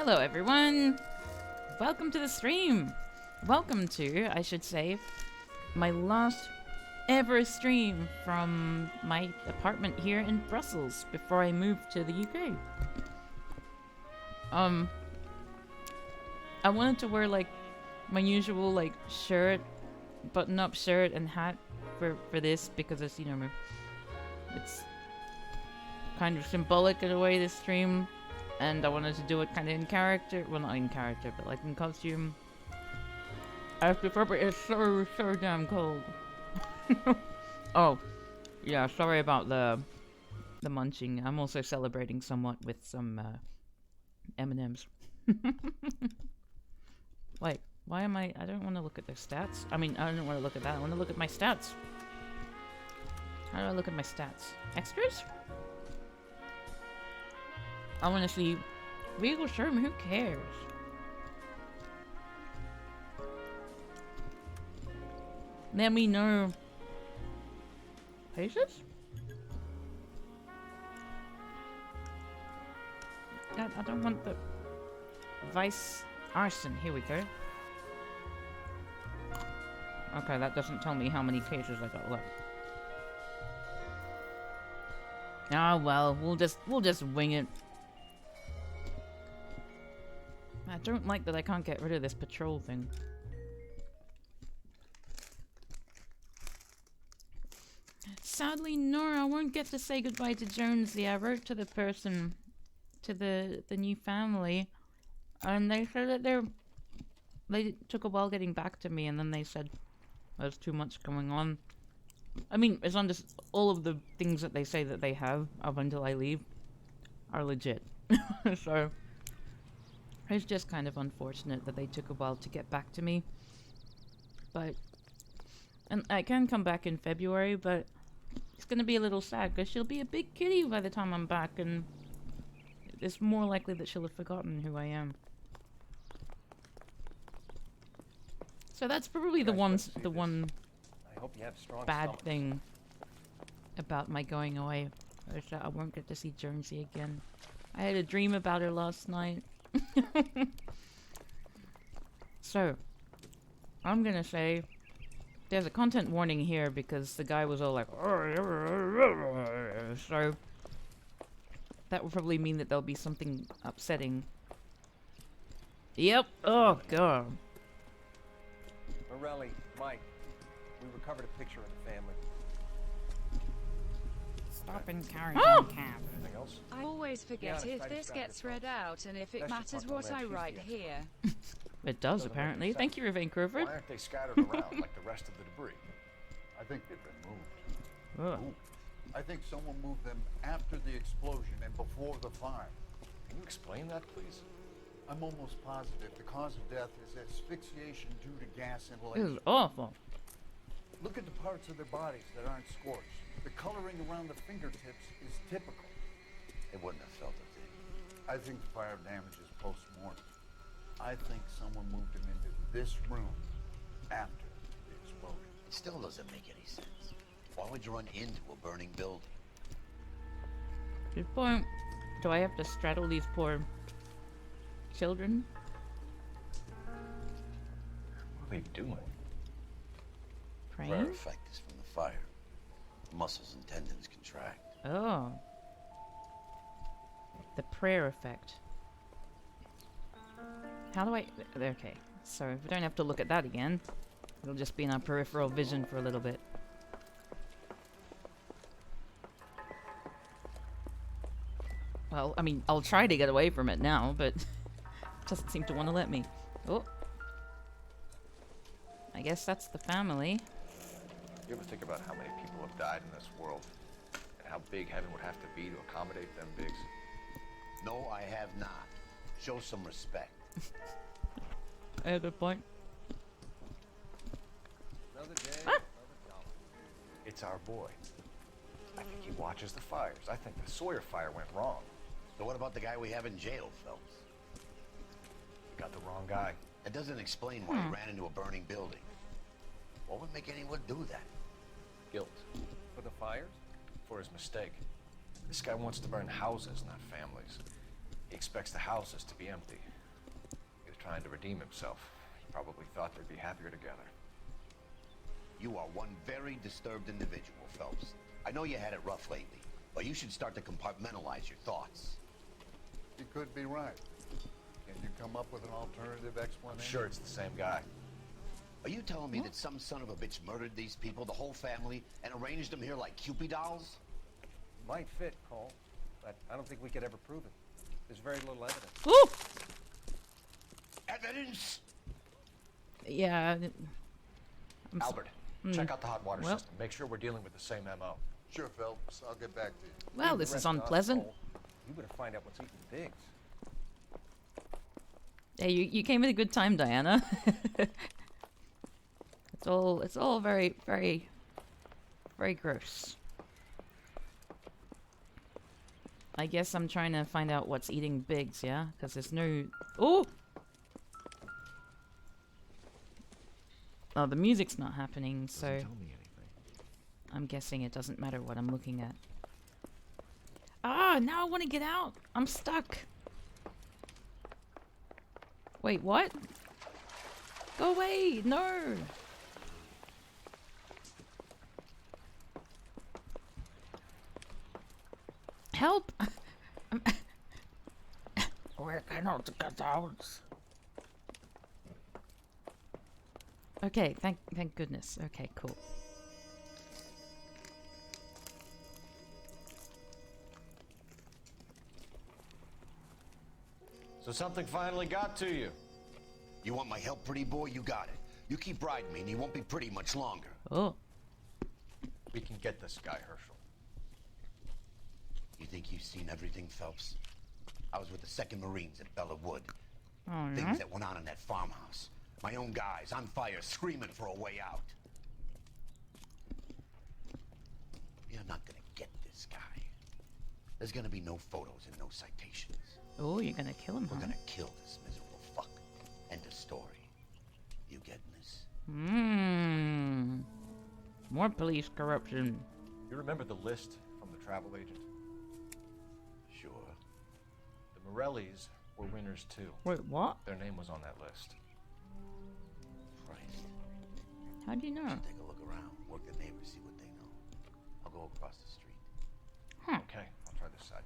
Hello everyone! Welcome to the stream! Welcome to, I should say, my last ever stream from my apartment here in Brussels before I moved to the UK. I wanted to wear like my usual like shirt, button-up shirt and hat for this because it's, you know, it's kind of symbolic in a way, this stream. And I wanted to do it kind of in character. Well, not in character, but like in costume. I have to remember it's so damn cold. Oh, yeah, sorry about the munching. I'm also celebrating somewhat with some M&Ms. Wait, why am I don't want to look at their stats. I mean, I don't want to look at that. I want to look at my stats. How do I look at my stats? Extras? I want to see Regal Sherman, who cares? Let me know. Paces? I don't want the Vice Arson. Here we go. Okay, that doesn't tell me how many cases I got left. Ah, well, we'll just wing it. I don't like that I can't get rid of this patrol thing. Sadly, Noire, I won't get to say goodbye to Jonesy. I wrote to the person, to the new family, and they said that they took a while getting back to me, and then they said there's too much going on. I mean, it's on just all of the things that they say that they have up until I leave are legit. So it's just kind of unfortunate that they took a while to get back to me. But, and I can come back in February, but it's gonna be a little sad because she'll be a big kitty by the time I'm back, and it's more likely that she'll have forgotten who I am. So that's probably the one I hope you have strong bad stomachs. thing about my going away, is that I won't get to see Jonesy again. I had a dream about her last night. So, I'm gonna say there's a content warning here because the guy was all like, so that will probably mean that there'll be something upsetting. Yep. Oh god. Morelli, Mike, we recovered a picture of the family. Stop and carry on, Cap. Anything else? I always forget if this gets read out and if it matters what I write here. It does apparently. Thank you, Ravane Crawford. Why aren't they scattered around like the rest of the debris? I think they've been moved. Ugh. Ooh. I think someone moved them after the explosion and before the fire. Can you explain that, please? I'm almost positive the cause of death is asphyxiation due to gas This inhalation. is awful. Look at the parts of their bodies that aren't scorched. The coloring around the fingertips is typical. They wouldn't have felt it. I think the fire damage is post-mortem. I think someone moved them into this room after the explosion. It still doesn't make any sense. Why would you run into a burning building? Good point. Do I have to straddle these poor children? What are they doing? Praying? Rare effect is from the fire. Muscles and tendons contract. Oh. The prayer effect. How do I... Okay. So if we don't have to look at that again, it'll just be in our peripheral vision for a little bit. Well, I mean, I'll try to get away from it now, but it doesn't seem to want to let me. Oh. I guess that's the family. You ever think about how many people have died in this world? And how big heaven would have to be to accommodate them bigs? No, I have not. Show some respect. Yeah, good point. Another day, Ah! another dollar. It's our boy. I think he watches the fires. I think the Sawyer fire went wrong. So what about the guy we have in jail, Phelps? We got the wrong guy. That doesn't explain why he ran into a burning building. What would make anyone do that? Guilt. For the fires? For his mistake. This guy wants to burn houses, not families. He expects the houses to be empty. trying to redeem himself. He probably thought they'd be happier together. You are one very disturbed individual, Phelps. I know you had it rough lately, but you should start to compartmentalize your thoughts. You could be right. Can you come up with an alternative explanation? I'm sure it's the same guy. Are you telling me that some son of a bitch murdered these people, the whole family, and arranged them here like Cupid dolls? Might fit, Cole, but I don't think we could ever prove it. There's very little evidence. Ooh! Evidence? Yeah. Albert, check out the hot water Well. system. Make sure we're dealing with the same MO. Sure, Phelps. I'll get back to you. Well, Leave this the is rest to us, unpleasant. Cole. You better find out what's eating pigs. Hey, you came at a good time, Diana. it's all very, very, very gross. I guess I'm trying to find out what's eating Biggs, yeah? Because there's no... Oh! Oh, the music's not happening, so... Doesn't tell me anything. I'm guessing it doesn't matter what I'm looking at. Ah, now I want to get out! I'm stuck! Wait, what? Go away! No! Help! We cannot get out. Okay, thank goodness. Okay, cool. So something finally got to you. You want my help, pretty boy? You got it. You keep riding me and you won't be pretty much longer. Oh. We can get this guy, Herschel. You think you've seen everything, Phelps? I was with the 2nd Marines at Bella Wood. Oh, no. Things that went on in that farmhouse. My own guys on fire, screaming for a way out. You're not gonna get this guy. There's gonna be no photos and no citations. Oh, you're gonna kill him, We're huh? gonna kill this miserable fuck. End of story. You getting this? Mmm. More police corruption. You remember the list from the travel agent? Sure. The Morellis were winners too. Wait, what? Their name was on that list. Christ. How do you know? Take a look around. Work the neighbors, see what they know. I'll go across the street. Huh. Okay, I'll try this side.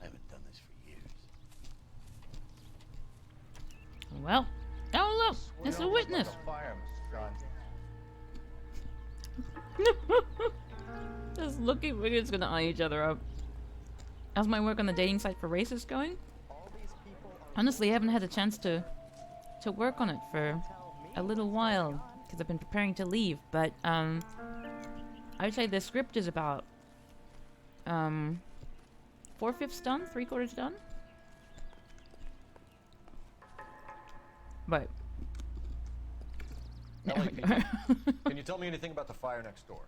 I haven't done this for years. Well. Oh, look! It's a witness! Just looking, we're just gonna eye each other up. How's my work on the dating site for racists going? Honestly, I haven't had a chance to work on it for a little while because I've been preparing to leave. But I would say the script is about 4/5 done, 3/4 done. But Can you tell me anything about the fire next door?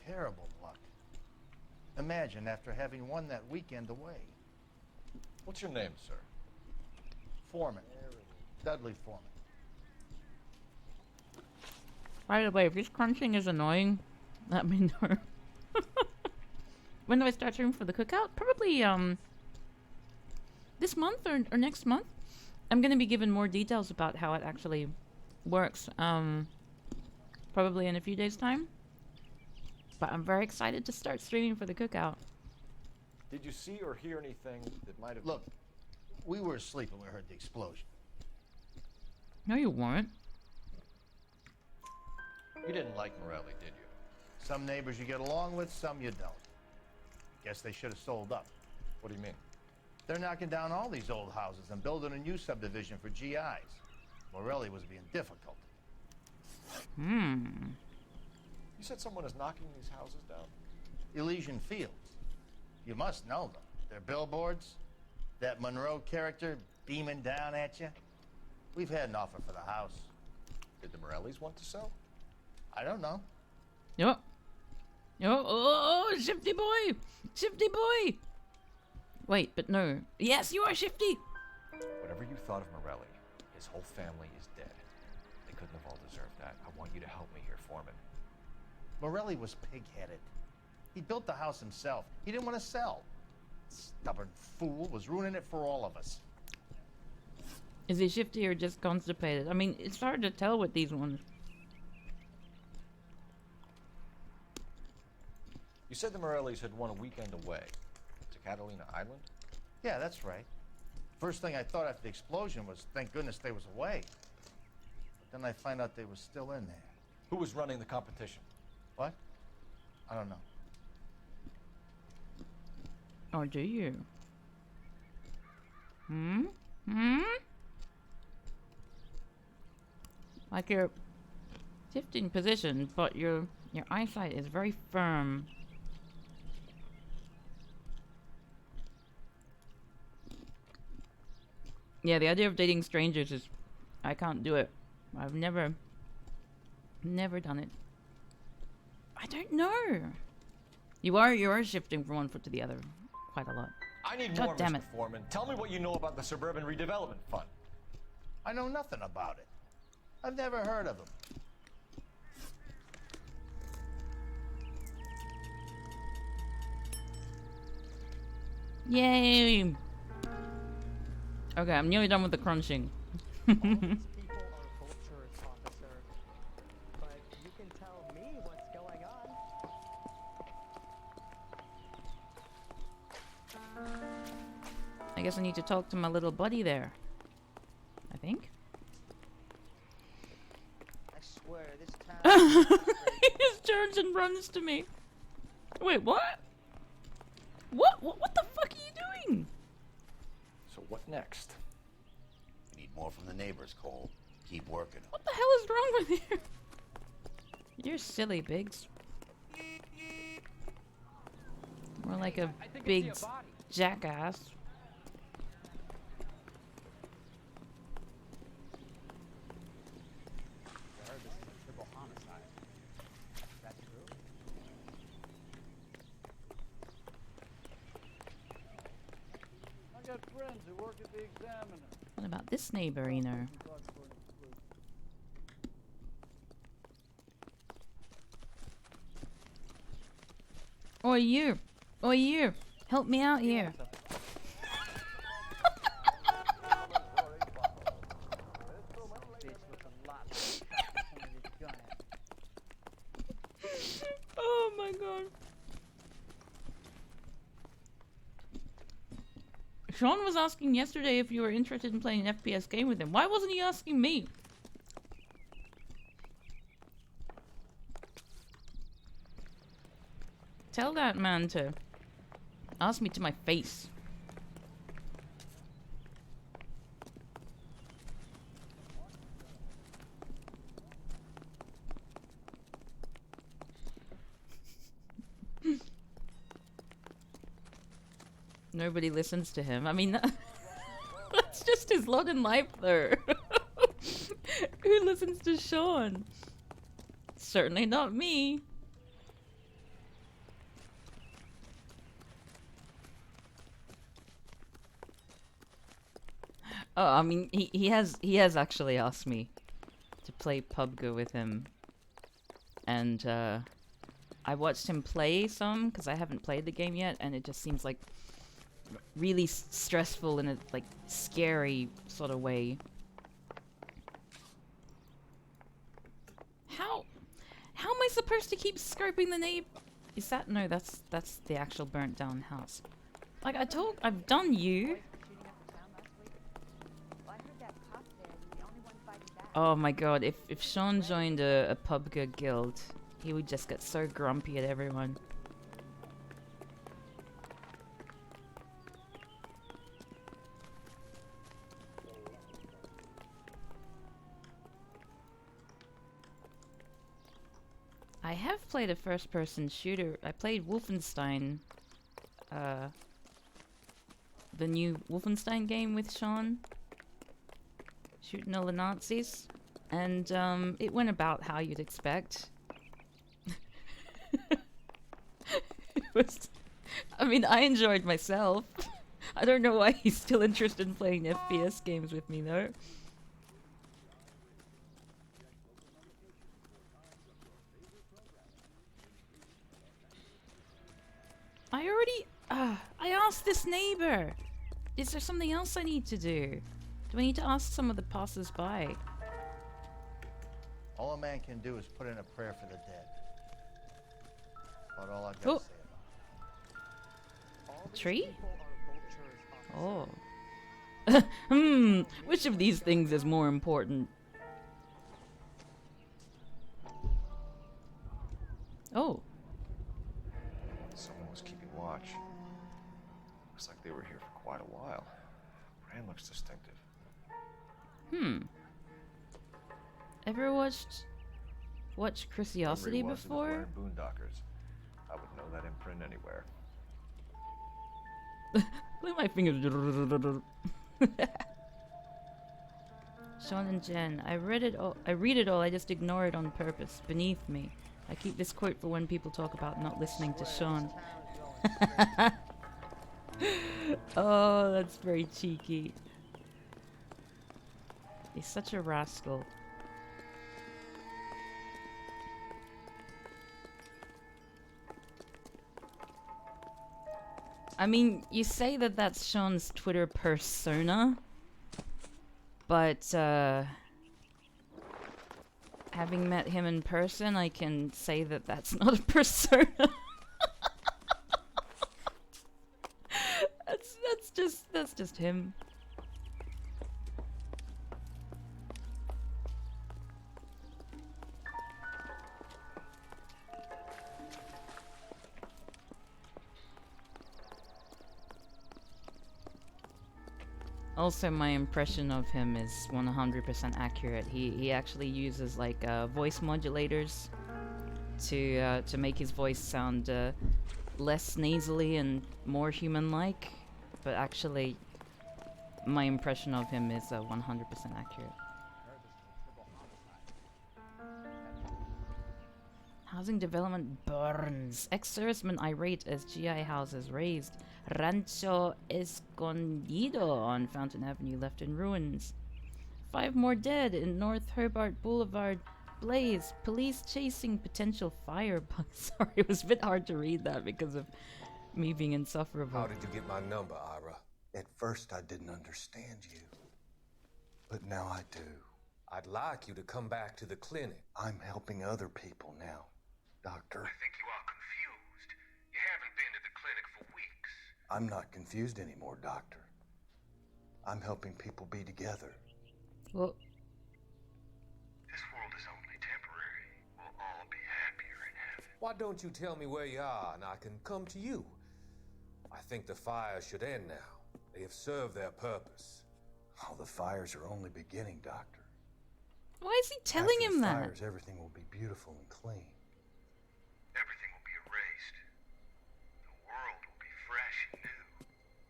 Terrible luck. Imagine after having won that weekend away. What's your name, sir? Foreman. Dudley Foreman. by the way, if this crunching is annoying, let me know. When do I start streaming for the cookout? Probably this month or next month. I'm gonna be given more details about how it actually works. Probably in a few days' time. But I'm very excited to start streaming for the cookout. Did you see or hear anything that might have... Look, we were asleep when we heard the explosion. No, you weren't. You didn't like Morelli, did you? Some neighbors you get along with, some you don't. Guess they should have sold up. What do you mean? They're knocking down all these old houses and building a new subdivision for GIs. Morelli was being difficult. You said someone is knocking these houses down? Elysian Fields. You must know them. They're billboards. That Monroe character beaming down at you. We've had an offer for the house. Did the Morellis want to sell? I don't know. Yup. Oh, Shifty boy! Shifty boy! Wait, but no. Yes, you are Shifty! Whatever you thought of Morelli, his whole family is dead. They couldn't have all deserved that. I want you to help me here, Foreman. Morelli was pig-headed. He built the house himself. He didn't want to sell. stubborn fool was ruining it for all of us. Is he shifty or just constipated? I mean, it's hard to tell with these ones. You said the Morellis had won a weekend away to Catalina Island? Yeah, that's right. First thing I thought after the explosion was, thank goodness they was away. But then I find out they were still in there. Who was running the competition? What? I don't know. Oh, do you? Hmm? Hmm? Like you're shifting position, but your eyesight is very firm. Yeah, the idea of dating strangers is... I can't do it. I've never done it. I don't know. You are shifting from one foot to the other quite a lot. I need God more, damn Mr. it. Foreman. Tell me what you know about the Suburban Redevelopment Fund. I know nothing about it. I've never heard of them. Yay! Okay, I'm nearly done with the crunching. All these people are vultures, officer. But you can tell me what's going on. I guess I need to talk to my little buddy there. I think. I swear, this town. He just turns and runs to me. Wait, what? What the fuck are you doing? So what next? We need more from the neighbors, Cole. Keep working. What the hell is wrong with you? You're silly, Biggs. More like a big jackass. I heard this is a triple homicide. Is that true? I got friends who work at the Examiner. What about this neighbor, you know? Or you. Or you. Help me out here. Oh my god. Sean was asking yesterday if you were interested in playing an FPS game with him. Why wasn't he asking me? Tell that man to ask me to my face. Nobody listens to him. I mean, that's just his lot in life, though. Who listens to Sean? Certainly not me. Oh, I mean, he has actually asked me to play PUBG with him, and I watched him play some because I haven't played the game yet, and it just seems like really stressful in a like scary sort of way. How am I supposed to keep scoping the neighbor? Is that no? That's the actual burnt down house. Like I've done you. Oh my god, if Sean joined a PUBG guild, he would just get so grumpy at everyone. I have played a first-person shooter. I played Wolfenstein, the new Wolfenstein game with Sean. Shooting all the Nazis. And, it went about how you'd expect. It was... I mean, I enjoyed myself. I don't know why he's still interested in playing FPS games with me, though. I asked this neighbor. Is there something else I need to do? Do I need to ask some of the passers-by? All a man can do is put in a prayer for the dead. About all I've Oh. got to say about it. All these Tree? people are vultures, officer. Oh. Which of these things is more important? Oh. Someone was keeping watch. Looks like they were here for quite a while. Brand looks distinctive. Ever watched Curiosity Memory was he was before? wearing Boondockers. I would know that imprint anywhere. Look at my fingers. Sean and Jen, I read it all. I just ignore it on purpose. Beneath me. I keep this quote for when people talk about not listening to Sean. Oh, that's very cheeky. He's such a rascal. I mean, you say that that's Sean's Twitter persona, but having met him in person, I can say that that's not a persona. that's just him. Also, my impression of him is 100% accurate. He actually uses like voice modulators to make his voice sound less nasally and more human-like. But actually, my impression of him is 100% accurate. Housing development burns. Ex-servicemen irate as GI houses razed. Rancho Escondido on Fountain Avenue left in ruins. 5 more dead in North Hobart Boulevard blaze. Police chasing potential firebugs. Sorry, it was a bit hard to read that because of me being insufferable. How did you get my number, Ira? At first, I didn't understand you. But now I do. I'd like you to come back to the clinic. I'm helping other people now, Doctor. I think you are confused. You haven't been to the clinic for weeks. I'm not confused anymore, Doctor. I'm helping people be together. Well, This world is only temporary. We'll all be happier in heaven. Why don't you tell me where you are and I can come to you? I think the fires should end now. They have served their purpose. Oh, the fires are only beginning, Doctor. why is he telling After him the that? fires, everything will be beautiful and clean. Everything will be erased. The world will be fresh and new.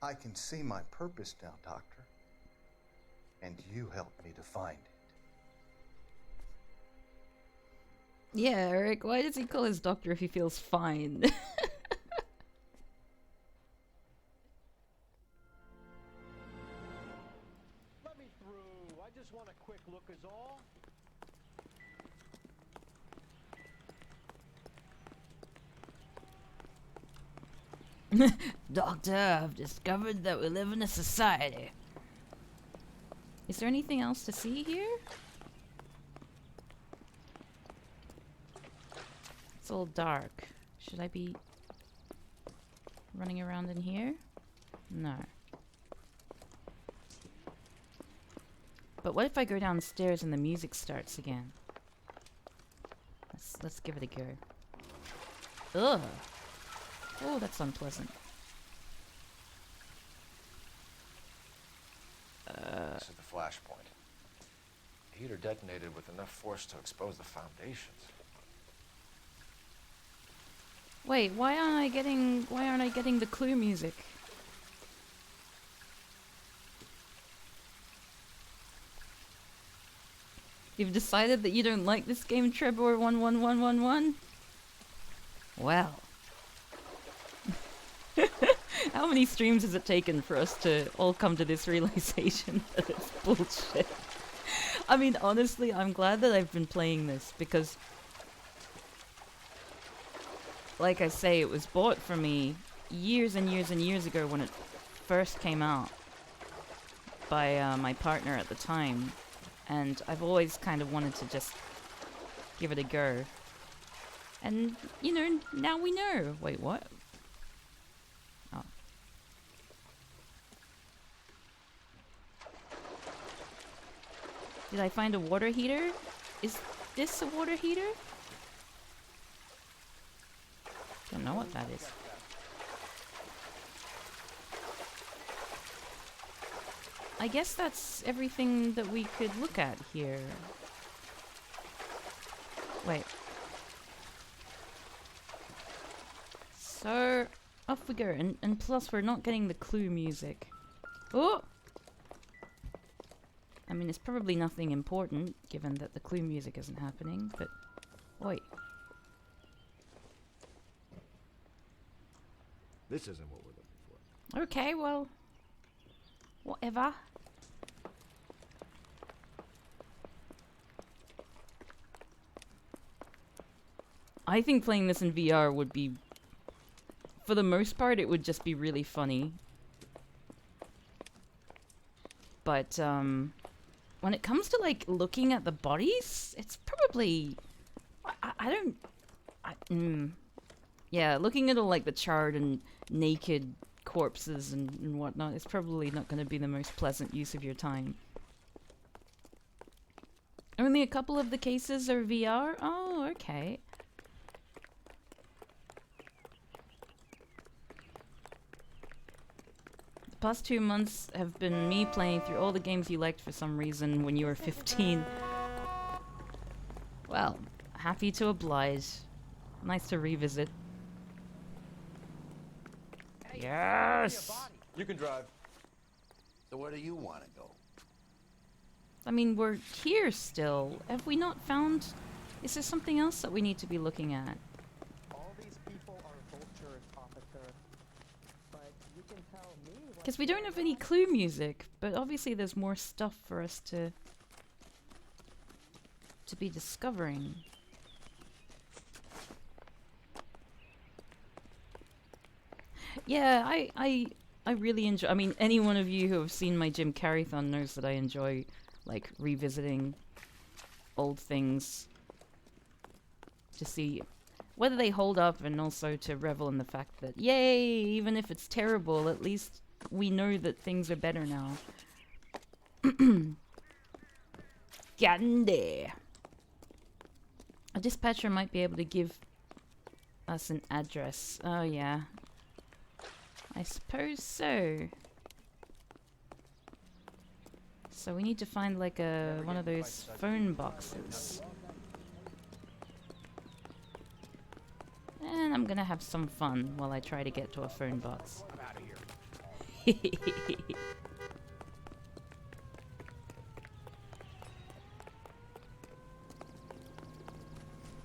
I can see my purpose now, Doctor. And you helped me to find it. Yeah, Eric, why does he call his doctor if he feels fine? Let me through. I just want a quick look is all. Doctor, I've discovered that we live in a society. Is there anything else to see here? It's all dark. Should I be running around in here? No. But what if I go downstairs and the music starts again? Let's give it a go. Ugh. Oh, that's unpleasant. This is the flashpoint. The heater detonated with enough force to expose the foundations. Wait, why aren't I getting the clue music? You've decided that you don't like this game, Trebor 11111? Well. How many streams has it taken for us to all come to this realization that it's bullshit? I mean, honestly, I'm glad that I've been playing this because, like I say, it was bought for me years and years and years ago when it first came out by my partner at the time, and I've always kind of wanted to just give it a go. And, you know, now we know. Wait, what? Oh. Did I find a water heater? Is this a water heater? Don't know what that is. I guess that's everything that we could look at here. Wait. So, off we go. And plus, we're not getting the clue music. Oh! I mean, it's probably nothing important, given that the clue music isn't happening, but... Wait. This isn't what we're looking for. Okay, well... Whatever. I think playing this in VR would be... For the most part, it would just be really funny. But, when it comes to, like, looking at the bodies, it's probably... Yeah, looking at all, like, the charred and naked corpses and whatnot is probably not going to be the most pleasant use of your time. Only a couple of the cases are VR? Oh, okay. The past 2 months have been me playing through all the games you liked for some reason when you were 15. Well, happy to oblige. Nice to revisit. Yes! You can drive. So where do you want to go? I mean, we're here still. Have we not found... Is there something else that we need to be looking at? All these people are vultures, officer. But you can tell me what... Because we don't have any clue music, but obviously there's more stuff for us to be discovering. Yeah, I really enjoy... I mean, any one of you who have seen my Jim Carrey-thon knows that I enjoy, like, revisiting old things to see whether they hold up, and also to revel in the fact that, yay, even if it's terrible, at least we know that things are better now. Candy! A dispatcher might be able to give us an address. Oh, yeah. I suppose so. So we need to find like one of those phone boxes. And I'm gonna have some fun while I try to get to a phone box. I'm out of here.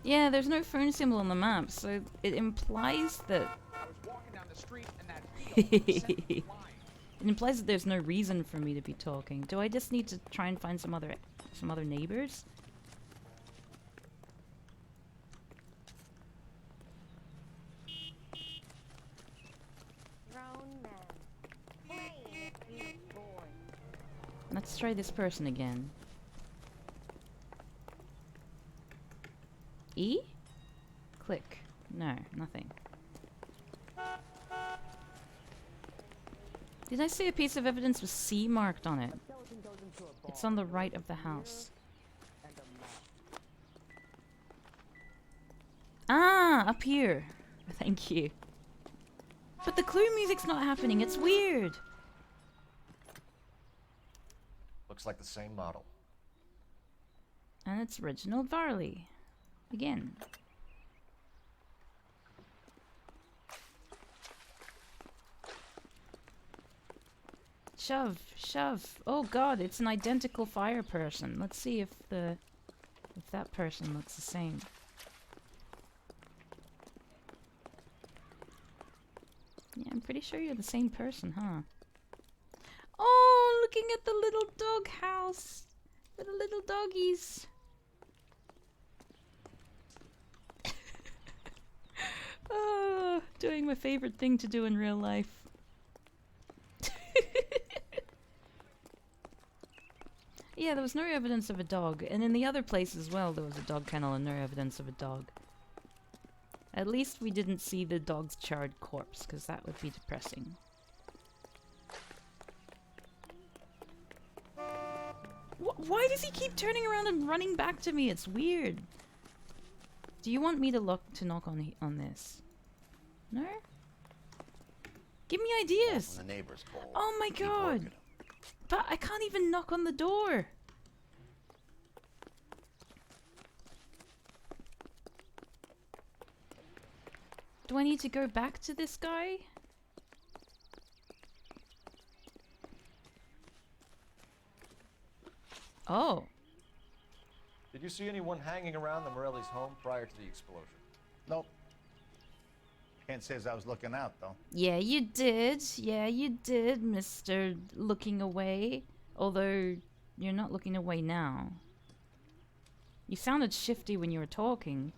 Yeah, there's no phone symbol on the map, so it implies that... I was walking down the street and that field It implies that there's no reason for me to be talking. Do I just need to try and find some other neighbors? Let's try this person again. E? Click. No, nothing. Did I say a piece of evidence with C marked on it? It's on the right of the house. Ah, up here. Thank you. But the clue music's not happening. It's weird. Looks like the same model. And it's Reginald Varley. Again. Shove, shove. Oh god, it's an identical fire person. Let's see if that person looks the same. Yeah, I'm pretty sure you're the same person, huh? Oh, looking at the little dog house with the little doggies. Doing my favorite thing to do in real life. Yeah, there was no evidence of a dog, and in the other place as well there was a dog kennel and no evidence of a dog. At least we didn't see the dog's charred corpse, because that would be depressing. Why does he keep turning around and running back to me? It's weird. Do you want me to knock on this? No? Give me ideas! The neighbors call. Oh my god! But I can't even knock on the door! Do I need to go back to this guy? Oh. Did you see anyone hanging around the Morelli's home prior to the explosion? Nope. Can't say as I was looking out, though. Yeah, you did. Yeah, you did, Mr. Looking Away. Although, you're not looking away now. You sounded shifty when you were talking.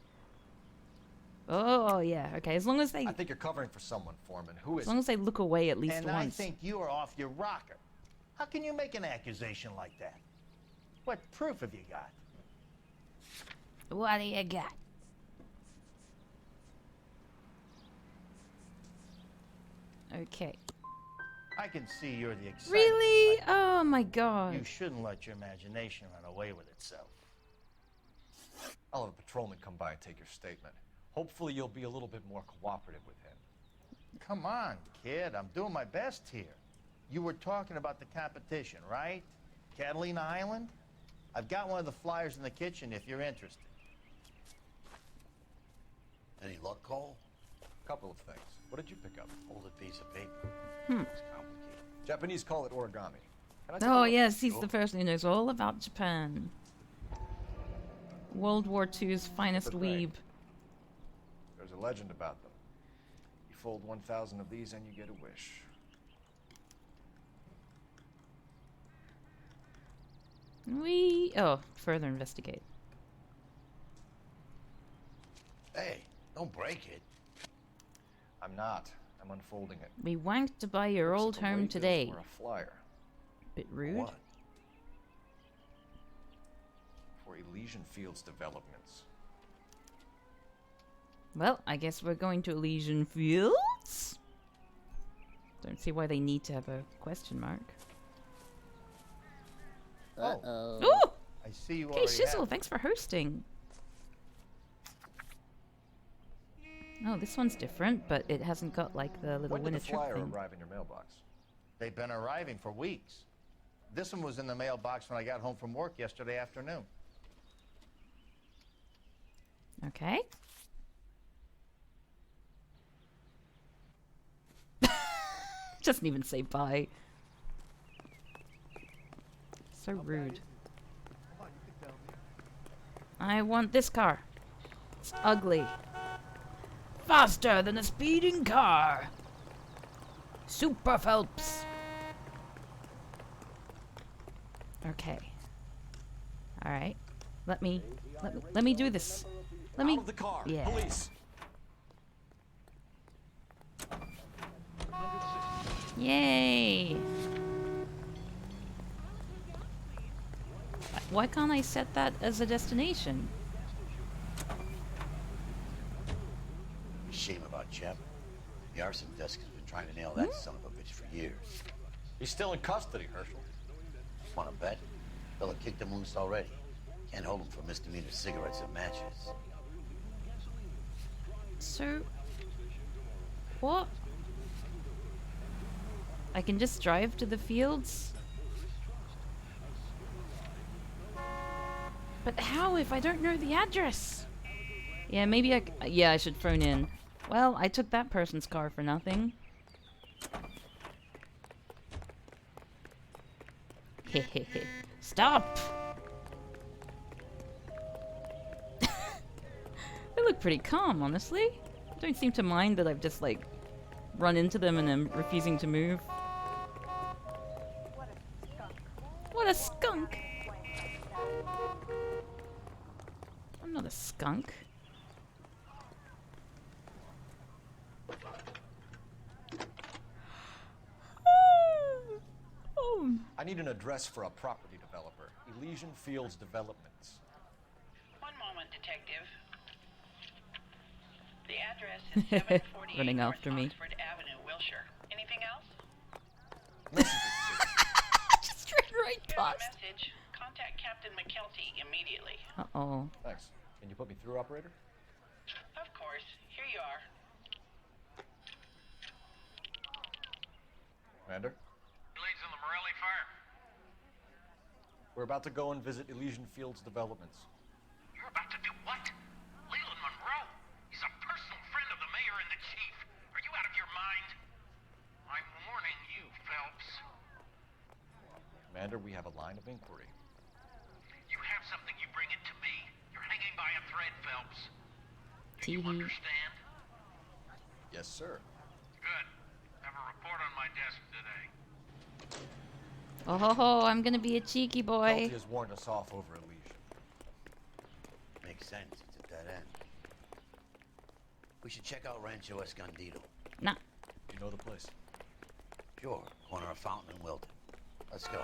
Oh, yeah. Okay, as long as they... I think you're covering for someone, Foreman. Who is As long as they look away at least and once. I think you are off your rocker. How can you make an accusation like that? What proof have you got? What do you got? Okay. I can see you're the excited Really? type. Oh my god. You shouldn't let your imagination run away with itself. I'll have a patrolman come by and take your statement. Hopefully you'll be a little bit more cooperative with him. Come on, kid. I'm doing my best here. You were talking about the competition, right? Catalina Island? I've got one of the flyers in the kitchen if you're interested. Any luck, Cole? Couple of things. What did you pick up? Folded piece of paper. Hmm. It's complicated. Japanese call it origami. Can I take a Oh look? yes, he's Sure. the person who knows all about Japan. World War II's finest Good thing. weeb. There's a legend about them. You fold 1,000 of these and you get a wish. Oh, further investigate. Hey, don't break it. I'm not. I'm unfolding it. We wanked to buy your Looks old like a home waybill today. Or a flyer Bit rude. What? for Elysian Fields developments. Well, I guess we're going to Elysian Fields? Don't see why they need to have a question mark. Uh-oh. Ooh! I see you Okay, already Shizzle, have. thanks for hosting. Oh, this one's different, but it hasn't got like the little When did winner the trip flyer thing. arrive in your mailbox? They've been arriving for weeks. This one was in the mailbox when I got home from work yesterday afternoon. Okay. Doesn't even say bye. So rude. I want this car. It's ugly. Faster than a speeding car. Super Phelps. Okay. All right. Let me do this. Let me. Out of the car. Yeah. Police. Yay! Why can't I set that as a destination? Shame about Jeb. The arson desk has been trying to nail that son of a bitch for years. He's still in custody, Herschel. Want to bet? Fella kicked him loose already. Can't hold him for misdemeanor cigarettes and matches. So, what? I can just drive to the fields? But how if I don't know the address? Yeah, maybe I should phone in. Well, I took that person's car for nothing. Hehehe. Stop! They look pretty calm, honestly. I don't seem to mind that I've just, like, run into them and am refusing to move. What a skunk! I'm not a skunk. home. I need an address for a property developer. Elysian Fields Developments. One moment, detective. The address is 748 Running North after me. Oxford Avenue, Wilshire. Anything else? Just straight right Here's a past. message. Contact Captain McKelty immediately. Uh-oh. Thanks. Can you put me through, operator? Of course. Here you are. Commander? Leads in the Morelli fire. We're about to go and visit Elysian Fields Developments. You're about to do what? Leland Monroe? He's a personal friend of the mayor and the chief. Are you out of your mind? I'm warning you, Phelps. Commander, we have a line of inquiry. You have something, you bring it to me. You're hanging by a thread, Phelps. Do you TV. understand? Yes, sir. Good. Have a report on my desk today. Oh ho ho, I'm gonna be a cheeky boy. Kelty has warned us off over Elysian. Makes sense. It's a dead end. We should check out Rancho Escondido. Nah. You know the place? Sure. Corner of Fountain and Wilton. Let's go.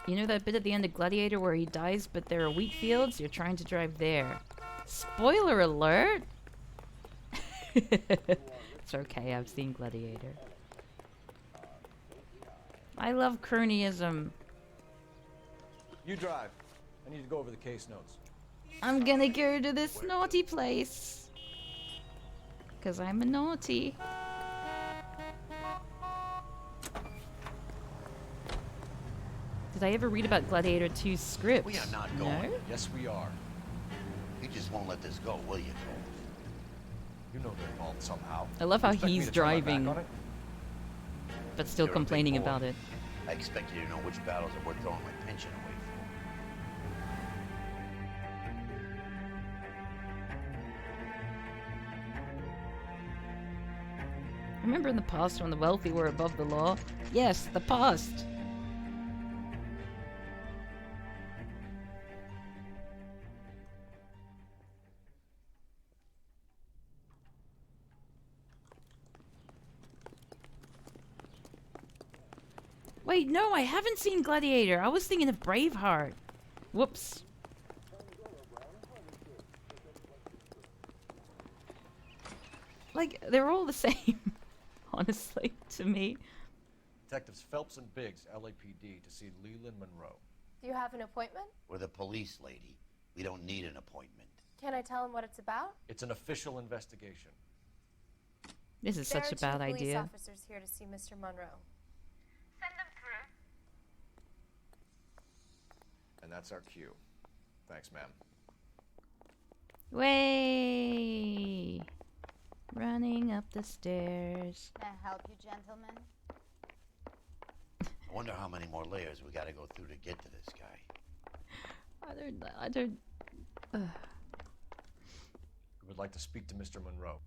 You know that bit at the end of Gladiator where he dies, but there are wheat fields? You're trying to drive there. Spoiler alert! It's okay, I've seen Gladiator. I love cronyism. You drive. I need to go over the case notes. I'm gonna go to this naughty place. 'Cause I'm a naughty. Did I ever read about Gladiator 2's script? We are not going. No? Yes, we are. You just won't let this go, will you, Cole? You know they're involved somehow. I love how You expect me he's to turn my back driving, on it? but still You're a big complaining boy. about it. I expect you to know which battles are worth throwing my pension away for. Remember in the past when the wealthy were above the law? Yes, the past. Wait, no, I haven't seen Gladiator. I was thinking of Braveheart. Whoops. Like, they're all the same, honestly, to me. Detectives Phelps and Biggs, LAPD, to see Leland Monroe. Do you have an appointment? We're the police, lady. We don't need an appointment. Can I tell him what it's about? It's an official investigation. This is such a bad There are two police idea. officers here to see Mr. Monroe. Send them through. And that's our cue. Thanks, ma'am. Way. Running up the stairs. Can I help you, gentlemen? I wonder how many more layers we gotta go through to get to this guy. I don't. We would like to speak to Mr. Monroe.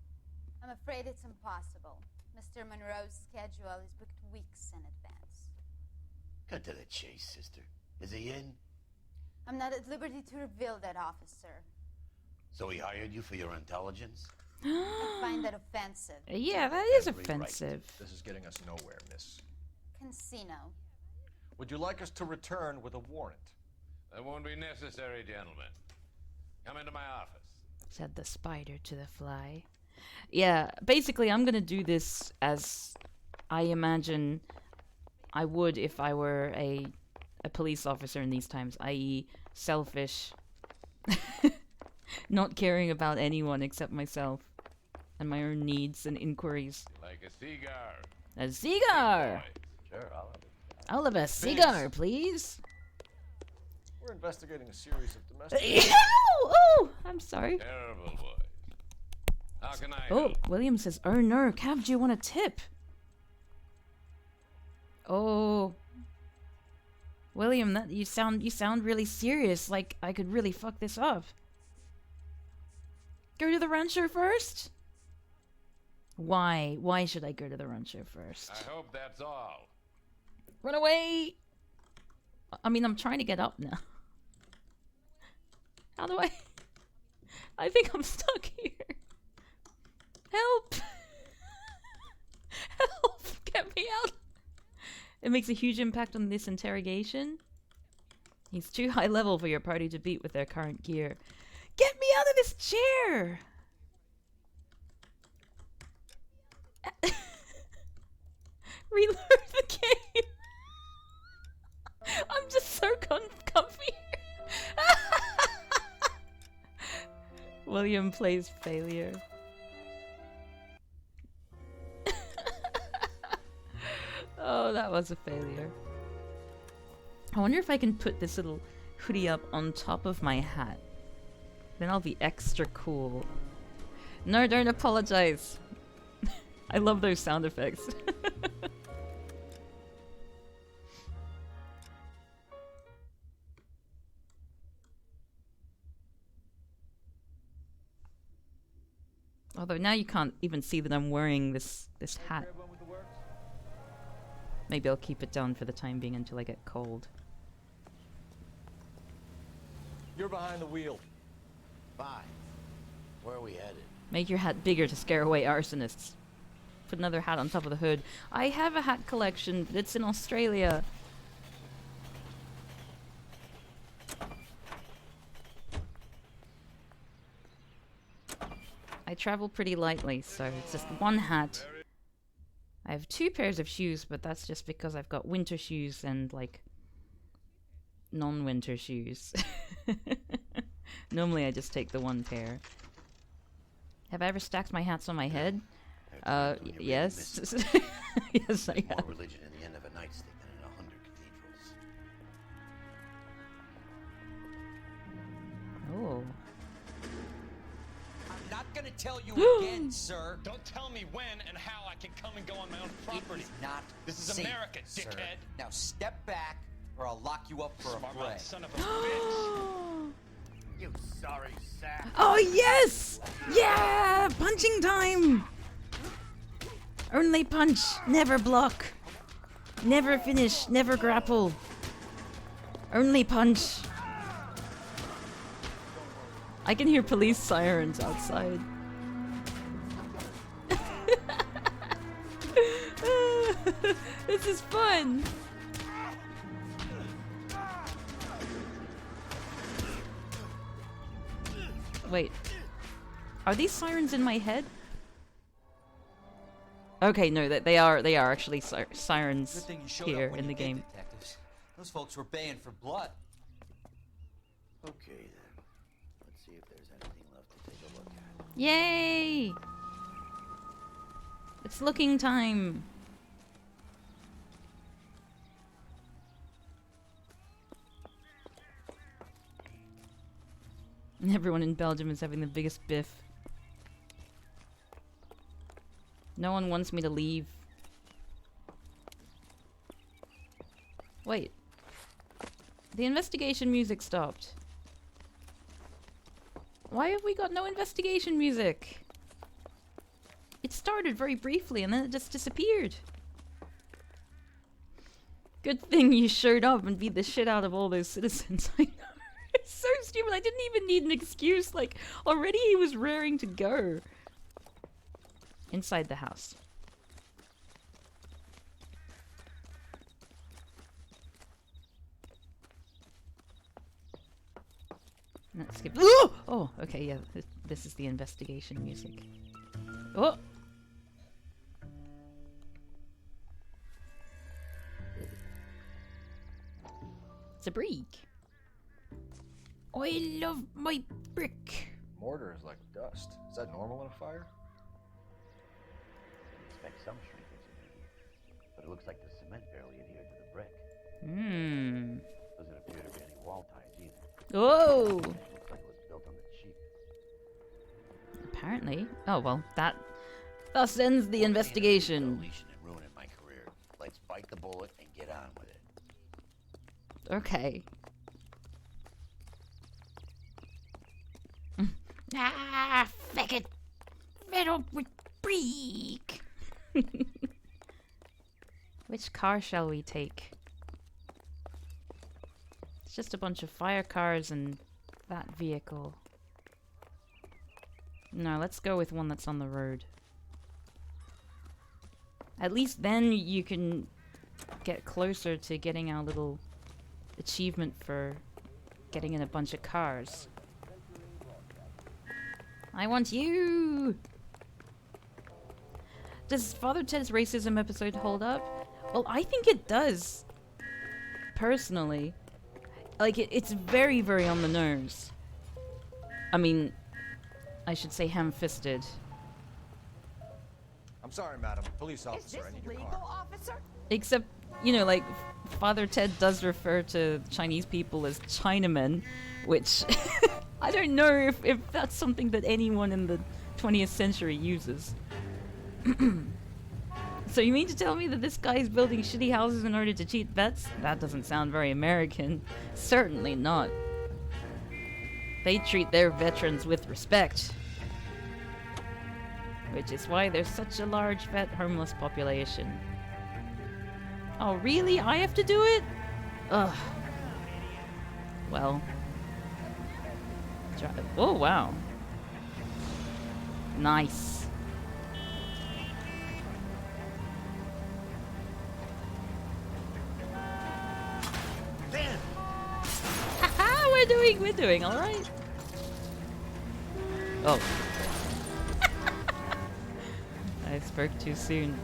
I'm afraid it's impossible. Mr. Monroe's schedule is booked weeks in advance. Cut to the chase, sister. Is he in? I'm not at liberty to reveal that, officer. So he hired you for your intelligence? I find that offensive. Yeah, that is Every right. offensive. This is getting us nowhere, miss. Casino. Would you like us to return with a warrant? That won't be necessary, gentlemen. Come into my office. Said the spider to the fly. Yeah, basically, I'm gonna do this as I imagine I would if I were a police officer in these times, i.e., selfish, not caring about anyone except myself and my own needs and inquiries. Like a cigar. A cigar! Sure, I'll have a cigar, please. We're investigating a series of domestic... Oh, I'm sorry. Terrible boys. How can I Oh, help? William says, "Oh no, Cav, do you want a tip?" Oh, William, that you sound really serious. Like I could really fuck this up. Go to the rancho first. Why? Why should I go to the rancho first? I hope that's all. Run away! I mean, I'm trying to get up now. How do I? I think I'm stuck here. Help! Help! Get me out! It makes a huge impact on this interrogation. He's too high level for your party to beat with their current gear. Get me out of this chair! Reload the game! I'm just so comfy. William plays failure. Oh, that was a failure. I wonder if I can put this little hoodie up on top of my hat. Then I'll be extra cool. No, don't apologize. I love those sound effects. Although now you can't even see that I'm wearing this hat. Maybe I'll keep it down for the time being until I get cold. You're behind the wheel. Fine. Where are we headed? Make your hat bigger to scare away arsonists. Put another hat on top of the hood. I have a hat collection, but it's in Australia. I travel pretty lightly, so it's just one hat. I have 2 pairs of shoes, but that's just because I've got winter shoes and, like, non-winter shoes. Normally I just take the 1 pair. Have I ever stacked my hats on my head? Yes. Yes, I have. More religion in the end of a nightstick than in 100 cathedrals. Oh. I'm not gonna tell you again, sir. Don't tell me when and how I can come and go on my own property. It is not This is safe, America, sir. dickhead. Now step back, or I'll lock you up for a fray. Son of a bitch. You sorry sack. Oh yes! Yeah! Punching time! Only punch, never block. Never finish, never grapple. Only punch. I can hear police sirens outside. This is fun. Wait. Are these sirens in my head? Okay, no, they are actually sirens Good thing you showed here up when in you the did, game. detectives. Those folks were baying for blood. Okay then. Let's see if there's anything left to take a look at. Yay! It's looking time. And everyone in Belgium is having the biggest biff. No one wants me to leave. Wait. The investigation music stopped. Why have we got no investigation music? It started very briefly and then it just disappeared. Good thing you showed up and beat the shit out of all those citizens. I know. It's so stupid. I didn't even need an excuse. Like, already he was raring to go. Inside the house. Let's skip. Oh! Oh, okay, yeah. This is the investigation music. Oh! It's a brick. I love my brick. Mortar is like dust. Is that normal in a fire? Expect some shrinkage immediate, but it looks like the cement barely adhered to the brick. Hmm. Doesn't appear to be any wall ties either. Oh! Looks like it was built on the cheap. Apparently. Oh, well, that thus ends the investigation. Deletion and ruining my career. Let's bite the bullet and get on with it. Okay. Ah, feck it. Fed up with brick. Which car shall we take? It's just a bunch of fire cars and that vehicle. No, let's go with one that's on the road. At least then you can get closer to getting our little achievement for getting in a bunch of cars. I want you! Does Father Ted's racism episode hold up? Well, I think it does. Personally. Like, it's very, very on the nose. I mean, I should say ham-fisted. I'm sorry, madam. Police officer, I need your car. officer? Except, you know, like, Father Ted does refer to Chinese people as Chinamen, which I don't know if that's something that anyone in the 20th century uses. So you mean to tell me that this guy's building shitty houses in order to cheat vets? That doesn't sound very American. Certainly not. They treat their veterans with respect. Which is why there's such a large vet homeless population. Oh, really? I have to do it? Ugh. Well. Oh, wow. Nice. Haha, we're doing alright. Oh. I spoke too soon.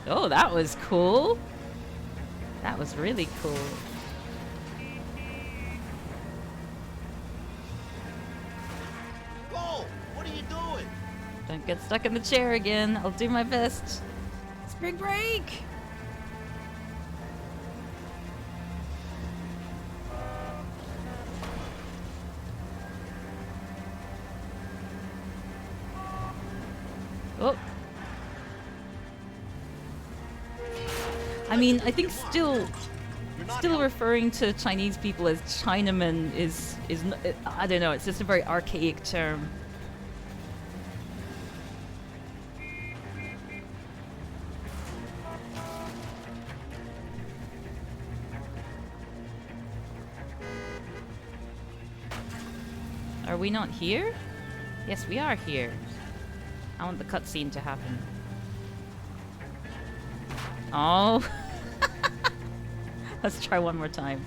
Oh, that was cool. That was really cool. Whoa! What are you doing? Don't get stuck in the chair again. I'll do my best. Spring break! Oh. I mean, I think still referring to Chinese people as Chinamen is I don't know, it's just a very archaic term. Are we not here? Yes, we are here. I want the cutscene to happen. Oh. Let's try one more time.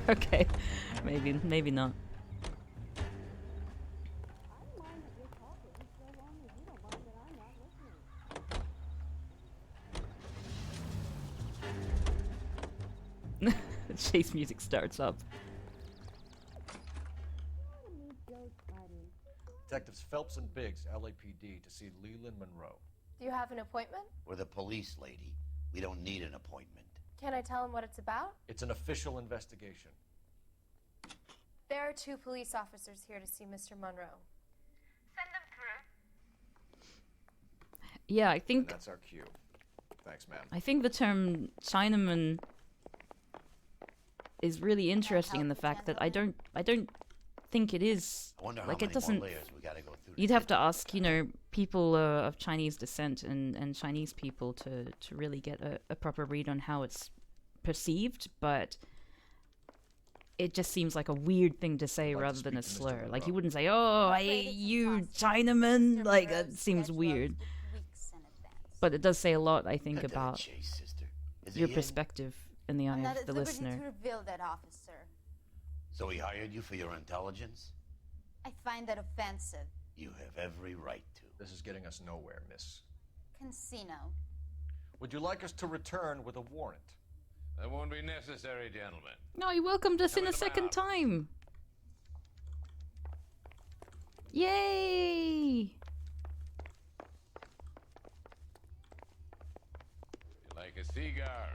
Okay. Maybe not. The chase music starts up. Detectives Phelps and Biggs, LAPD, to see Leland Monroe. Do you have an appointment? We're the police, lady. We don't need an appointment. Can I tell him what it's about? It's an official investigation. There are 2 police officers here to see Mr. Monroe. Send them through. Yeah, I think... And that's our cue. Thanks, ma'am. I think the term Chinaman is really interesting in the fact that I don't think it is. I wonder how like, many it doesn't. more layers we gotta go through. You'd have to ask, you know, people of Chinese descent and Chinese people to really get a proper read on how it's perceived, but it just seems like a weird thing to say rather than a slur. Like, you wouldn't say, "Oh, you Chinaman." Like, that seems weird. But it does say a lot, I think, about your perspective in the eye of the listener. To reveal that, officer. So he hired you for your intelligence? I find that offensive. You have every right to. This is getting us nowhere, miss. Casino. Would you like us to return with a warrant? That won't be necessary, gentlemen. No, he welcomed us in a second time. Yay! You like a cigar?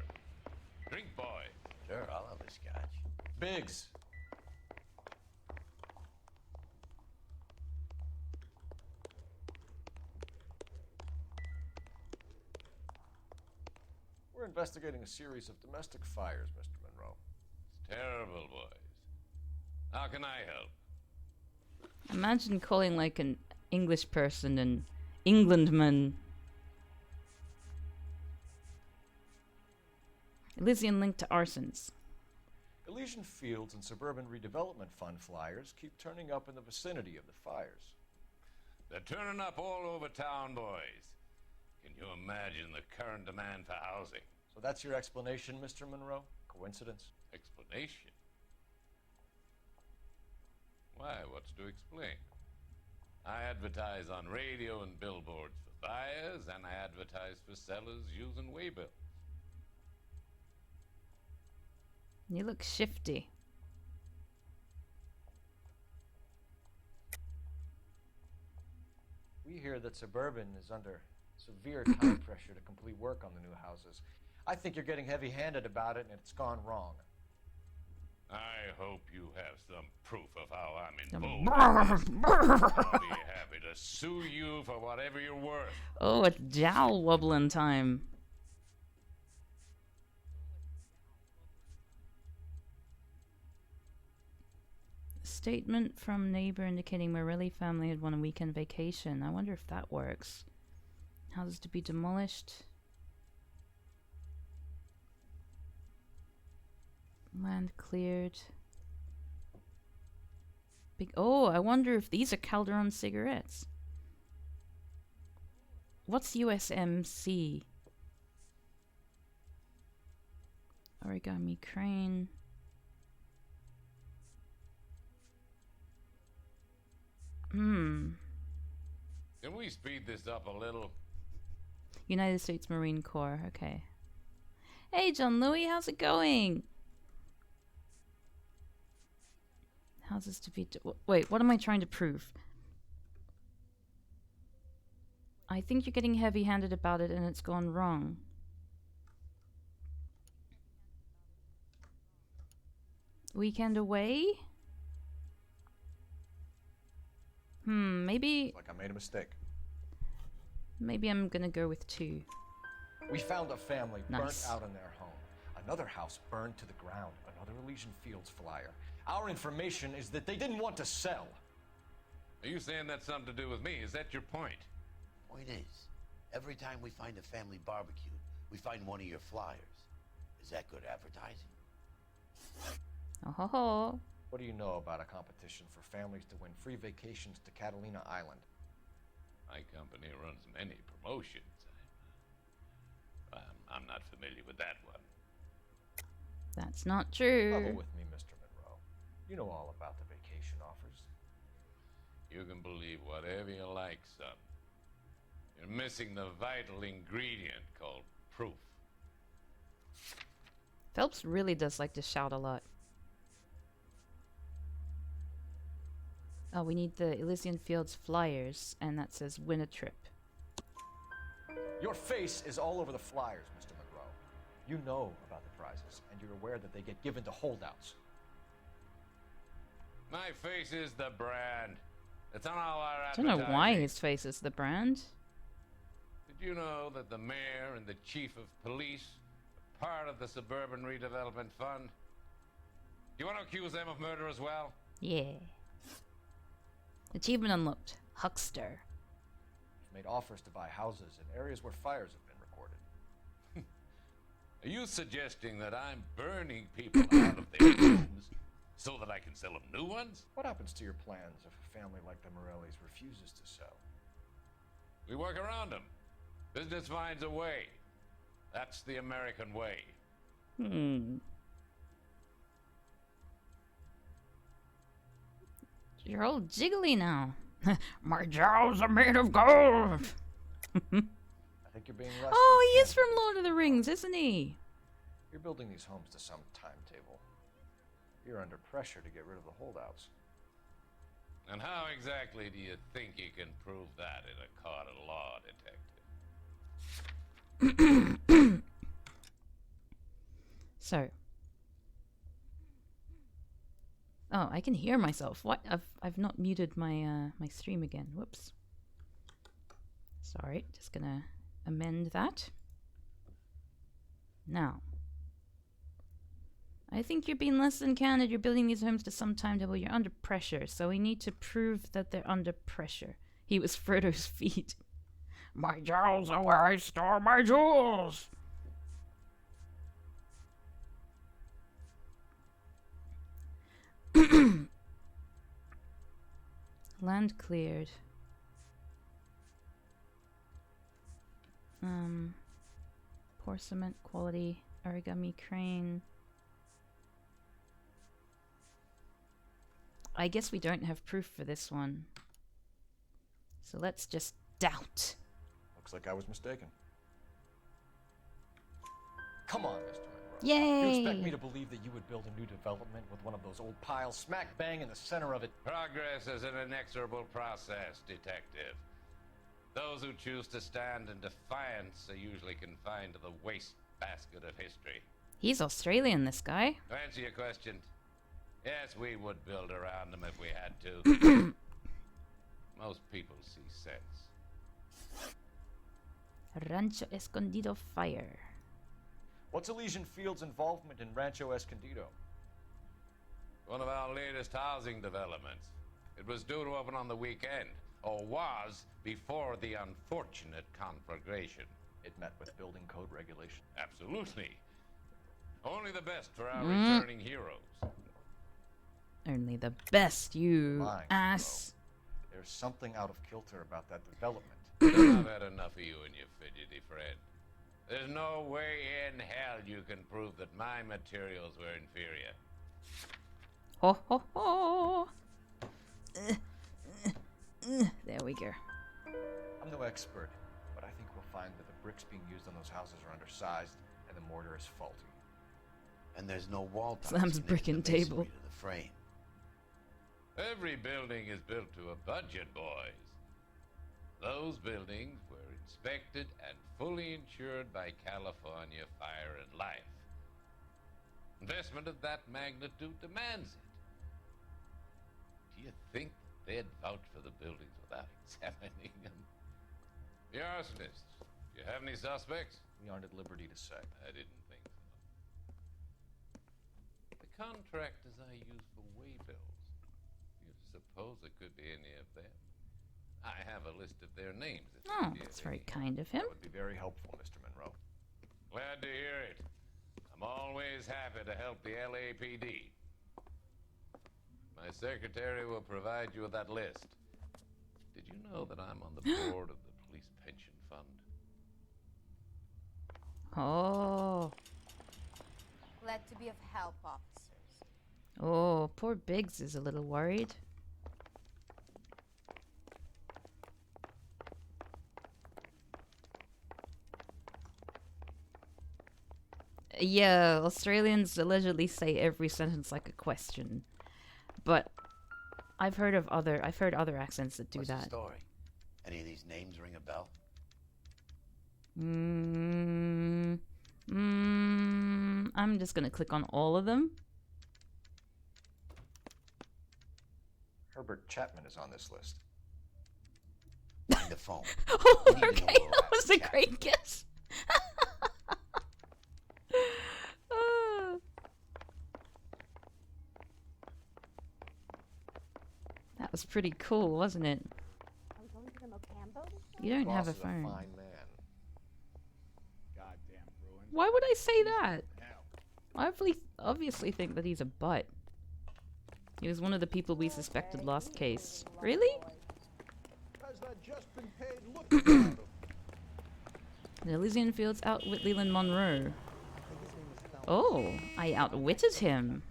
Drink, boy. Sure, I'll have a scotch. Biggs. We're investigating a series of domestic fires, Mr. Monroe. It's terrible, boys. How can I help? Imagine calling like an English person an Englandman. Elysian link to arsons. Elysian Fields and Suburban Redevelopment Fund flyers keep turning up in the vicinity of the fires. They're turning up all over town, boys. Can you imagine the current demand for housing? So that's your explanation, Mr. Monroe? Coincidence? Explanation? Why, what's to explain? I advertise on radio and billboards for buyers, and I advertise for sellers using waybills. You look shifty. We hear that Suburban is under severe time pressure to complete work on the new houses. I think you're getting heavy-handed about it, and it's gone wrong. I hope you have some proof of how I'm involved in this. I'll be happy to sue you for whatever you're worth. Oh, it's jowl wobbling time. Statement from neighbor indicating Morelli family had won a weekend vacation. I wonder if that works. Houses to be demolished. Land cleared. Big. Oh, I wonder if these are Calderon cigarettes. What's USMC? Origami crane. Can we speed this up a little? United States Marine Corps. Okay. Hey, John Louis, how's it going? Houses to be... Wait, what am I trying to prove? I think you're getting heavy-handed about it and it's gone wrong. Weekend away? Maybe... Like I made a mistake. Maybe I'm gonna go with 2. We found a family burnt Nice. out in their home. Another house burned to the ground. Another Elysian Fields flyer. Our information is that they didn't want to sell. Are you saying that's something to do with me? Is that your point? Point is, every time we find a family barbecue, we find one of your flyers. Is that good advertising? Oh ho ho. What do you know about a competition for families to win free vacations to Catalina Island? My company runs many promotions. I'm not familiar with that one. That's not true. Level with me, Mr. Monroe. You know all about the vacation offers. You can believe whatever you like, son. You're missing the vital ingredient called proof. Phelps really does like to shout a lot. Oh, we need the Elysian Fields flyers, and that says win a trip. Your face is all over the flyers, Mr. Monroe. You know about the prizes, and you're aware that they get given to holdouts. My face is the brand. It's on all our I don't know why his face is the brand. Did you know that the mayor and the chief of police are part of the Suburban Redevelopment Fund? You want to accuse them of murder as well? Yeah. Achievement unlocked. Huckster. You've made offers to buy houses in areas where fires have been recorded. Are you suggesting that I'm burning people out of their homes so that I can sell them new ones? What happens to your plans if a family like the Morellis refuses to sell? We work around them. Business finds a way. That's the American way. You're all jiggly now. My jaws are made of gold. I think you're being less. Oh, he is from Lord of the Rings, isn't he? You're building these homes to some timetable. You're under pressure to get rid of the holdouts. And how exactly do you think you can prove that in a court of law, detective? So. Oh, I can hear myself. What? I've not muted my my stream again. Whoops. Sorry, just gonna amend that. Now. I think you're being less than candid. You're building these homes to some timetable. You're under pressure, so we need to prove that they're under pressure. He was Frodo's feet. My jewels are where I store my jewels. Land cleared. Pour cement quality, origami crane. I guess we don't have proof for this one. So let's just doubt. Looks like I was mistaken. Come on, Mr. Monroe. Yay! You expect me to believe that you would build a new development with one of those old piles smack bang in the center of it? Progress is an inexorable process, Detective. Those who choose to stand in defiance are usually confined to the wastebasket of history. He's Australian, this guy. To answer your question, yes, we would build around them if we had to. Most people see sense. Rancho Escondido fire. What's Elysian Field's involvement in Rancho Escondido? One of our latest housing developments. It was due to open on the weekend, or was before the unfortunate conflagration. It met with building code regulations. Absolutely. Only the best for our returning heroes. Only the best, you Lying, ass. Bro. There's something out of kilter about that development. I've had enough of you and your fidgety friend. There's no way in hell you can prove that my materials were inferior. Ho ho ho! There we go. I'm no expert, but I think we'll find that the bricks being used on those houses are undersized and the mortar is faulty. And there's no wall ties Slams connecting brick the and table. masonry to the frame. Every building is built to a budget, boys. Those buildings were inspected and fully insured by California Fire and Life. Investment of that magnitude demands it. Do you think they'd vouch for the buildings without examining them? The arsonists, do you have any suspects? We aren't at liberty to say. I didn't think so. The contractors I use for way bills, do you suppose it could be any of them? I have a list of their names. Oh, that's very kind of him. That would be very helpful, Mr. Monroe. Glad to hear it. I'm always happy to help the LAPD. My secretary will provide you with that list. Did you know that I'm on the board of the police pension fund? Oh. Glad to be of help, officers. Oh, poor Biggs is a little worried. Yeah, Australians allegedly say every sentence like a question. But I've heard other accents that do What's that. the story? Any of these names ring a bell? I'm just gonna click on all of them. Herbert Chapman is on this list. Find the phone. Oh, okay, that was a great guess. That was pretty cool, wasn't it? You don't have a phone. Fine man. Goddamn ruin. Why would I say that? I obviously think that he's a butt. He was one of the people we suspected last case. Really? The Elysian Fields outwit Leland Monroe. Oh, I outwitted him.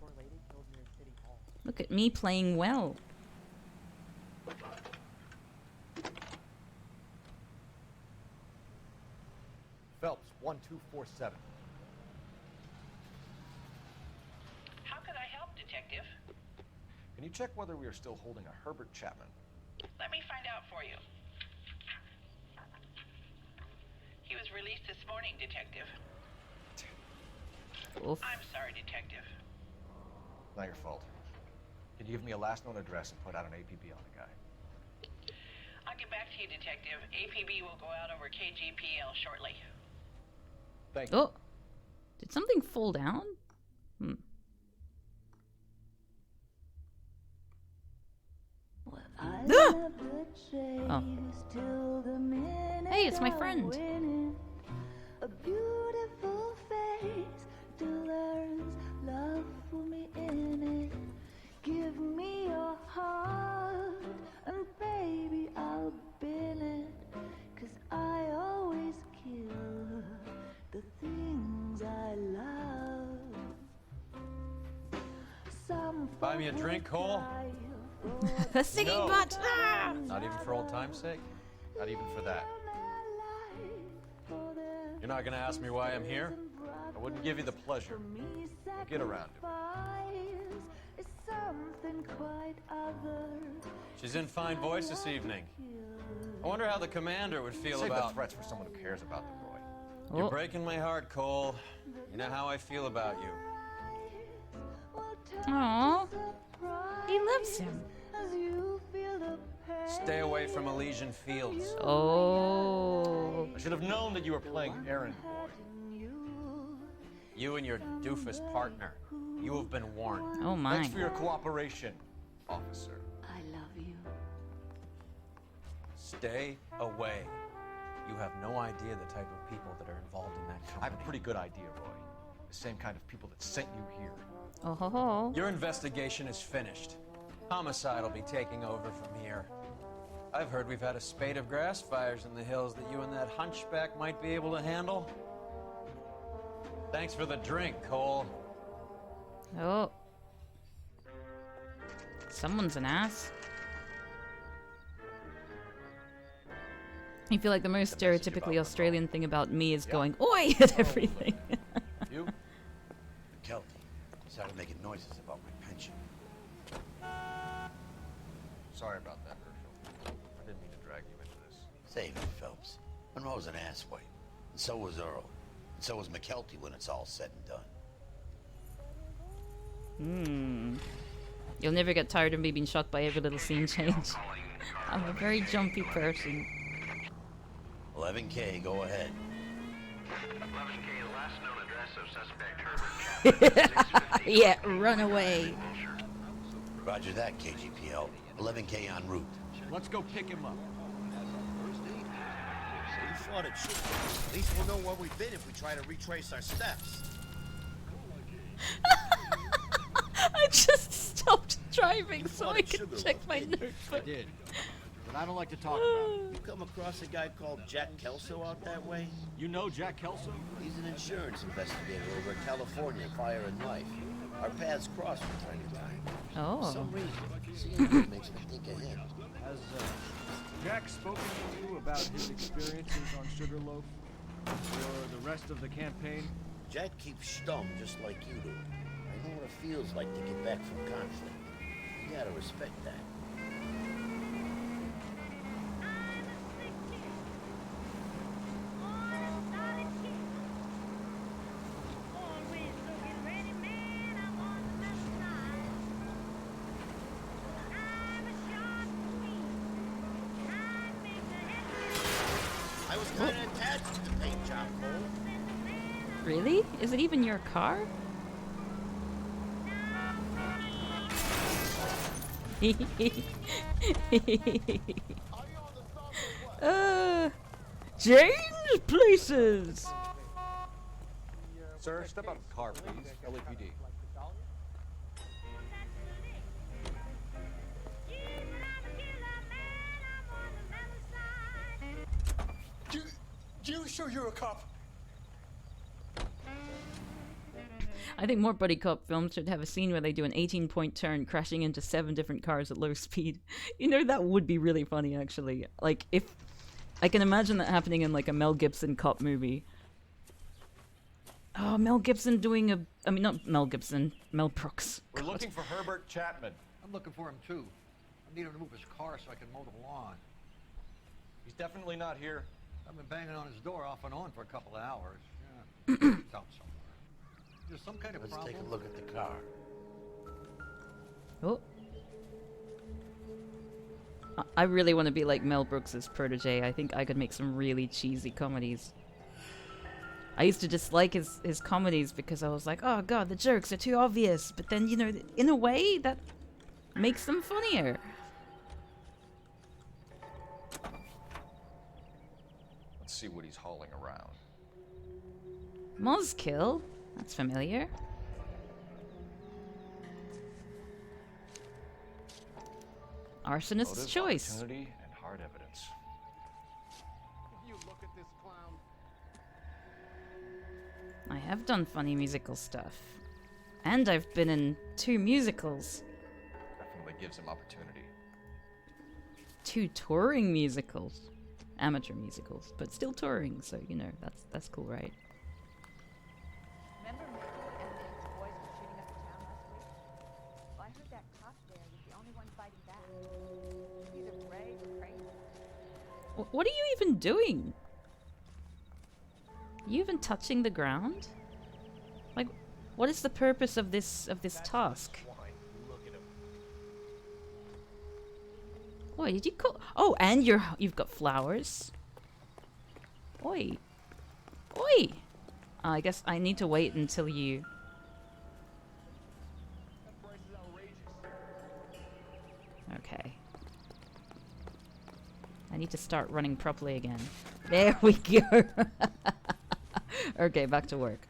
Look at me playing well. Phelps, 1247. How could I help, Detective? Can you check whether we are still holding a Herbert Chapman? Let me find out for you. He was released this morning, Detective. Oof. I'm sorry, Detective. Not your fault. Can you give me a last known address and put out an APB on the guy? I'll get back to you, Detective. APB will go out over KGPL shortly. Thank you. Oh, did something fall down? Ah! Oh. Hey, it's my friend. A beautiful face delivers love for me in it. Give me your heart, and baby, I'll bill it. 'Cause I always kill I love. Some Buy me a drink, Cole? The singing No. butt! Ah! Not even for old time's sake? Not even for that? You're not gonna ask me why I'm here? I wouldn't give you the pleasure. We'll get around to it. Something quite other. She's in fine voice this evening. I wonder how the commander would feel Save about... the threats for someone who cares about them, Roy. You're Oh. breaking my heart, Cole. You know how I feel about you. Aww. He loves him. Stay away from Elysian Fields. Oh. I should have known that you were playing errand boy. You and your doofus partner. You have been warned. Oh my. Thanks for your cooperation, officer. I love you. Stay away. You have no idea the type of people that are involved in that I company. have a pretty good idea, Roy. The same kind of people that sent you here. Oh ho ho. Your investigation is finished. Homicide will be taking over from here. I've heard we've had a spate of grass fires in the hills that you and that hunchback might be able to handle. Thanks for the drink, Cole. Oh. Someone's an ass. I feel like the most stereotypically Australian thing about me is going oi at everything. You? Kelty started making noises about my pension. Sorry about that, Herschel. I didn't mean to drag you into this. Save it, Phelps. Monroe's an asswipe. And so was Earl. And so was McKelty when it's all said and done. You'll never get tired of me being shocked by every little scene change. I'm a very jumpy person. 11K, go ahead. 11K, last known address of suspect Herbert Chapman. Yeah, run away. Roger that, KGPL. 11K en route. Let's go pick him up. You thought it should be. At least we'll know where we've been if we try to retrace our steps. I just stopped driving so I could Sugar check loaf, my didn't you? notebook. I did. But I don't like to talk about it. You come across a guy called Jack Kelso out that way? You know Jack Kelso? He's an insurance investigator over at California Fire and Life. Our paths cross from time to time. Oh. For some reason, seeing him makes me think of him. Has Jack spoken to you about his experiences on Sugarloaf or the rest of the campaign? Jack keeps stum just like you do. I know what it feels like to get back from conflict. You gotta respect that. I was kind of attached to the paint job, Cole. Really? Is it even your car? Change places! Sir, step out of the car, please. LAPD. You sure you're a cop? I think more buddy cop films should have a scene where they do an 18-point turn crashing into 7 different cars at low speed. You know, that would be really funny, actually. Like, if... I can imagine that happening in, like, a Mel Gibson cop movie. Oh, Mel Gibson doing a... I mean, not Mel Gibson. Mel Brooks. We're looking for Herbert Chapman. I'm looking for him too. I need him to move his car so I can mow the lawn. He's definitely not here. I've been banging on his door off and on for a couple of hours. Yeah. He's out somewhere. There's some kind of Let's problem. take a look at the car. Oh. I really want to be like Mel Brooks' protege. I think I could make some really cheesy comedies. I used to dislike his comedies because I was like, oh god, the jokes are too obvious. But then, you know, in a way, that makes them funnier. Let's see what he's hauling around. Mozkill? That's familiar. Arsonist's Motive, choice. opportunity, and hard evidence. You look at this clown. I have done funny musical stuff. And I've been in 2 musicals. Definitely gives him opportunity. 2 touring musicals. Amateur musicals, but still touring, so you know, that's cool, right? Remember Mickey and the boys were shooting up the town last week? Well, I heard that cop there was the only one fighting back. Either brave or crazy. What are you even doing? Are you even touching the ground? Like, what is the purpose of this task? Oi, did you call? Oh, and you've got flowers. Oi, oi. I guess I need to wait until you. Okay. I need to start running properly again. There we go. Okay, back to work.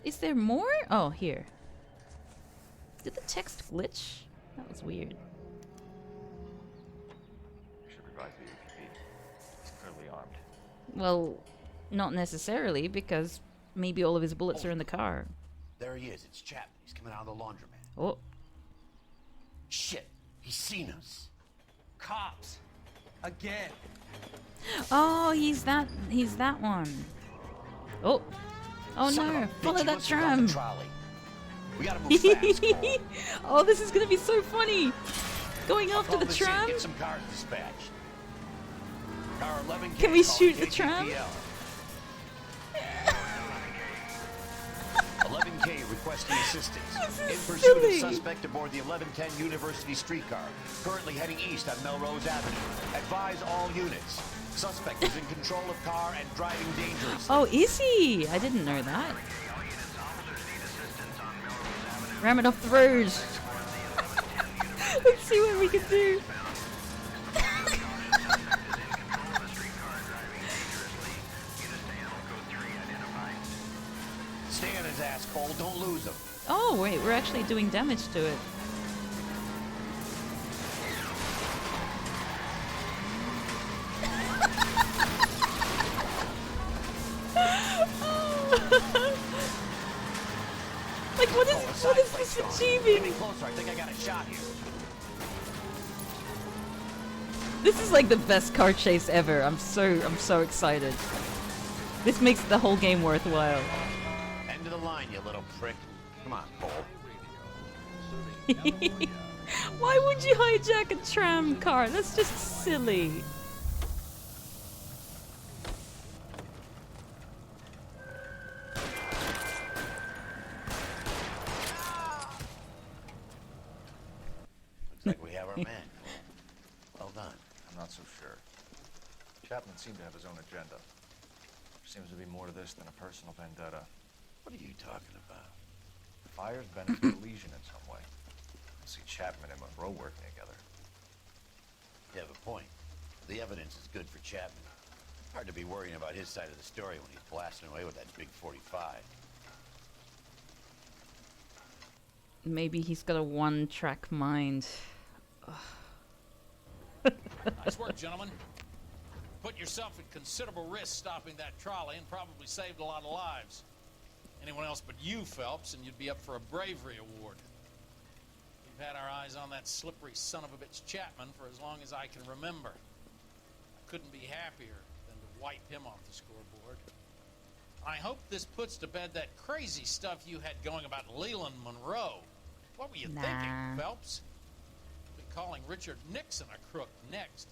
Is there more? Oh, here. Did the text glitch? That was weird. Should revise the APB. He's clearly armed. Well, not necessarily, because maybe all of his bullets are in the car. There he is. It's Chapman. He's coming out of the laundromat. Oh. Shit. He's seen us. Cops. Again. Oh, he's that one. Oh. Oh no, follow that tram. We gotta move fast, Cole. Oh, this is gonna be so funny. Going after the Call tram. Get some cars dispatched. Car 11K. Can we shoot the tram? 11K requesting assistance. In pursuit silly. of suspect aboard the 1110 University streetcar. Currently heading east on Melrose Avenue. Advise all units. Suspect is in control of car and driving dangerously. Oh, is he? I didn't know that. Ram it off the road. Let's see what we can do. Stay on his ass, Cole. Don't lose him. Oh, wait, we're actually doing damage to it. Like, what is this achieving? Get me closer. I think I got a shot here. This is like the best car chase ever. I'm so excited. This makes the whole game worthwhile. End of the line, you little prick. Come on, Cole. Why would you hijack a tram car? That's just silly. Looks like we have our man. Well done. I'm not so sure. Chapman seemed to have his own agenda. There seems to be more to this than a personal vendetta. What are you talking about? The fires benefit Elysian in some way. I see Chapman and Monroe working together. You have a point. The evidence is good for Chapman. Hard to be worrying about his side of the story when he's blasting away with that big 45. Maybe he's got a one-track mind. Nice work, gentlemen. Put yourself at considerable risk stopping that trolley and probably saved a lot of lives. Anyone else but you, Phelps, and you'd be up for a bravery award. We've had our eyes on that slippery son of a bitch Chapman for as long as I can remember. I couldn't be happier than to wipe him off the scoreboard. I hope this puts to bed that crazy stuff you had going about Leland Monroe. What were you thinking, Phelps? We'll be calling Richard Nixon a crook next.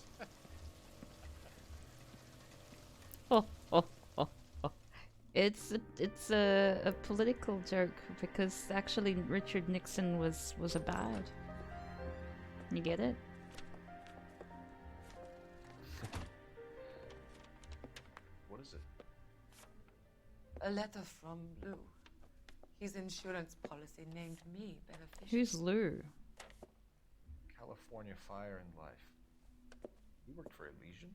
It's a political joke because actually Richard Nixon was a bad. You get it? What is it? A letter from Lou. His insurance policy named me beneficiary. Who's Lou? California Fire and Life. You worked for Elysian?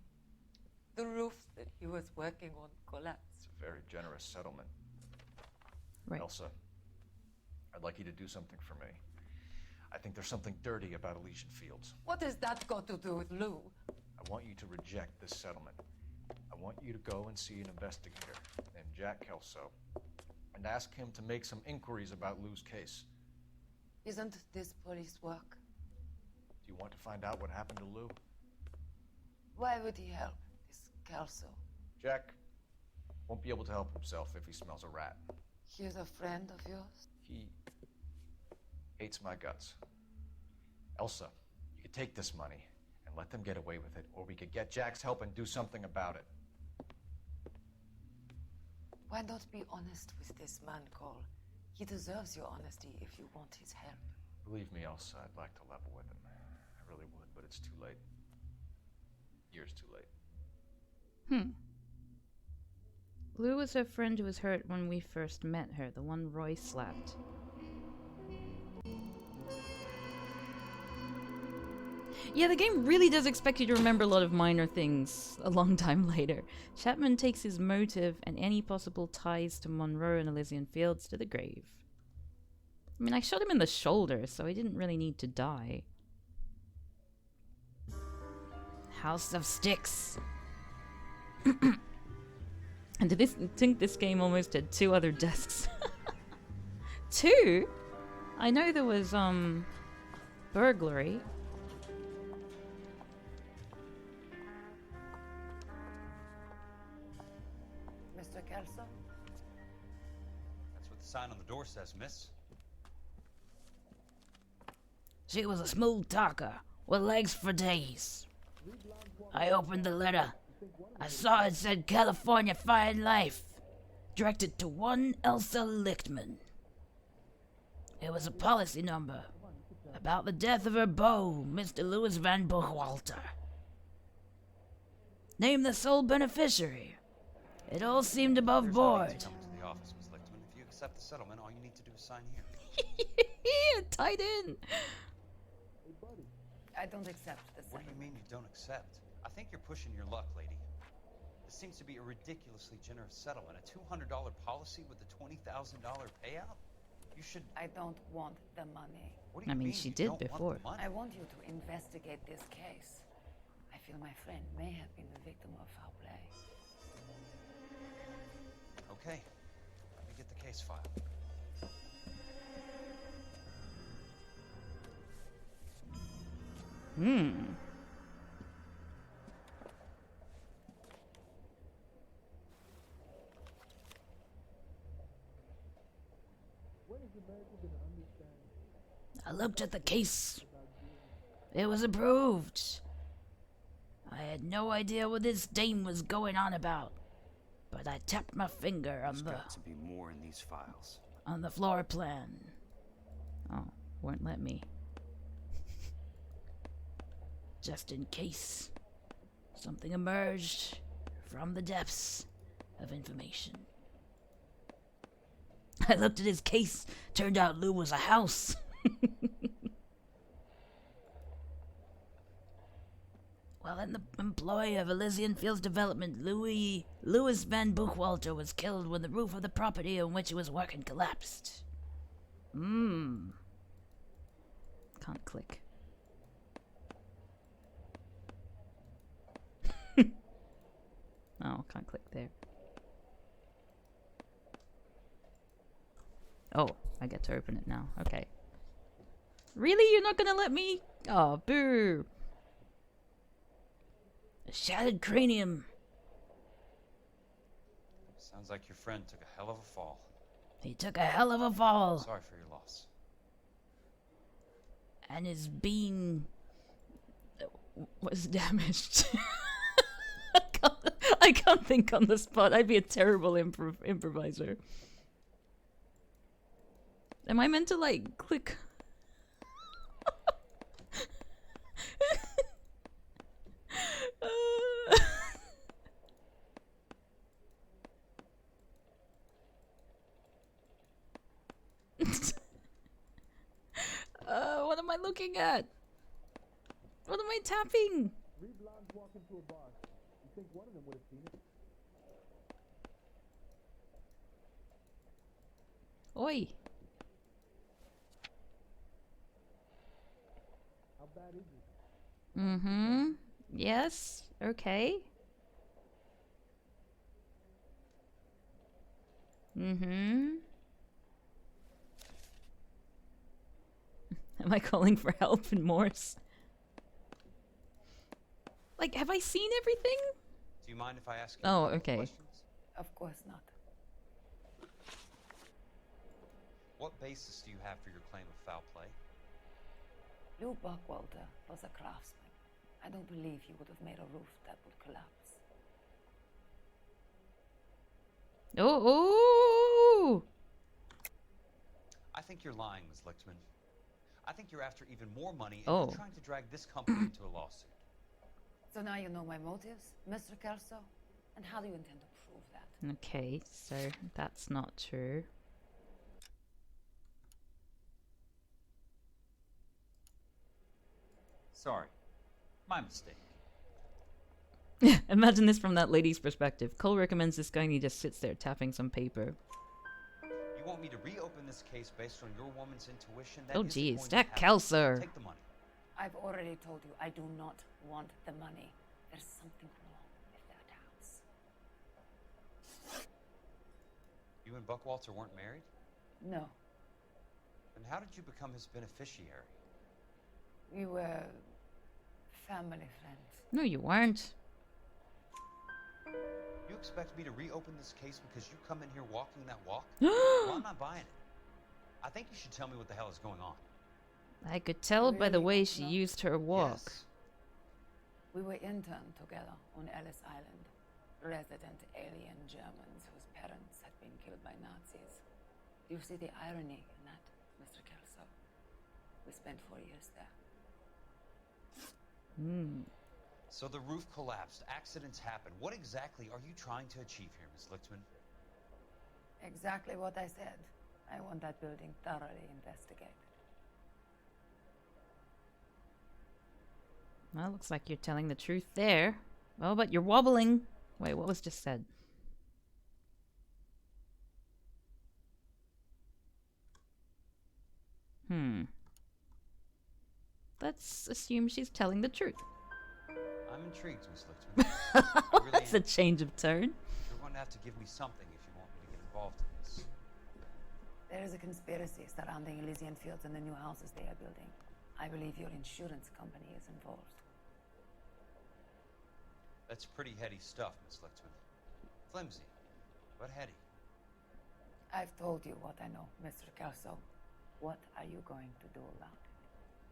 The roof that he was working on collapsed. It's a very generous settlement. Right. Elsa, I'd like you to do something for me. I think there's something dirty about Elysian Fields. What has that got to do with Lou? I want you to reject this settlement. want you to go and see an investigator named Jack Kelso and ask him to make some inquiries about Lou's case. Isn't this police work? Do you want to find out what happened to Lou? Why would he help, this Kelso? Jack won't be able to help himself if he smells a rat. He's a friend of yours? He hates my guts. Elsa, you could take this money and let them get away with it, or we could get Jack's help and do something about it. Why not be honest with this man, Cole? He deserves your honesty if you want his help. Believe me, Elsa, I'd like to level with him. I really would, but it's too late. Years too late. Lou was her friend who was hurt when we first met her, the one Roy slapped. Yeah, the game really does expect you to remember a lot of minor things a long time later. Chapman takes his motive and any possible ties to Monroe and Elysian Fields to the grave. I mean, I shot him in the shoulder, so he didn't really need to die. House of Sticks. And I think this game almost had 2 other desks. 2? I know there was, burglary. Mr. Kelso? That's what the sign on the door says, miss. She was a smooth talker, with legs for days. I opened the letter. I saw it said California Fine Life, directed to one Elsa Lichtman. It was a policy number about the death of her beau, Mr. Louis Van Buchwalter. Name the sole beneficiary. It all seemed above board. Come to the office, Miss Lichtman. If you accept the settlement, all you need to do is sign here. Tied in. I don't accept the What do you mean you don't accept? I think you're pushing your luck, lady. This seems to be a ridiculously generous settlement. A $200 policy with a $20,000 payout? You should... I don't want the money. What do you I mean, mean she you did don't before. Want the money? I want you to investigate this case. I feel my friend may have been the victim of foul play. Okay. Let me get the case file. I looked at the case. It was approved. I had no idea what this dame was going on about, but I tapped my finger on There's got to be more in these files. on the floor plan. Oh, won't let me. Just in case something emerged from the depths of information. I looked at his case. Turned out Lou was a house. While in the employ of Elysian Fields Development, Louis Van Buchwalter was killed when the roof of the property on which he was working collapsed. Can't click. Oh, can't click there. Oh, I get to open it now. Okay. Really? You're not gonna let me? Oh, boo. A shattered cranium. Sounds like your friend took a hell of a fall. He took a hell of a fall. Sorry for your loss. And his bean was damaged. I can't think on the spot. I'd be a terrible improviser. Am I meant to, like, click? What am I looking at? What am I tapping? Three blondes walk into a bar. You think one of them would have seen it? Oi. How bad is it? Yes. Okay. Mm-hmm. Am I calling for help in Morse? Like, have I seen everything? Do you mind if I ask you Oh, a couple okay. questions? Of course not. What basis do you have for your claim of foul play? Lou Buckwalter was a craftsman. I don't believe he would have made a roof that would collapse. Oh! I think you're lying, Ms. Lichtman. I think you're after even more money, and Oh. you're trying to drag this company into a lawsuit. So now you know my motives, Mr. Kelso? And how do you intend to prove that? Okay, so that's not true. Sorry. My mistake. Imagine this from that lady's perspective. Cole recommends this guy and he just sits there tapping some paper. You want me to reopen this case based on your woman's intuition? That Oh isn't geez, going to Jack happen. Kelso. Take the money. I've already told you I do not want the money. There's something wrong with that house. You and Buckwalter weren't married? No, Then how did you become his beneficiary? we were family friends. No, you weren't. You expect me to reopen this case because you come in here walking that walk? Well, I'm not buying it. I think you should tell me what the hell is going on. I could tell by the way she used her walk. Yes. We were interned together on Ellis Island, resident alien Germans whose parents had been killed by Nazis. Do you see the irony in that, Mr. Kelso? We spent 4 years there. So the roof collapsed, accidents happen. What exactly are you trying to achieve here, Ms. Lichtman? Exactly what I said. I want that building thoroughly investigated. Well, looks like you're telling the truth there. Oh, but you're wobbling. Wait, what was just said? Let's assume she's telling the truth. I'm intrigued, Ms. Lichtman. I really That's a am. change of tone. You're going to have to give me something if you want me to get involved in this. There is a conspiracy surrounding Elysian Fields and the new houses they are building. I believe your insurance company is involved. That's pretty heady stuff, Ms. Lichtman. Flimsy, but heady. I've told you what I know, Mr. Kelso. What are you going to do about it?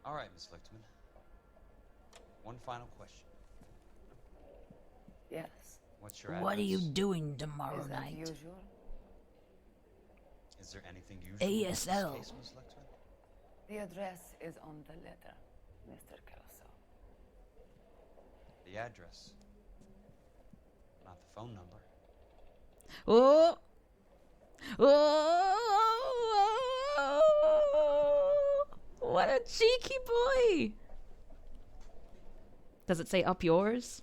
All right, Ms. Lichtman. One final question. Yes. What's your address? What are you doing tomorrow Is that night? usual? Is there anything usual about ASL. this case, Ms. Lichtman? The address is on the letter, Mr. Kelso. The address. Not the phone number. Oh! Oh! What a cheeky boy! Does it say up yours?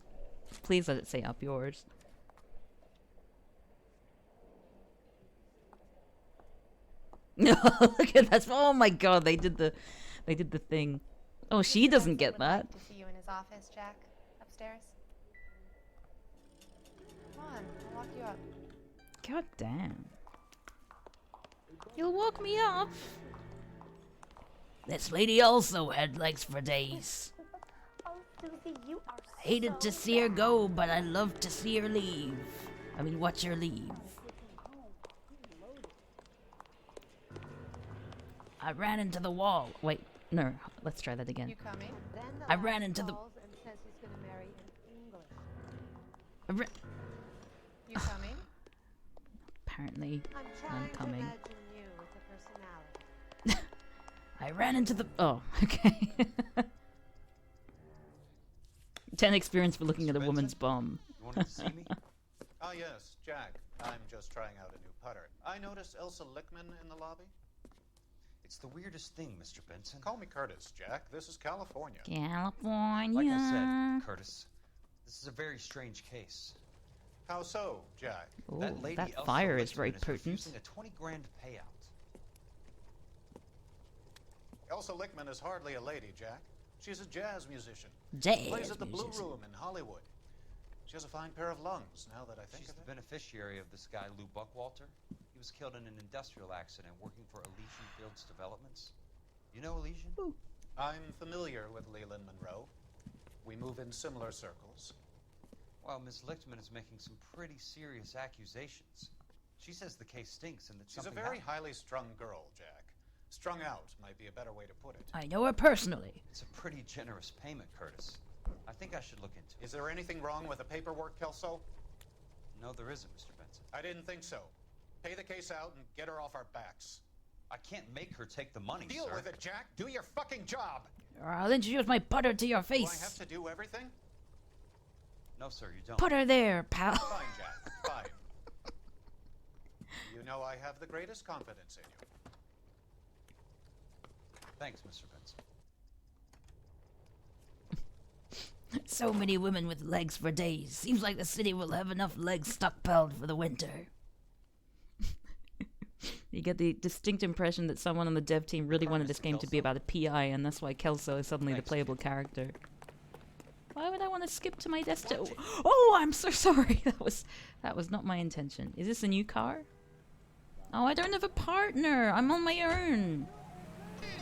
Please let it say up yours. No, look at that. Oh my god, they did the thing. Oh, she doesn't get that. To see you in his office, Jack, upstairs. Come on, I'll walk you up. God damn. You'll walk me up. This lady also had legs for days. Oh, Susie, you are Hated to see her go, but I loved to see her leave. I mean, watch her leave. I ran into the wall. Wait, no, let's try that again. You coming? Then I ran into the... calls and says he's going to marry in English. I You coming? Apparently, I'm I'm trying to coming. imagine you with a personality. I ran into the... Oh, okay. 10 experience for looking at a woman's bum. You wanted to see me? Oh, yes, Jack. I'm just trying out a new putter. I noticed Elsa Lichtman in the lobby. It's the weirdest thing, Mr. Benson. Call me Curtis, Jack. This is California. California. Like I said, Curtis, this is a very strange case. How so, Jack? Ooh, That lady that Elsa fire is very Lichtman potent. refusing a 20 grand payout. Elsa Lichtman is hardly a lady, Jack. She's a jazz musician. Jazz Plays at the Blue musician. Room in Hollywood. She has a fine pair of lungs, now that I think She's of the it. beneficiary of this guy, Lou Buckwalter. He was killed in an industrial accident working for Elysian Fields Developments. You know Elysian? I'm familiar with Leland Monroe. We move in similar circles. Well, Ms. Lichtman is making some pretty serious accusations. She says the case stinks and that She's a something very happened. highly strung girl, Jack. Strung out might be a better way to put it. I know her personally. It's a pretty generous payment, Curtis. I think I should look into it. Is there anything wrong with the paperwork, Kelso? No, there isn't, Mr. Benson. I didn't think so. Pay the case out and get her off our backs. I can't make her take the money, Deal sir. with it, Jack. Do your fucking job. Or I'll introduce my putter to your Do I face. have to do everything? No, sir, you don't. Put her there, pal. Fine, Jack. Fine. You know I have the greatest confidence in you. Thanks, Mr. Benson. So many women with legs for days. Seems like the city will have enough legs stockpiled for the winter. You get the distinct impression that someone on the dev team really wanted this game to be about a PI, and that's why Kelso is suddenly the playable character. Why would I want to skip to my desktop? Oh, I'm so sorry. That was not my intention. Is this a new car? Oh, I don't have a partner. I'm on my own.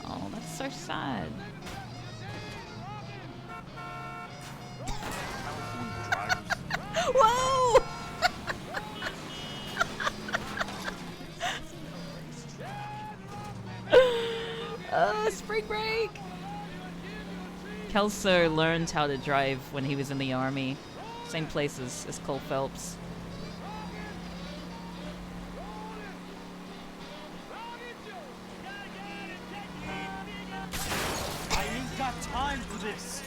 Oh, that's so sad. Whoa! Spring break! Kelso learned how to drive when he was in the army. Same place as Cole Phelps. I ain't got time for this.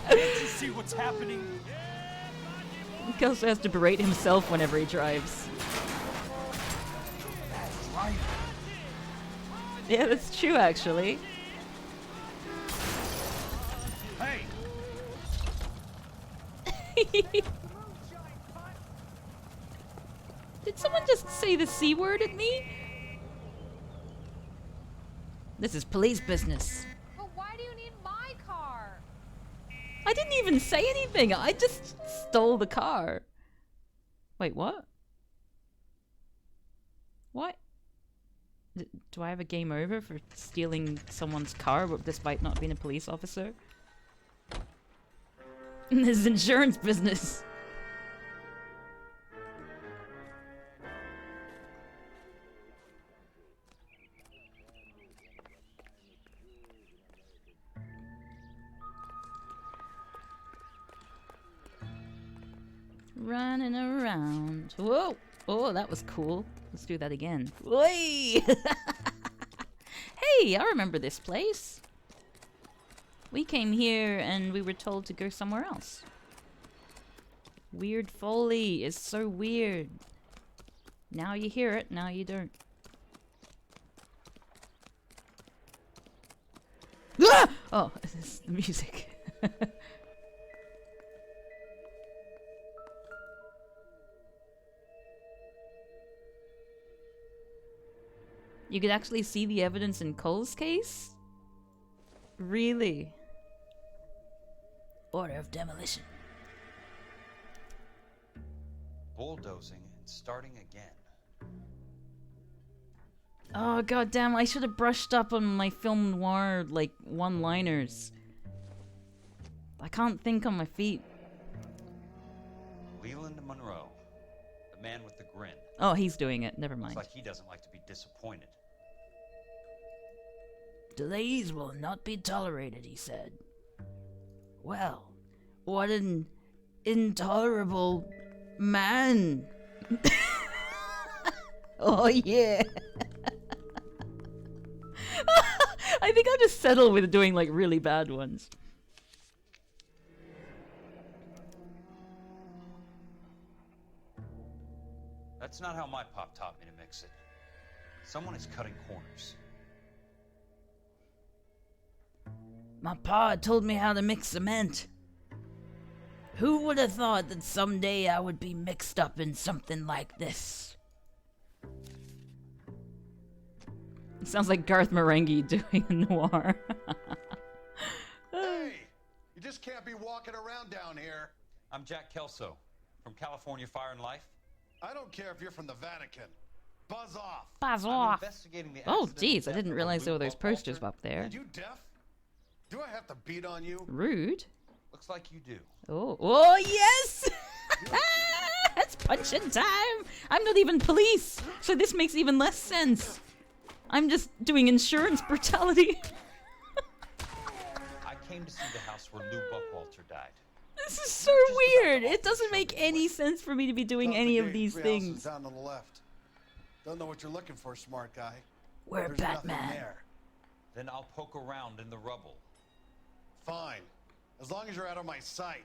Can't you see what's happening? Kelso has to berate himself whenever he drives. Yeah, that's true, actually. Hey! Did someone just say the C word at me? This is police business. But why do you need my car? I didn't even say anything. I just stole the car. Wait, what? What? Do I have a game over for stealing someone's car despite not being a police officer? This is insurance business. Running around. Whoa! Oh, that was cool. Let's do that again. Whey! Hey, I remember this place. We came here and we were told to go somewhere else. Weird Foley is so weird. Now you hear it, now you don't. Ah! Oh, it's the music. You could actually see the evidence in Cole's case? Really? Order of demolition. Bulldozing and starting again. Oh goddamn! I should have brushed up on my film noir like one-liners. I can't think on my feet. Leland Monroe, the man with the grin. Oh, he's doing it. Never mind. Looks like he doesn't like to be disappointed. Delays will not be tolerated, he said. Well, what an intolerable man. Oh yeah. I think I'll just settle with doing like really bad ones. That's not how my pop taught me to mix it. Someone is cutting corners. My pa told me how to mix cement. Who would have thought that someday I would be mixed up in something like this? It sounds like Garth Marenghi doing a noir. Hey! You just can't be walking around down here. I'm Jack Kelso. From California Fire and Life? I don't care if you're from the Vatican. Buzz off. Buzz I'm off. investigating the Oh, accidental jeez, I death didn't of a realize there were Lou those Buckwalter. posters up there. Are you deaf? Do I have to beat on you? Rude. Looks like you do. Oh, oh yes! It's punching time! I'm not even police, so this makes even less sense. I'm just doing insurance brutality. I came to see the house where Lou Buckwalter died. This is so weird. It doesn't make any sense for me to be doing any of these things. Down on the left. Don't know what you're looking for, smart guy. We're There's nothing Batman. there. Then I'll poke around in the rubble. Fine. As long as you're out of my sight.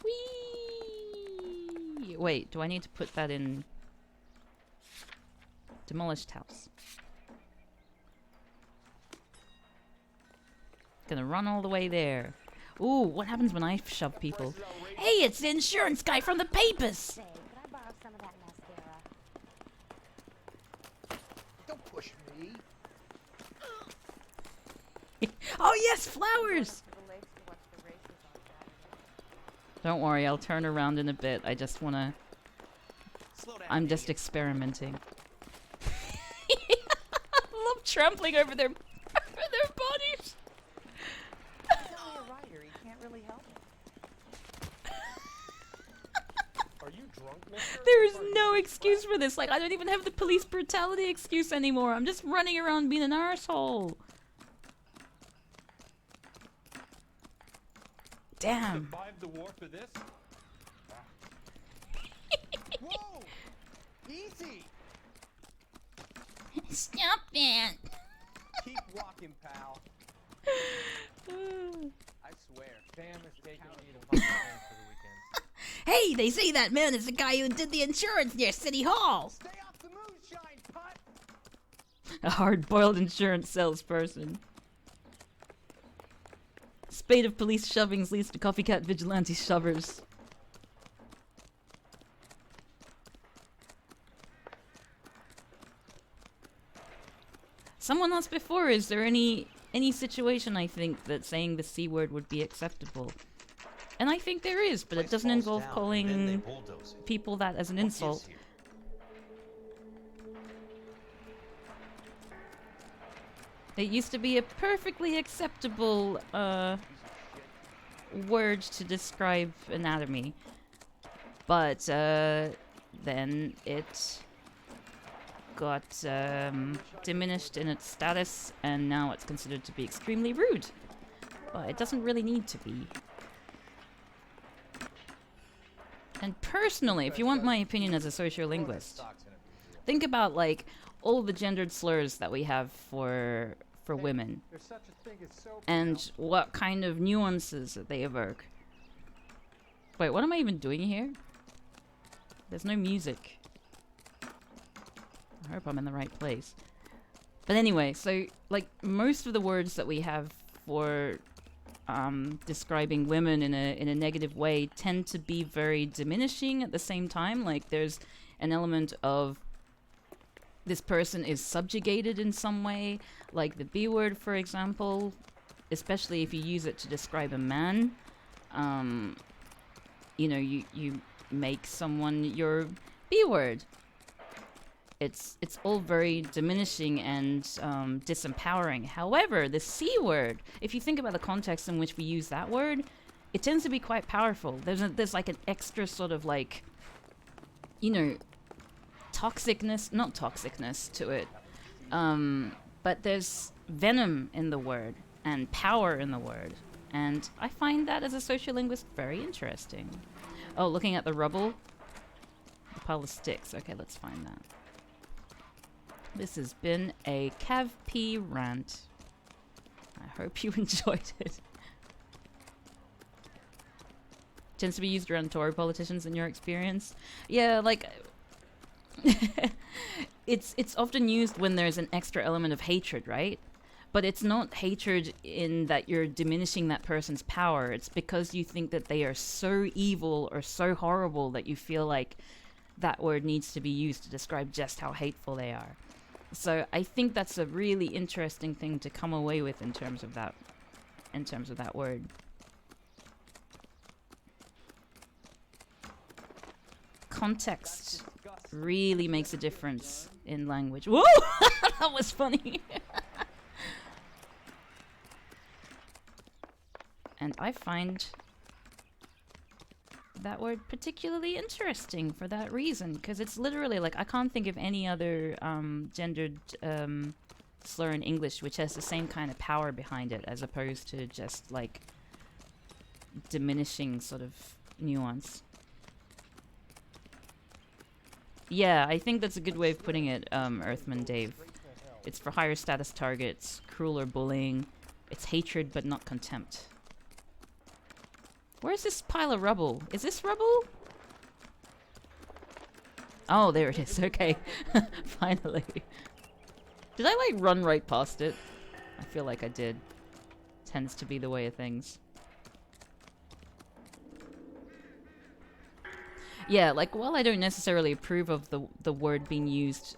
Whee! Wait, do I need to put that in demolished house? Gonna run all the way there. Ooh, what happens when I shove people? Hey, it's the insurance guy from the papers! Say, could I borrow some of that mascara? Don't push me. Oh yes, flowers! Don't worry, I'll turn around in a bit. I just wanna... I'm just experimenting. I love trampling over their bodies. He's only a writer. He can't really help it. Are you drunk, mister? There is no excuse for this. Like, I don't even have the police brutality excuse anymore. I'm just running around being an arsehole. Damn. Survived the war for this? Whoa! Easy! Stop that. Keep walking, pal. I swear. Sam is taking me to my friends for the weekend. Hey, they say that man is the guy who did the insurance near City Hall. Stay off the moonshine, putt! A hard-boiled insurance salesperson. Spate of police shovings leads to copycat vigilante shovers. Someone asked before, is there any situation I think that saying the C word would be acceptable? And I think there is, but it doesn't involve calling people that as an insult. It used to be a perfectly acceptable word to describe anatomy, but then it got diminished in its status, and now it's considered to be extremely rude. But it doesn't really need to be. And personally, if you want my opinion as a sociolinguist, think about like all the gendered slurs that we have for women, and what kind of nuances that they evoke. Wait, what am I even doing here? There's no music. I hope I'm in the right place. But anyway, so like most of the words that we have for describing women in a negative way tend to be very diminishing at the same time. Like there's an element of this person is subjugated in some way, like the B word, for example, especially if you use it to describe a man. You know, you make someone your B word. It's all very diminishing and disempowering. However, the C word, if you think about the context in which we use that word, it tends to be quite powerful. There's like an extra sort of like, you know, not toxicness to it, but there's venom in the word and power in the word, and I find that as a sociolinguist very interesting. Oh, looking at the rubble, a pile of sticks. Okay, let's find that. This has been a Cav P rant. I hope you enjoyed it. Tends to be used around Tory politicians in your experience? Yeah, like it's often used when there's an extra element of hatred, right? But it's not hatred in that you're diminishing that person's power. It's because you think that they are so evil or so horrible that you feel like that word needs to be used to describe just how hateful they are. So I think that's a really interesting thing to come away with in terms of that word. context really makes a difference in language. Whoa! That was funny. And I find that word particularly interesting for that reason, because it's literally like I can't think of any other gendered slur in English which has the same kind of power behind it, as opposed to just like diminishing sort of nuance. Yeah, I think that's a good way of putting it, Earthman Dave. It's for higher status targets, crueler bullying. It's hatred but not contempt. Where's this pile of rubble? Is this rubble? Oh, there it is. Okay. Finally. Did I, like, run right past it? I feel like I did. Tends to be the way of things. Yeah, like, while I don't necessarily approve of the word being used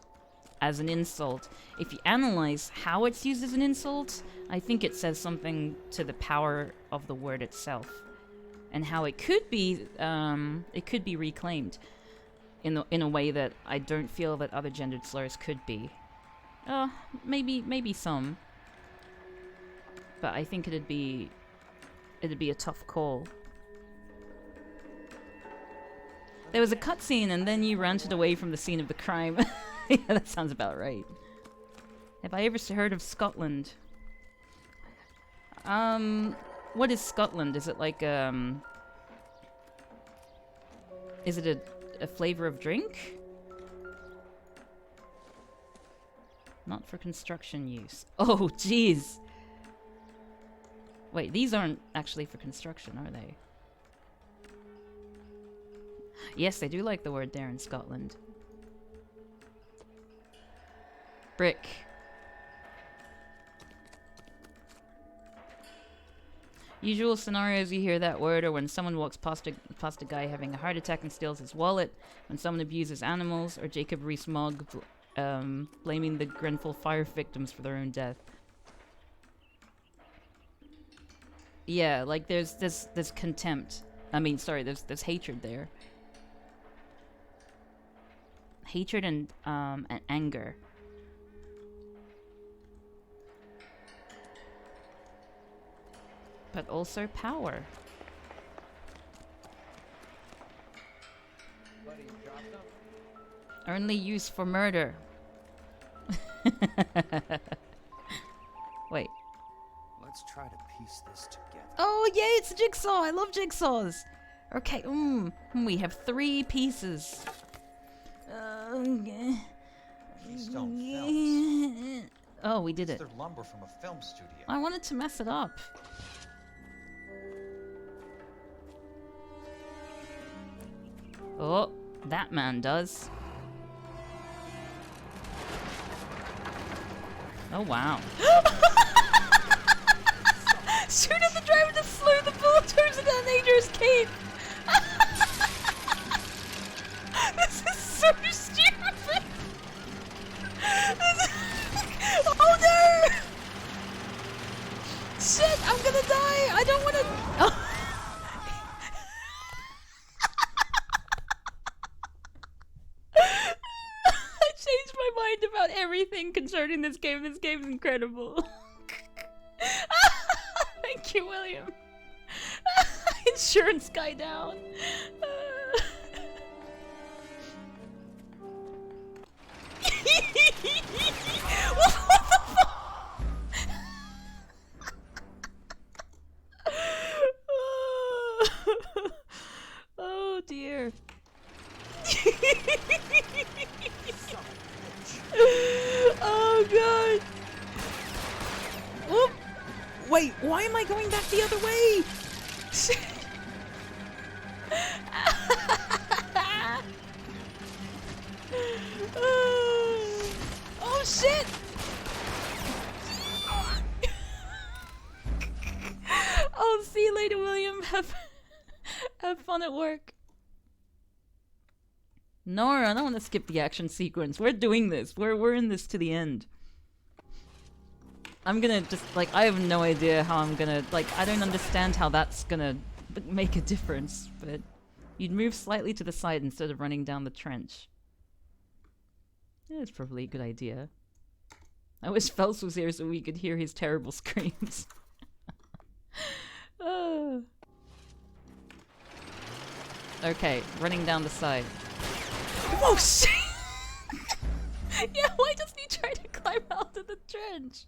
as an insult, if you analyze how it's used as an insult, I think it says something to the power of the word itself. And how it could be reclaimed in a way that I don't feel that other gendered slurs could be. Maybe some. But I think it'd be a tough call. There was a cutscene and then you ranted away from the scene of the crime. Yeah, that sounds about right. Have I ever heard of Scotland? What is Scotland? Is it like, is it a flavor of drink? Not for construction use. Oh, jeez! Wait, these aren't actually for construction, are they? Yes, they do like the word there in Scotland. Brick. Usual scenarios you hear that word are when someone walks past a guy having a heart attack and steals his wallet, when someone abuses animals, or Jacob Rees-Mogg blaming the Grenfell fire victims for their own death. Yeah, like there's contempt. I mean, sorry, there's hatred there. Hatred and anger. But also power. Only used for murder. Wait. Let's try to piece this together. Oh, yay, it's a jigsaw! I love jigsaws! Okay, we have 3 pieces. Keystone Films. Oh, we did it. It's their lumber from a film studio. I wanted to mess it up. Oh, that man does. Oh, wow. Shoot at the driver to slow the bullet towards a detonator's cape! This is so stupid! Oh no! Shit, I'm gonna die! I don't wanna... Oh. I changed my mind about everything concerning this game. This game is incredible. Thank you, William. Insurance guy down. What the fuck? Oh dear. Oh god. Whoop. Wait, why am I going back the other way? Oh shit! Oh, see you later, William. Have fun at work. Noire, I don't want to skip the action sequence. We're doing this. We're in this to the end. I'm gonna just, like, I have no idea how I'm gonna, like, I don't understand how that's gonna make a difference, but You'd move slightly to the side instead of running down the trench. Yeah, it's probably a good idea. I wish Phelps was here so we could hear his terrible screams. Okay, running down the side. Oh shit! Yeah, why doesn't he try to climb out of the trench?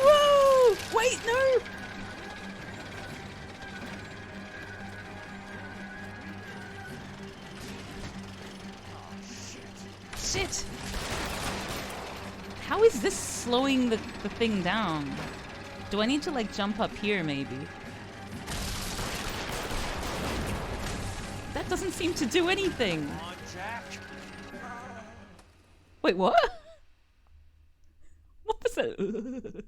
Whoa! Wait, no! Shit! How is this slowing the thing down? Do I need to like jump up here maybe? That doesn't seem to do anything. Come on, Jack. Wait, what? What was that?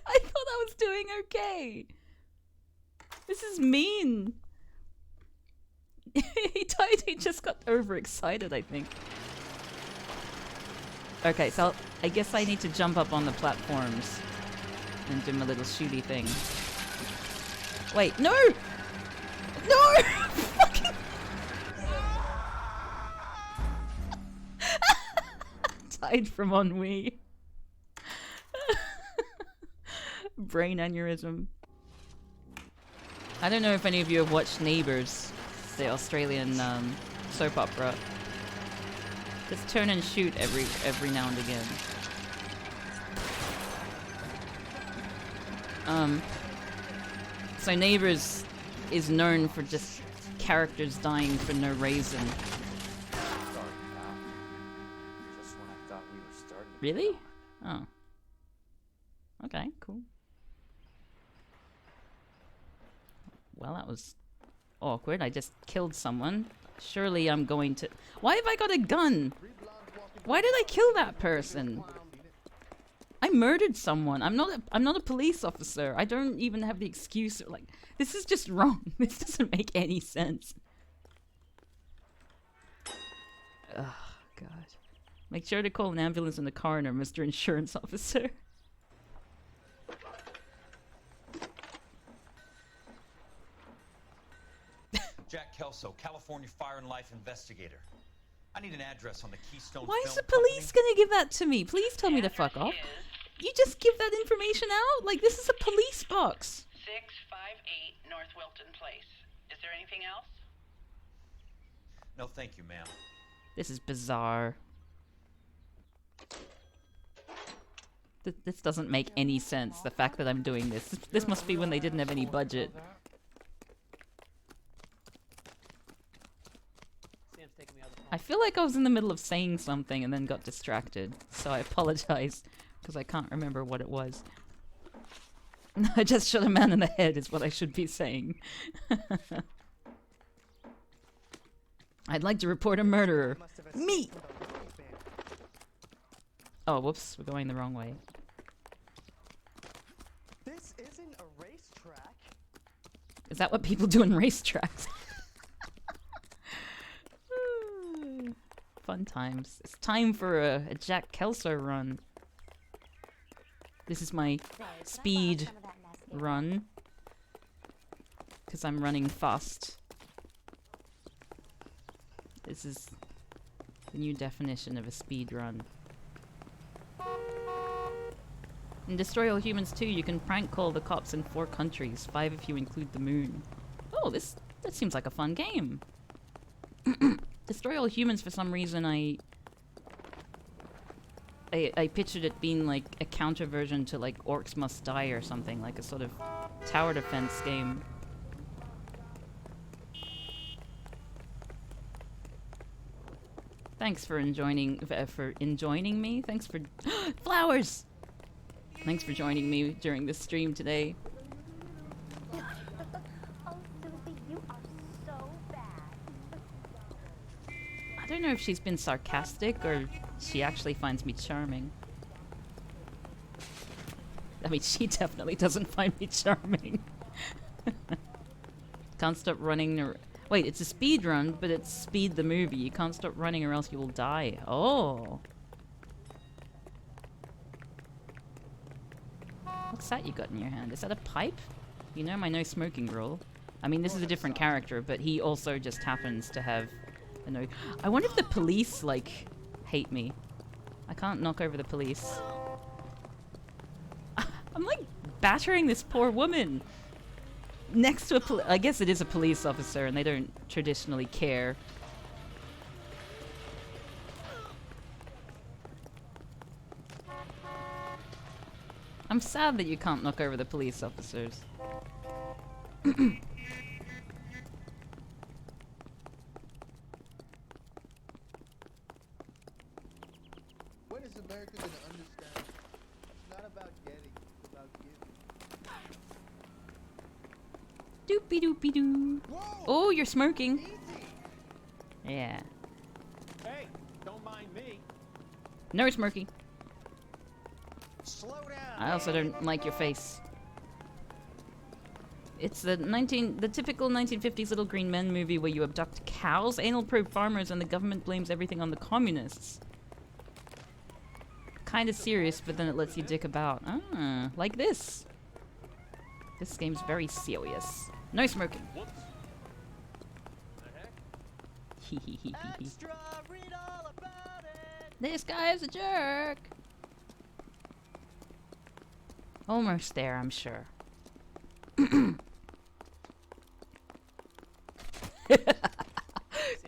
I thought I was doing okay. This is mean. He just got overexcited, I think. Okay, so I guess I need to jump up on the platforms and do my little shooty thing. Wait, no! No! Fucking... Died from ennui. Brain aneurysm. I don't know if any of you have watched Neighbours, the Australian soap opera. Just turn and shoot every now and again. So Neighbours is known for just characters dying for no reason. Just when I thought we were starting. Really? Oh. Okay, cool. Well, that was awkward. I just killed someone. Surely I'm going to... Why have I got a gun? Why did I kill that person? I murdered someone. I'm not a police officer. I don't even have the excuse. Like, this is just wrong. This doesn't make any sense. Oh, God. Make sure to call an ambulance and the coroner, Mr. Insurance Officer. Jack Kelso, California Fire and Life investigator. I need an address on the Keystone Why Film is the police Company. gonna give that to me? Please tell me to fuck off. You just give that information out? Like, this is a police box. 658 North Wilton Place. Is there anything else? No, thank you, ma'am. This is bizarre. This doesn't make any sense, the fact that I'm doing this. This must be when they didn't have any budget. I feel like I was in the middle of saying something and then got distracted, so I apologize, because I can't remember what it was. I just shot a man in the head is what I should be saying. I'd like to report a murderer. Me! Oh, whoops, we're going the wrong way. This isn't a racetrack. Is that what people do in racetracks? Fun times. It's time for a Jack Kelso run. This is my speed run. Because I'm running fast. This is the new definition of a speed run. In Destroy All Humans 2, you can prank call the cops in 4 countries, 5 if you include the moon. Oh, that seems like a fun game. Destroy All Humans, for some reason, I pictured it being like a counter version to like Orcs Must Die or something, like a sort of tower defense game. Thanks for enjoying me. Thanks for flowers. Thanks for joining me during this stream today. Oh, Susie, you are so bad. I don't know if she's been sarcastic or she actually finds me charming. I mean, she definitely doesn't find me charming. Can't stop running. Wait, it's a speed run, but it's Speed the movie. You can't stop running or else you will die. Oh. What's that you got in your hand? Is that a pipe? You know my no smoking rule. I mean, this is a different character, but he also just happens to have a no... I wonder if the police, like, hate me. I can't knock over the police. I'm, like, battering this poor woman. Next to a I guess it is a police officer, and they don't traditionally care. I'm sad that you can't knock over the police officers. When is America going to understand? It's not about getting, it's about giving. Doopy doopy doo. Oh, you're smoking. Easy. Yeah. Hey, don't mind me. No smoking. Slow down. I also don't like your face. It's the typical 1950s Little Green Men movie where you abduct cows, anal probe farmers, and the government blames everything on the communists. Kind of serious, but then it lets you dick about. Ah, like this. This game's very serious. No smoking. Extra, read all about it. This guy's a jerk. Almost there, I'm sure.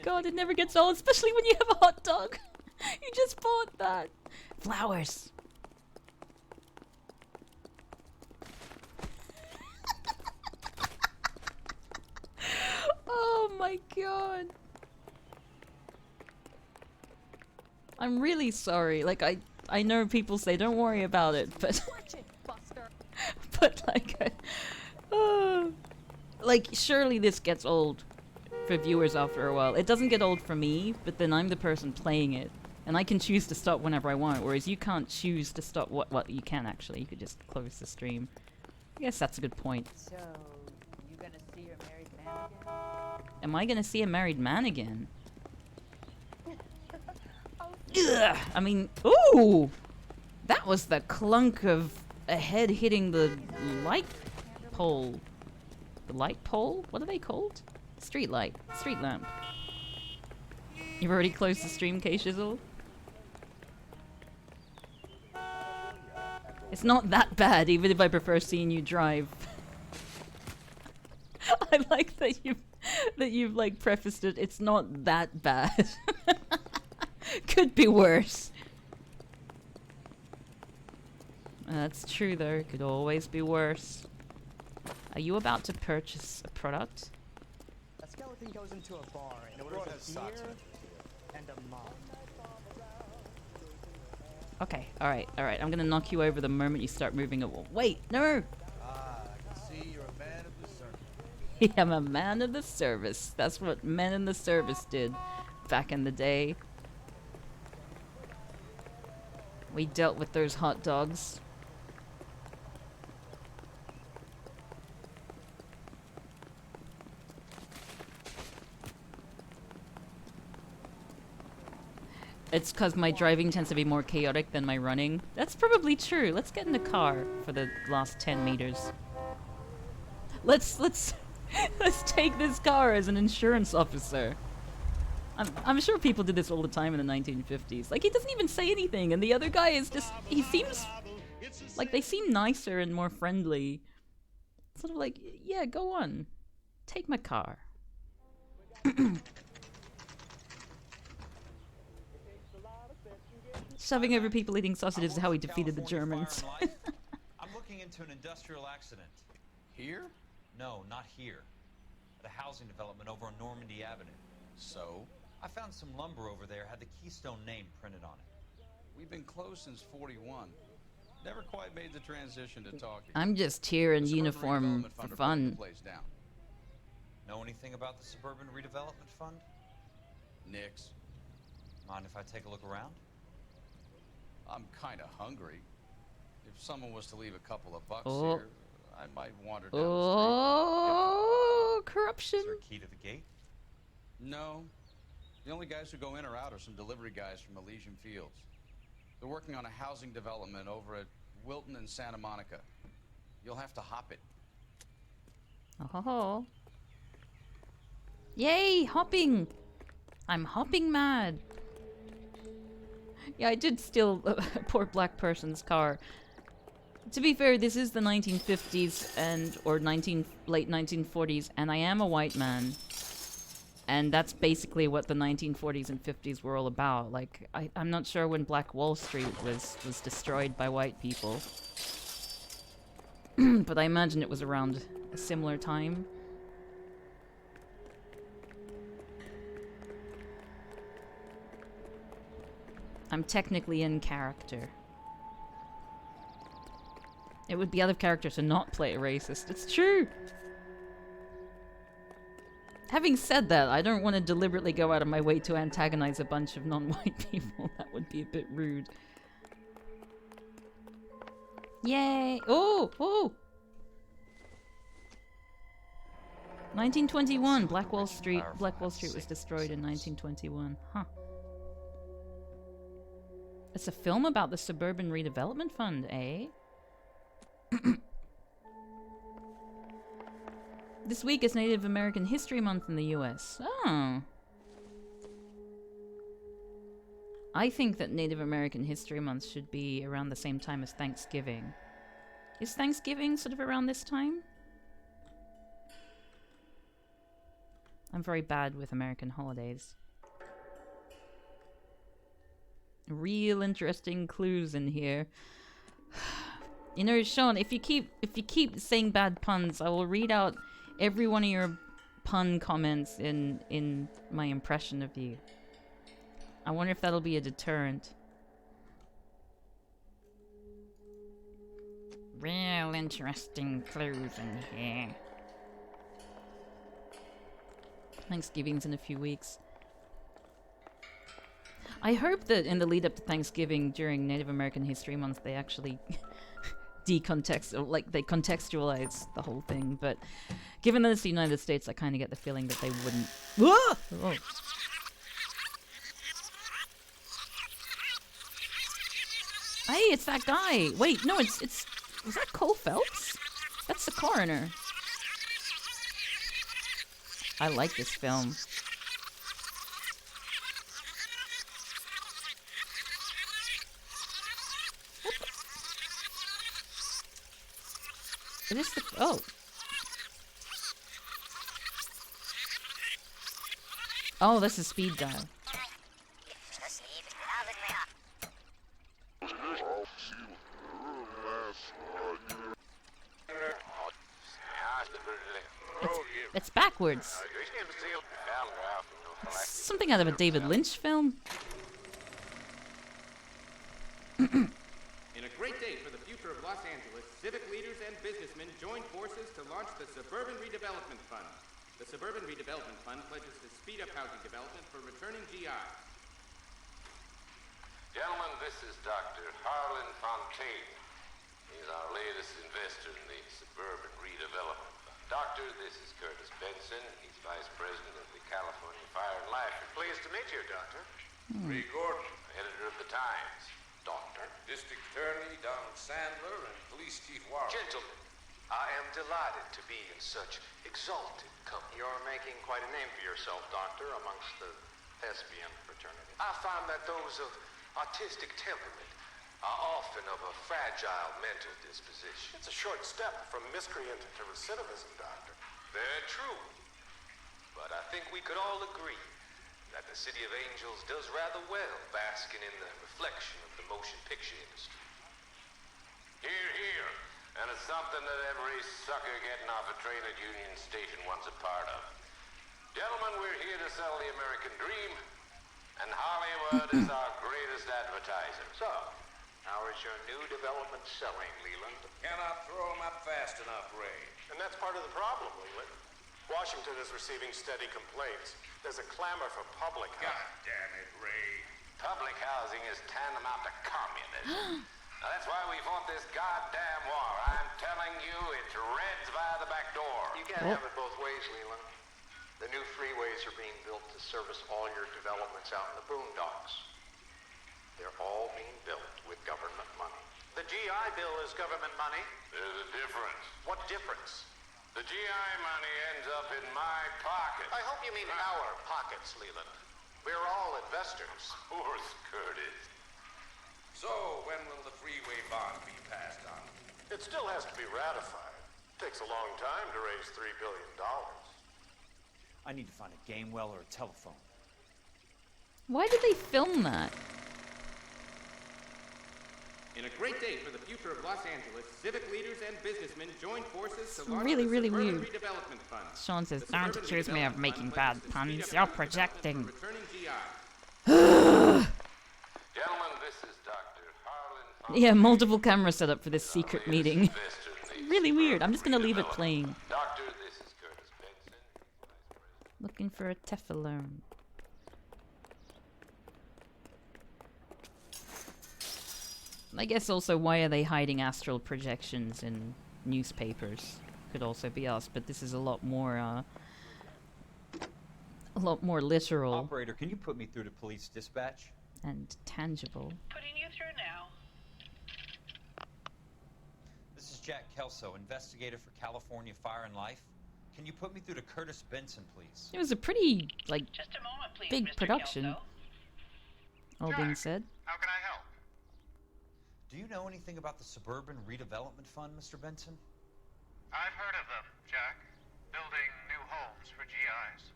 God, it never gets old, especially when you have a hot dog. You just bought that. Flowers. Oh my god. I'm really sorry. Like, I know people say don't worry about it, but but like surely this gets old for viewers after a while. It doesn't get old for me, but then I'm the person playing it, and I can choose to stop whenever I want, whereas you can't choose to stop what you can actually. You could just close the stream. I guess that's a good point. So, you gonna see your married man again? Am I gonna see a married man again? Ugh, I mean, ooh! That was the clunk of a head hitting the light pole. The light pole? What are they called? Street light. Street lamp. You've already closed the stream, K-Shizzle? It's not that bad, even if I prefer seeing you drive. I like that you've like prefaced it. It's not that bad. Could be worse. That's true though, could always be worse. Are you about to purchase a product? A skeleton goes into a bar and orders a beer and a mop. Okay, alright. I'm gonna knock you over the moment you start moving a wall. Wait, no! Ah, I can see you're a man of the service. I'm a man of the service. That's what men in the service did back in the day. We dealt with those hot dogs. It's because my driving tends to be more chaotic than my running. That's probably true. Let's get in the car for the last 10 meters. Let's take this car as an insurance officer. I'm sure people did this all the time in the 1950s. Like, he doesn't even say anything, and the other guy is just... He seems... Like, they seem nicer and more friendly. Sort of like, yeah, go on. Take my car. Shoving over people eating sausages is how he defeated the Germans. I'm looking into an industrial accident. Here? No, not here. At a housing development over on Normandy Avenue. So? I found some lumber over there, had the Keystone name printed on it. We've been closed since 41. Never quite made the transition to talking. I'm just here in uniform for fun. Know anything about the Suburban Redevelopment Fund? Nix. Mind if I take a look around? I'm kind of hungry. If someone was to leave a couple of bucks Oh. here, I might wander down Oh, corruption. Is there a key to the gate? No. The only guys who go in or out are some delivery guys from Elysian Fields. They're working on a housing development over at Wilton and Santa Monica. You'll have to hop it. Oh ho ho. Yay, hopping! I'm hopping mad. Yeah, I did steal a poor black person's car. To be fair, this is the 1950s or late 1940s, and I am a white man. And that's basically what the 1940s and 50s were all about. Like, I'm not sure when Black Wall Street was destroyed by white people. But I imagine it was around a similar time. I'm technically in character. It would be out of character to not play a racist. It's true! Having said that, I don't want to deliberately go out of my way to antagonize a bunch of non-white people. That would be a bit rude. Yay! Oh! Oh! 1921. Black Wall Street was destroyed in 1921. Huh. It's a film about the Suburban Redevelopment Fund, eh? This week is Native American History Month in the US. Oh. I think that Native American History Month should be around the same time as Thanksgiving. Is Thanksgiving sort of around this time? I'm very bad with American holidays. Real interesting clues in here. You know, Sean, if you keep saying bad puns, I will read out every one of your pun comments in my impression of you. I wonder if that'll be a deterrent. Real interesting clues in here. Thanksgiving's in a few weeks. I hope that in the lead up to Thanksgiving during Native American History Month they actually they contextualize the whole thing, but given that it's the United States, I kind of get the feeling that they wouldn't. Whoa! Oh. Hey, it's that guy! Wait, no, was that Cole Phelps? That's the coroner. I like this film. It is the oh. Oh, this is speed dial. It's backwards. It's something out of a David Lynch film. In a great day for the future of Los Angeles, civic leaders and businessmen joined forces to launch the Suburban Redevelopment Fund. The Suburban Redevelopment Fund pledges to speed up housing development for returning GIs. Gentlemen, this is Dr. Harlan Fontaine. He's our latest investor in the Suburban Redevelopment Fund. Doctor, this is Curtis Benson. He's Vice President of the California Fire and Life. Pleased to meet you, Doctor. Ray Gordon, editor of the Times. Doctor. District Attorney Donald Sandler and Police Chief Warren. Gentlemen, I am delighted to be in such exalted company. You're making quite a name for yourself, Doctor, amongst the thespian fraternity. I find that those of artistic temperament are often of a fragile mental disposition. It's a short step from miscreant to recidivism, Doctor. Very true. But I think we could all agree that the City of Angels does rather well basking in the reflection of the motion picture industry. Hear, hear. And it's something that every sucker getting off a train at Union Station wants a part of. Gentlemen, we're here to sell the American dream, and Hollywood is our greatest advertiser. So, how is your new development selling, Leland? Cannot throw them up fast enough, Ray. And that's part of the problem, Leland. Washington is receiving steady complaints. There's a clamor for public housing. God damn it, Ray. Public housing is tantamount to communism. Now, that's why we fought this goddamn war. I'm telling you, it's Reds via the back door. You can't have it both ways, Leland. The new freeways are being built to service all your developments out in the boondocks. They're all being built with government money. The GI Bill is government money. There's a difference. What difference? The GI money ends up in my pocket. I hope you mean our pockets, Leland. We're all investors. Of course, Curtis. So, when will the freeway bond be passed on? It still has to be ratified. Takes a long time to raise $3 billion. I need to find a game well or a telephone. Why did they film that? In a great day for the future of Los Angeles, civic leaders and businessmen joined forces to It's launch really, the really Suburban weird. Redevelopment Fund. Sean says, The "Don't Suburban accuse me of Redevelopment making Fund bad pledges to puns. speed up You're housing projecting." development for returning GI. Gentlemen, this is Dr. Harlan. Yeah, multiple cameras set up for this secret meeting. It's really weird. I'm just gonna leave it playing. Doctor, this is Curtis Benson. Looking for a Teflon. I guess also, why are they hiding astral projections in newspapers? Could also be asked, but this is a lot more literal Operator, can you put me through to police dispatch? and tangible. Putting you through now. This is Jack Kelso, investigator for California Fire and Life. Can you put me through to Curtis Benson, please? It was a pretty, like, Just a moment, please, big Mr. production. Kelso. All being said. How can I help? Do you know anything about the Suburban Redevelopment Fund, Mr. Benson? I've heard of them, Jack. Building new homes for GIs.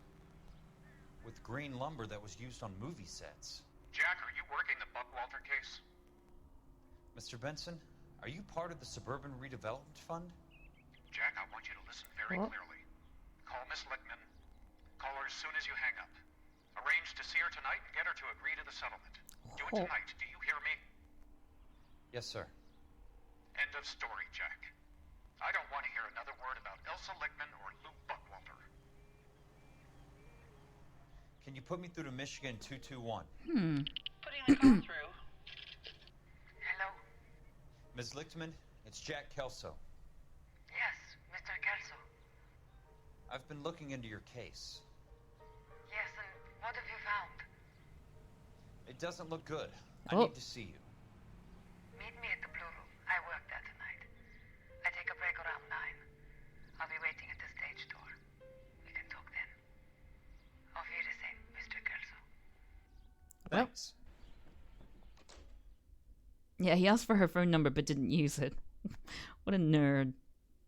With green lumber that was used on movie sets. Jack, are you working the Buckwalter case? Mr. Benson, are you part of the Suburban Redevelopment Fund? Jack, I want you to listen very What? clearly. Call Miss Lickman. Call her as soon as you hang up. Arrange to see her tonight and get her to agree to the settlement. Do it Oh. tonight. Do you hear me? Yes, sir. End of story, Jack. I don't want to hear another word about Elsa Lickman or Lou Buckwalter. Can you put me through to Michigan 221? Putting the call through. Hello? Ms. Lichtman, it's Jack Kelso. Yes, Mr. Kelso. I've been looking into your case. Yes, and what have you found? It doesn't look good. I Oh. need to see you. Meet me at the Blue Room. I work there tonight. I take a break around 9. I'll be waiting at the stage door. We can talk then. Auf Wiedersehen, Mr. Kelso. Thanks. Yeah, he asked for her phone number but didn't use it. What a nerd.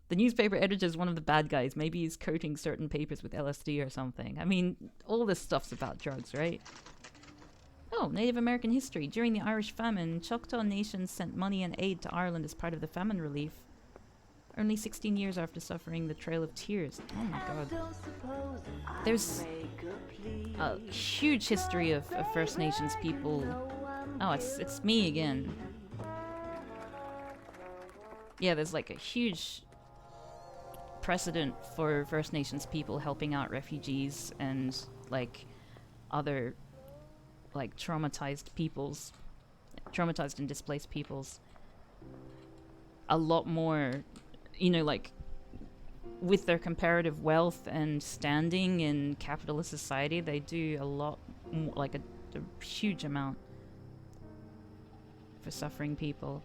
The newspaper editor's one of the bad guys. Maybe he's coating certain papers with LSD or something. I mean, all this stuff's about drugs, right? Oh, Native American history. During the Irish famine, Choctaw nations sent money and aid to Ireland as part of the famine relief. Only 16 years after suffering the Trail of Tears. Oh my god. There's a huge history of First Nations people. Oh, it's me again. Yeah, there's like a huge precedent for First Nations people helping out refugees and like other like traumatized and displaced peoples. A lot more, you know, like with their comparative wealth and standing in capitalist society, they do a lot more, like a huge amount for suffering people.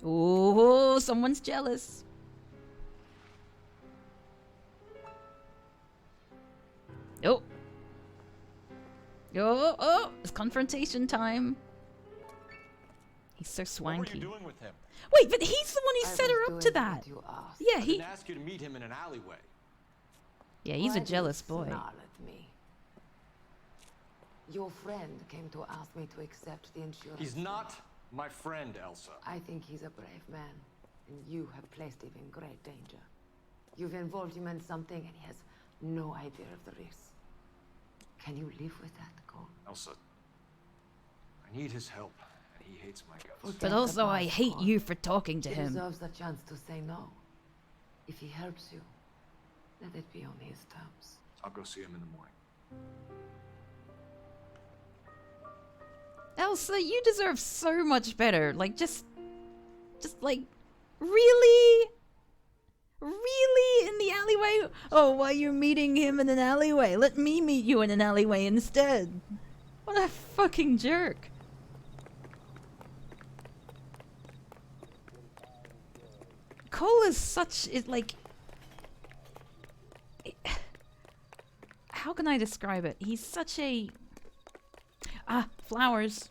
Oh, someone's jealous. Oh. Oh, it's confrontation time. He's so swanky. What were you doing with him? Wait, but he's the one who set her up to that. Yeah, I he. didn't ask you to meet him in an alleyway. Yeah, he's a Why do jealous you boy. snarl at me? Your friend came to ask me to accept the insurance. He's not my friend, Elsa. I think he's a brave man, and you have placed him in great danger. You've involved him in something, and he has no idea of the risk. Can you live with that, Cole? Elsa, I need his help, and he hates my guts. But also, I hate you for talking to He him. deserves a chance to say no. If he helps you, let it be on his terms. I'll go see him in the morning. Kelsa, you deserve so much better. Like, just like, really? Really? In the alleyway? Oh, why you're meeting him in an alleyway? Let me meet you in an alleyway instead. What a fucking jerk. Cole is such... how can I describe it? He's such a... Ah, flowers.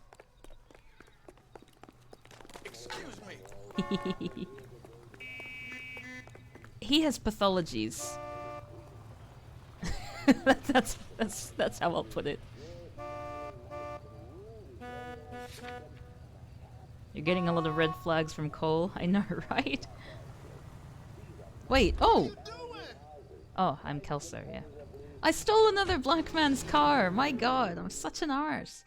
Excuse me. He has pathologies. that's how I'll put it. You're getting a lot of red flags from Cole. I know, right? Wait, oh! Oh, I'm Kelso, yeah. I stole another black man's car! My god, I'm such an arse.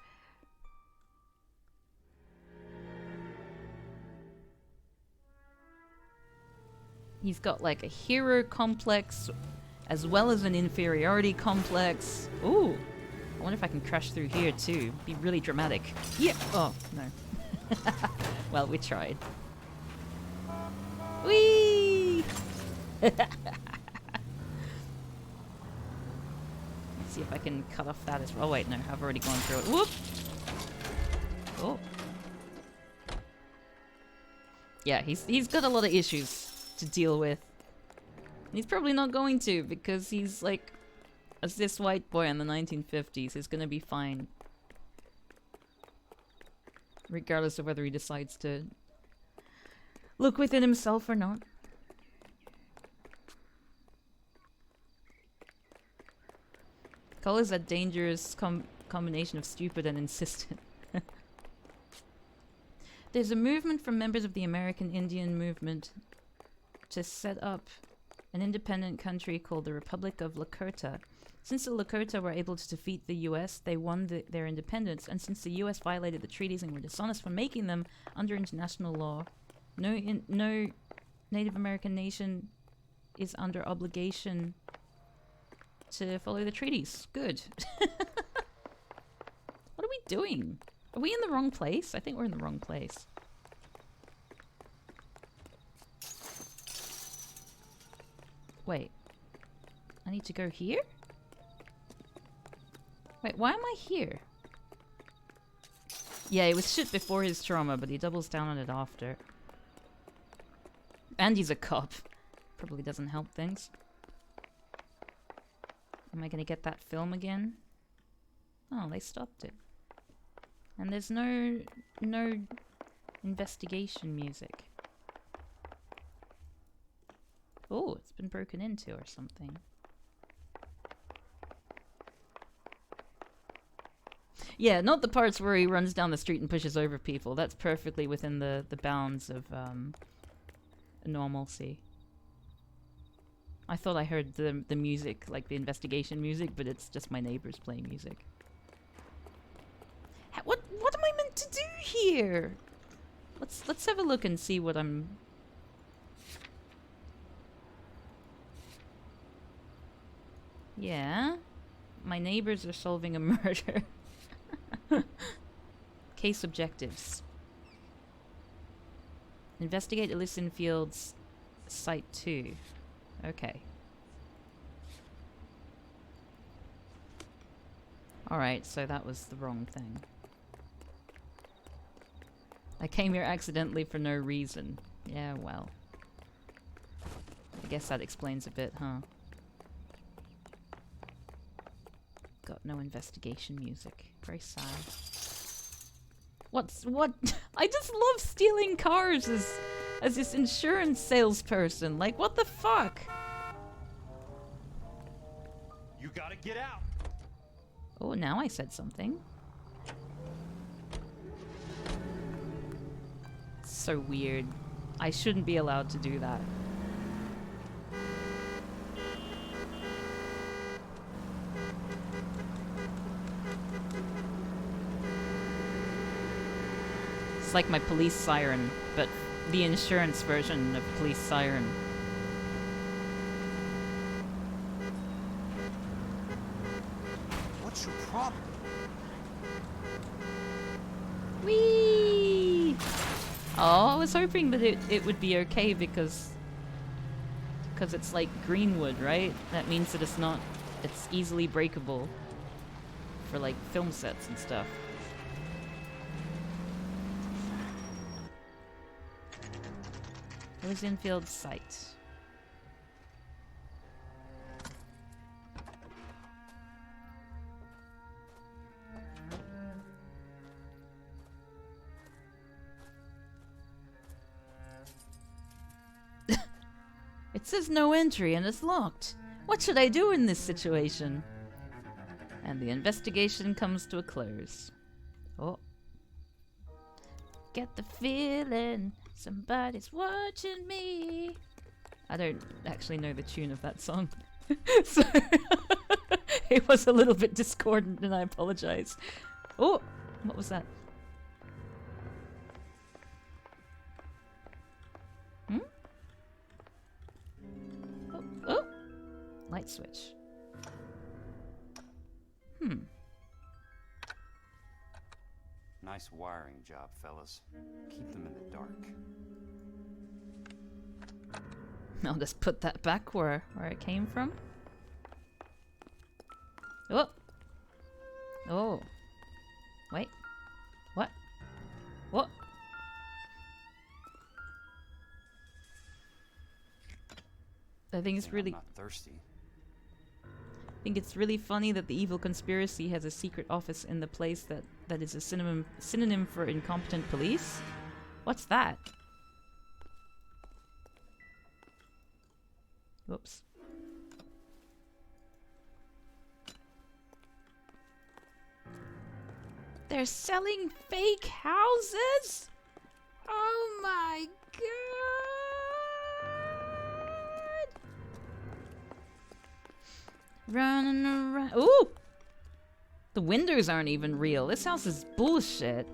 He's got like a hero complex as well as an inferiority complex. Ooh! I wonder if I can crash through here too. Be really dramatic. Yeah! Oh, no. Well, we tried. Whee! Let's see if I can cut off that as well. Oh, wait, no, I've already gone through it. Whoop! Oh. Yeah, he's got a lot of issues to deal with. He's probably not going to, because he's like, as this white boy in the 1950s, he's gonna be fine. Regardless of whether he decides to look within himself or not. Cole is a dangerous combination of stupid and insistent. There's a movement from members of the American Indian movement to set up an independent country called the Republic of Lakota. Since the Lakota were able to defeat the US, they won their independence, and since the US violated the treaties and were dishonest for making them under international law, no Native American nation is under obligation to follow the treaties. Good. What are we doing? Are we in the wrong place? I think we're in the wrong place. Wait. I need to go here? Wait, why am I here? Yeah, it was shit before his trauma, but he doubles down on it after. And he's a cop. Probably doesn't help things. Am I gonna get that film again? Oh, they stopped it. And there's no investigation music. Oh, it's been broken into or something. Yeah, not the parts where he runs down the street and pushes over people. That's perfectly within the bounds of normalcy. I thought I heard the music, like the investigation music, but it's just my neighbors playing music. What am I meant to do here? Let's have a look and see what I'm... Yeah. My neighbors are solving a murder. Case objectives. Investigate Elysian Fields Site 2. Okay. Alright, so that was the wrong thing. I came here accidentally for no reason. Yeah, well. I guess that explains a bit, huh? Got no investigation music. Very sad. What? I just love stealing cars as this insurance salesperson. Like, what the fuck? You gotta get out. Oh, now I said something. So weird. I shouldn't be allowed to do that. It's like my police siren, but the insurance version of police siren. What's your problem? Oh, I was hoping that it would be okay because it's like greenwood, right? That means that it's easily breakable for like film sets and stuff. It was infield site. It says no entry and it's locked. What should I do in this situation? And the investigation comes to a close. Oh. Get the feeling somebody's watching me. I don't actually know the tune of that song. So it was a little bit discordant and I apologize. Oh, what was that? Hmm? Oh, light switch. Nice wiring job, fellas. Keep them in the dark. I'll just put that back where it came from. Oh. Oh. Wait. What? What? I think it's really... I'm not thirsty. I think it's really funny that the evil conspiracy has a secret office in the place that is a synonym for incompetent police. What's that? Whoops. They're selling fake houses? Oh my god! Running around. Ooh! The windows aren't even real. This house is bullshit.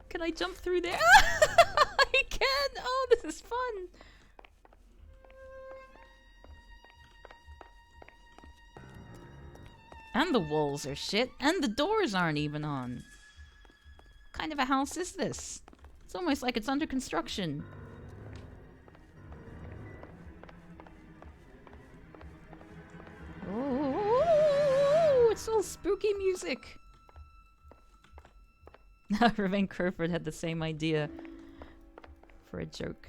Can I jump through there? I can! Oh, this is fun! And the walls are shit, and the doors aren't even on. What kind of a house is this? It's almost like it's under construction. Oh, it's all spooky music. Remain Crowford had the same idea for a joke.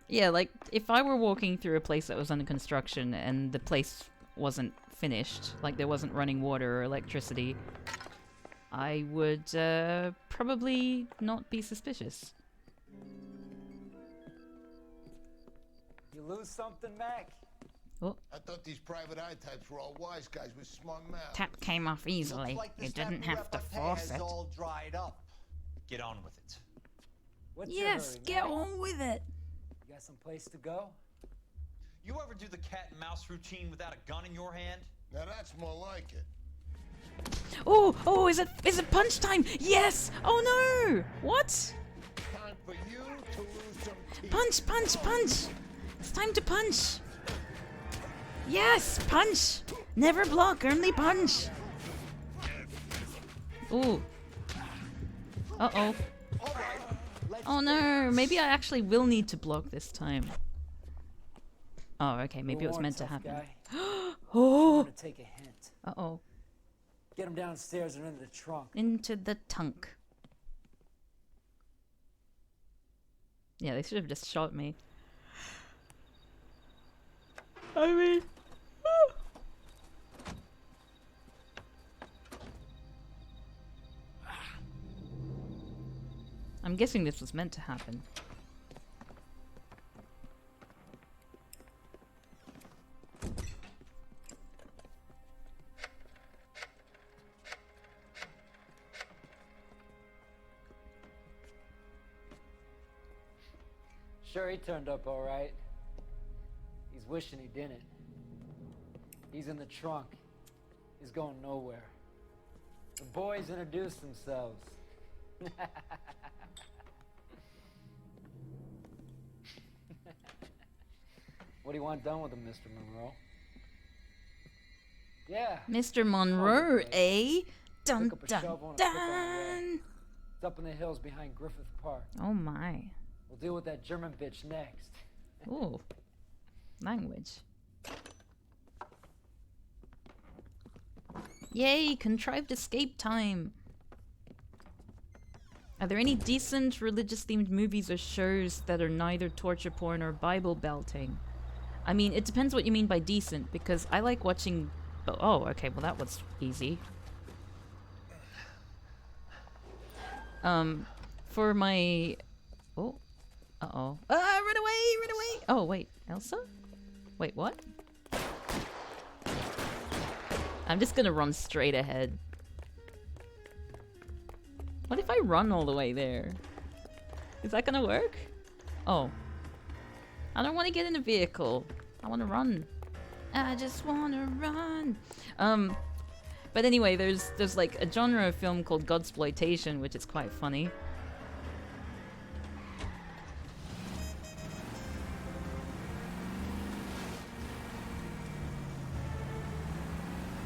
Yeah, like, if I were walking through a place that was under construction and the place wasn't finished, like there wasn't running water or electricity, I would probably not be suspicious. You lose something, Mac? Oh. I thought these private eye types were all wise guys with smart mouths. Tap came off easily. Like You didn't have to force it. all dried up. Get on with it. What's Yes, your hurry, get Mac? on with it. You got some place to go? You ever do the cat and mouse routine without a gun in your hand? Now that's more like it. Oh, is it punch time? Yes! Oh no! What? Time for you to lose some teeth. Punch, punch, punch! It's time to punch! Yes! Punch! Never block, only punch! Ooh. Uh-oh. Oh no, maybe I actually will need to block this time. Oh, okay, maybe it was meant to happen. Oh! I'm gonna take a hint. Uh-oh. Get him downstairs and into the trunk. Into the tunk. Yeah, they should have just shot me. I mean... I'm guessing this was meant to happen. Sure, he turned up all right. He's wishing he didn't. He's in the trunk. He's going nowhere. The boys introduced themselves. What do you want done with him, Mr. Monroe? Yeah. Mr. Monroe, eh? Dun Pick up a dun shovel and a pick on the way. dun. It's up in the hills behind Griffith Park. Oh my. We'll deal with that German bitch next. Ooh. Language. Yay, contrived escape time. Are there any decent religious themed movies or shows that are neither torture porn or Bible belting? I mean, it depends what you mean by decent, because I like watching... Oh, okay, well that was easy. For my... Oh. Uh-oh. Ah, run away, run away! Oh, wait, Elsa? Wait, what? I'm just gonna run straight ahead. What if I run all the way there? Is that gonna work? Oh. I don't want to get in a vehicle. I want to run. I just want to run. But anyway, there's like a genre of film called Godsploitation, which is quite funny.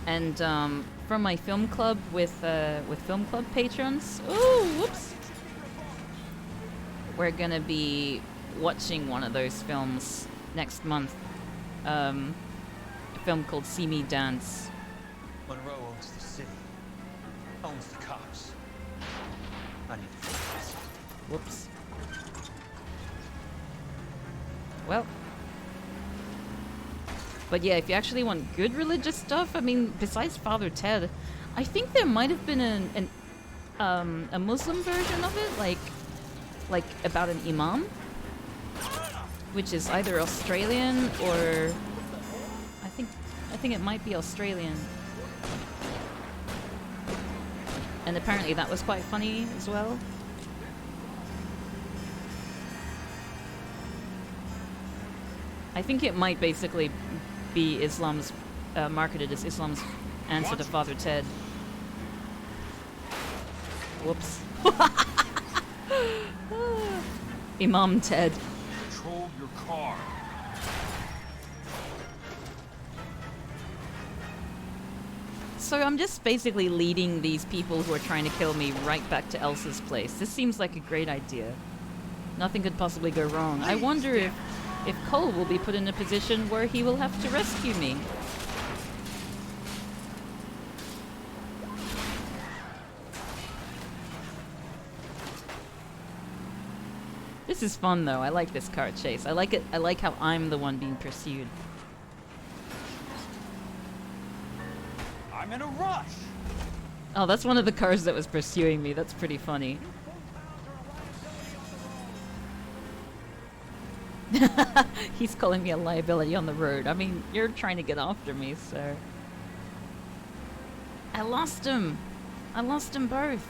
And from my film club with film club patrons, ooh, whoops, we're gonna be watching one of those films next month. A film called See Me Dance. Monroe owns the city, owns the cops. I need to fix this. Whoops. Well. But yeah, if you actually want good religious stuff, I mean, besides Father Ted, I think there might have been a Muslim version of it, like about an imam, which is either Australian or I think it might be Australian. And apparently that was quite funny as well. I think it might basically be Islam's marketed as Islam's answer to Father Ted. Whoops. Imam Ted. Control your car. So I'm just basically leading these people who are trying to kill me right back to Elsa's place. This seems like a great idea. Nothing could possibly go wrong. I wonder if Cole will be put in a position where he will have to rescue me. This is fun though. I like this car chase. I like it. I like how I'm the one being pursued. I'm in a rush. Oh, that's one of the cars that was pursuing me. That's pretty funny. He's calling me a liability on the road. I mean, you're trying to get after me, sir. I lost him. I lost them both.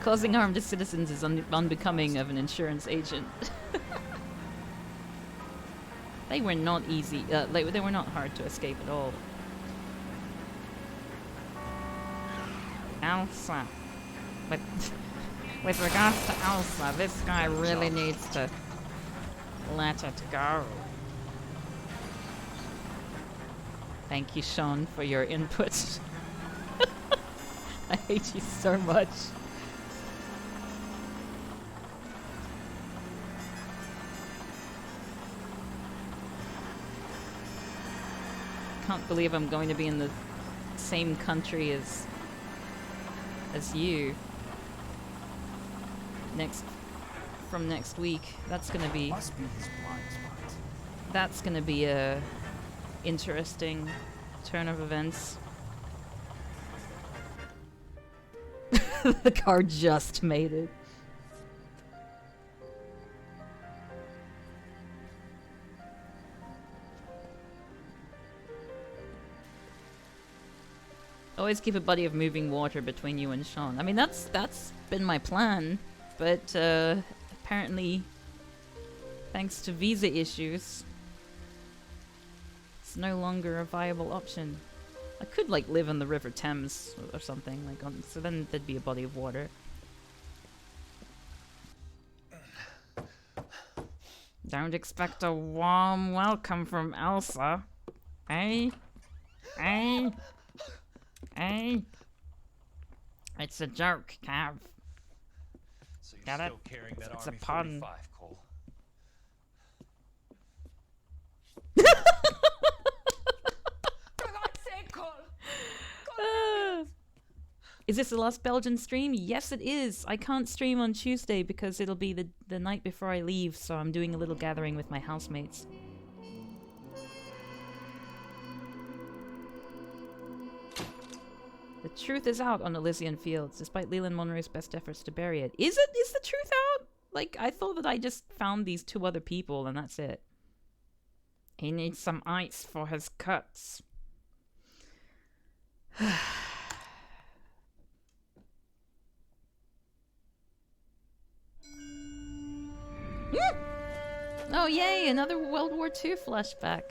Causing harm to citizens is unbecoming of an insurance agent. They were not easy. They were not hard to escape at all. Elsa. With regards to Elsa, this guy really needs to let it go. Thank you, Sean, for your input. I hate you so much. Can't believe I'm going to be in the same country as you from next week. That's gonna be Must be his blind spot. That's gonna be a interesting turn of events. The car just made it. Always keep a body of moving water between you and Sean. I mean, that's been my plan, but apparently, thanks to visa issues, It's no longer a viable option. I could like live on the River Thames or something like so then there'd be a body of water. Don't expect a warm welcome from Elsa. Eh? Eh? Eh? It's a joke, Cav. So you're Got it? still carrying that It's a Army pun. 45, Cole. Is this the last Belgian stream? Yes, it is. I can't stream on Tuesday because it'll be the night before I leave, so I'm doing a little gathering with my housemates. The truth is out on Elysian Fields, despite Leland Monroe's best efforts to bury it. Is it? Is the truth out? Like, I thought that I just found these 2 other people and that's it. He needs some ice for his cuts. Oh yay, another World War II flashback.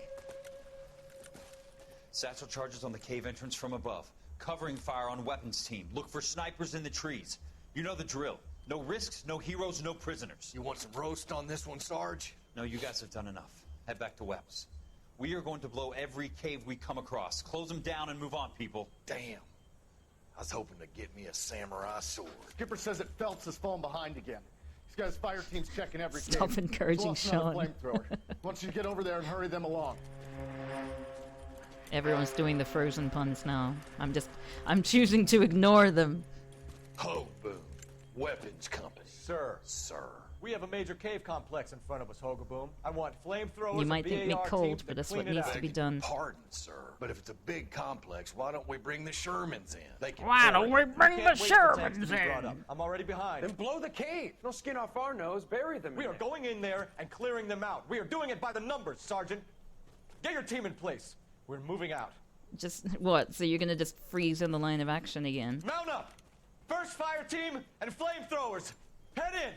Satchel charges on the cave entrance from above. Covering fire on weapons team. Look for snipers in the trees. You know the drill. No risks, no heroes, no prisoners. You want some roast on this one, Sarge? No, you guys have done enough. Head back to Webb's. We are going to blow every cave we come across. Close them down and move on, people. Damn. I was hoping to get me a samurai sword. Skipper says that Phelps has fallen behind again. He's got his fire teams checking every Stop cave. encouraging He's lost another Sean. flamethrower. Wants you to get over there and hurry them along. Everyone's doing the Frozen puns now. I'm choosing to ignore them. Ho, boom. Weapons company. Sir. Sir. We have a major cave complex in front of us, Hogaboom. I want flamethrowers. You might think me BAR cold, teams but to that's what clean it needs out. to be done. Pardon, sir. But if it's a big complex, why don't we bring the Shermans in? They can Why carry don't we it. bring the Can't wait for tanks to Shermans be brought in? up. I'm already behind. Then blow the cave. No skin off our nose. Bury them. We are going in there and clearing them out. We are doing it by the numbers, Sergeant. Get your team in place. We're moving out. Just what? So you're gonna just freeze in the line of action again? Mount up! First fire team and flamethrowers! Head in!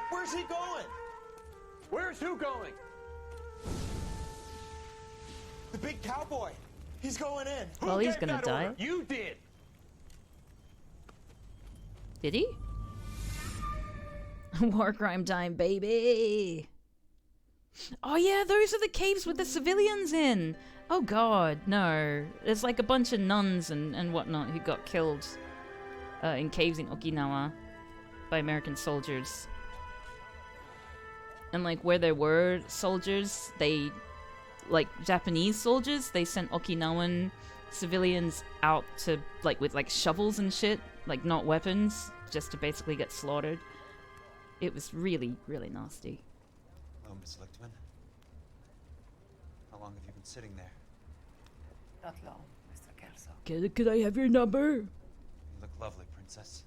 Where's he going? Where's who going? The big cowboy. He's going in. Well, Who he's gave gonna that die. order? You did. Did he? War crime time, baby! Oh yeah, those are the caves with the civilians in! Oh god, no. There's like a bunch of nuns and whatnot who got killed in caves in Okinawa by American soldiers. And like where there were soldiers, they, like Japanese soldiers, they sent Okinawan civilians out to, like with like shovels and shit, like not weapons, just to basically get slaughtered. It was really, really nasty. Hello, Miss Lichtman. How long have you been sitting there? Not long, Mr. Kelso. Could I have your number? You look lovely, Princess.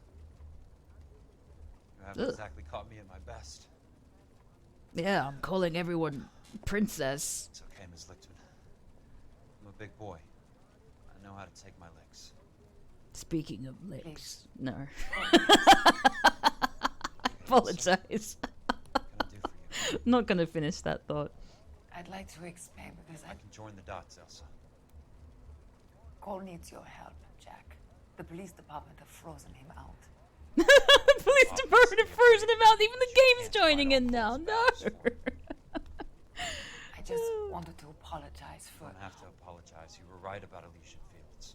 You haven't Ugh. exactly caught me at my best. Yeah, I'm calling everyone Princess. It's okay, Miss Lichtman. I'm a big boy. I know how to take my licks. Speaking of licks. No. Apologize. Not gonna finish that thought. I'd like to explain because I can join the dots, Elsa. Cole needs your help, Jack. The police department have frozen him out. The police department have frozen him out. Even the game's joining in now. No. I just wanted to apologize You for. don't have to apologize. You were right about Elysian Fields.